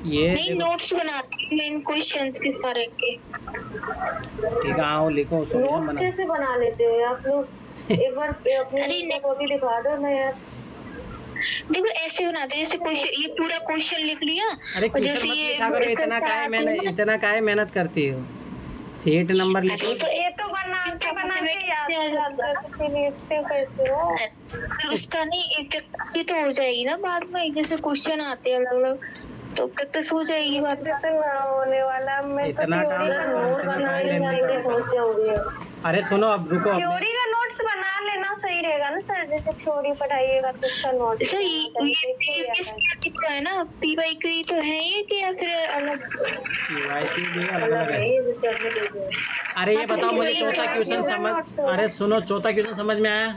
ये नहीं नोट्स बनाती हूँ इन क्वेश्चंस के सारे के। ठीक है, आओ लिखो, सॉल्यूशन बना। कैसे बना लेते हो आप लोग? एक बार अपनी कॉपी दिखा दो ना यार। देखो ऐसे बनाते जैसे क्वेश्चन, ये पूरा क्वेश्चन लिख लिया, अरे जैसे ये इतना काहे मेहनत करती हो, सीट नंबर लिखो, तो ये तो बनाते में कैसे आ जाता है? फिर लिखते कैसे हो? फिर उसका नहीं प्रैक्टिस भी तो हो जाएगी ना बाद में, जैसे क्वेश्चन आते हैं अलग अलग, तो प्रैक्टिस हो जाएगी बाद में। तो ना होने वाला, मैं तो इतना थ्योरी काम का नोट इतना बना टाइम लेना, लेने का समस्या हो गई है। अरे सुनो, अब रुको, अब थ्योरी का नोट्स बना लेना सही रहेगा ना सर, जैसे थ्योरी पढ़ाइएगा तो उसका नोट सर तो है ना, PYQ तो है ये कि या फिर अलग? PYQ भी अलग अलग है। अरे ये बताओ मुझे, चौथा क्वेश्चन समझ, अरे सुनो, चौथा क्वेश्चन समझ में आया?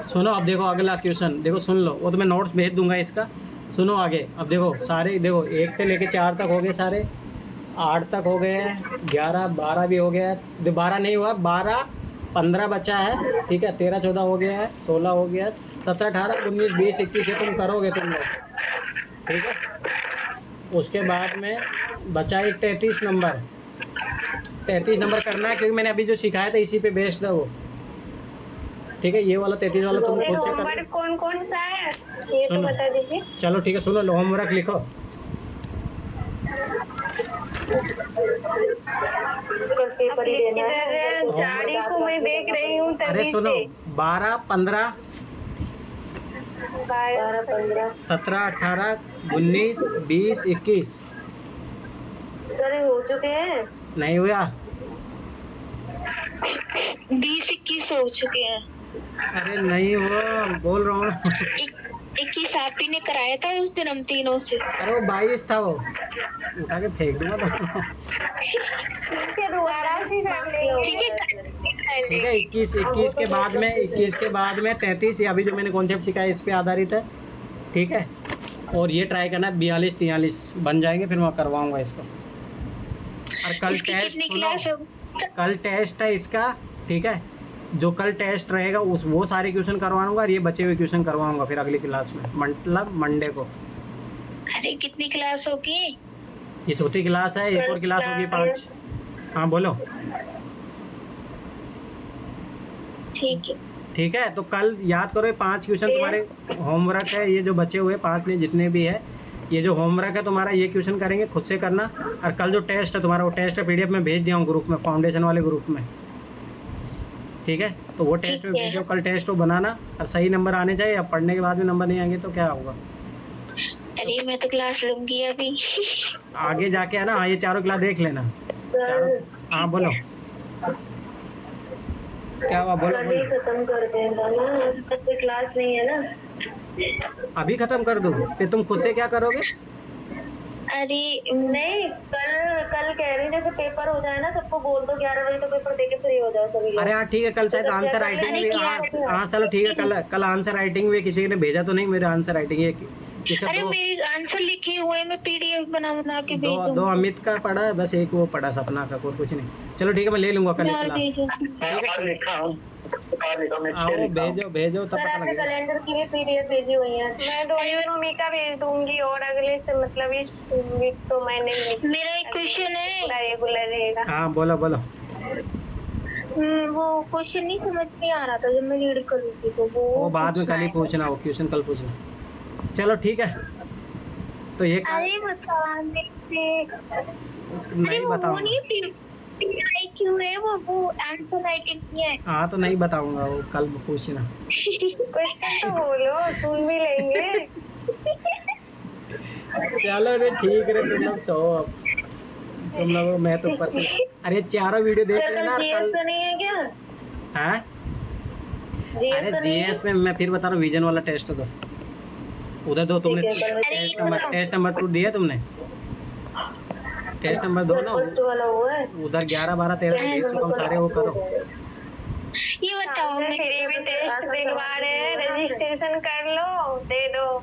सुनो, अब देखो अगला क्वेश्चन, देखो सुन लो, वो तो मैं नोट्स भेज दूंगा इसका। सुनो आगे, अब देखो सारे, देखो 1 से लेके 4 तक हो गए, सारे 8 तक हो गए हैं, 11 12 भी हो गया है, 12 नहीं हुआ, 12 15 बचा है, ठीक है, 13 14 हो गया है, 16 हो गया है, 17 18 19 20 21 ये तुम करोगे तुम लोग, ठीक है। उसके बाद में बचा एक 33 नंबर, 33 नंबर करना है, क्योंकि मैंने अभी जो सिखाया था इसी पे बेस्ड है वो, ठीक है। ये वाला 33 वाला तुम खुद से कर, कौन कौन सा है ये तो बता दीजिए। चलो ठीक है, सुनो, लो होमवर्क लिखो। जारी को मैं देख रही हूँ अरे तभी सुनो, से। 12 15 12 15 17 18 19 20 21 हो चुके हैं। नहीं हुआ? 20 21 हो चुके हैं। अरे नहीं हुआ, बोल रहा हूँ। 21 आप ही ने कराया था उस दिन हम तीनों से। अरे वो 22 था, वो उठा के फेंक दूंगा तो। फिर दोबारा से कर लेंगे। ठीक है, 21 के बाद में 21 के बाद में 33, ये अभी जो मैंने कॉन्सेप्ट सिखाया इस पे आधारित है, ठीक है। और ये ट्राई करना 42 43 बन जाएंगे, फिर मैं करवाऊंगा इसको। और कल टेस्ट सुनो, कल टेस्ट है इसका, ठीक है। जो कल टेस्ट रहेगा उस वो सारे क्वेश्चन करवाऊंगा, और ये बचे हुए क्वेश्चन करवाऊंगा फिर अगली क्लास में, मतलब मंडे को। अरे कितनी क्लास होगी? ये छोटी क्लास है, एक और क्लास होगी 5। हाँ बोलो। ठीक है, तो कल याद करो, 5 क्वेश्चन तुम्हारे होमवर्क है, ये जो बचे हुए 5 नहीं जितने भी है, ये जो होमवर्क है तुम्हारा, ये क्वेश्चन करेंगे, खुद से करना। और कल जो टेस्ट है तुम्हारा, वो टेस्ट है PDF में भेज दिया हूँ ग्रुप में, फाउंडेशन वाले ग्रुप में, ठीक है। तो वो टेस्ट में भेजो, कल टेस्ट वो बनाना, और सही नंबर आने चाहिए। अब पढ़ने के बाद में नंबर नहीं आएंगे तो क्या होगा? अरे मैं तो क्लास लूंगी अभी। आगे जाके है ना। हाँ, ये चारों क्लास देख लेना चारों। हाँ बोलो, क्या हुआ? बोलो, बोलो। खत्म कर देगा ना, क्लास नहीं है ना। अभी खत्म कर दो, फिर तुम खुद से क्या करोगे? अरे नहीं, कल कह रही जैसे पेपर हो जाए ना, सबको बोल दो 11 बजे तो पेपर देके फ्री हो जाओ सभी। अरे हाँ ठीक है, कल शायद आंसर राइटिंग भी, हाँ चलो ठीक है, कल आंसर राइटिंग भी किसी ने भेजा तो नहीं, मेरे आंसर राइटिंग है किसका? अरे मेरे आंसर लिखे हुए मैं PDF बना के भेज दूंगी। 2 अमित का पढ़ा है बस, एक वो पढ़ा सपना का, और कुछ नहीं। चलो ठीक है, मैं ले लूंगा कल क्लास। आओ, भेजो तब पता लगेगा। कैलेंडर की भी PDF भेजी हुई है, मैं डोमी का भेज दूंगी, और अगले से मतलब इस वीक तो मैंने मेरा एक क्वेश्चन है, रेगुलर रहेगा। हाँ बोलो बोलो। वो क्वेश्चन नहीं समझ में आ रहा था जब मैं रीड कर रही थी, तो वो बाद में कल ही पूछना, वो क्वेश्चन कल पूछना। चलो ठीक है, तो ये अरे बता नहीं बताऊंगा। PYQ है वो आंसर राइटिंग नहीं है। हाँ तो नहीं बताऊंगा, वो कल पूछना। क्वेश्चन तो बोलो, सुन भी लेंगे। चलो रे ठीक है, तुम लोग सो अब, तुम लोग मैं तो ऊपर से। अरे चारों वीडियो देख लेना कल। नहीं है क्या? हाँ अरे GS में मैं फिर बता रहा हूँ, विजन वाला टेस्ट दो उधर दो तुमने। टेस्ट नंबर 2 दिया तुमने, टेस्ट नंबर 2 ना उधर 11 12 13 भेज चुका हूँ सारे, वो करो। ये बताओ, फिर भी टेस्ट दिलवा रहे हैं, रजिस्ट्रेशन कर लो, दे दो।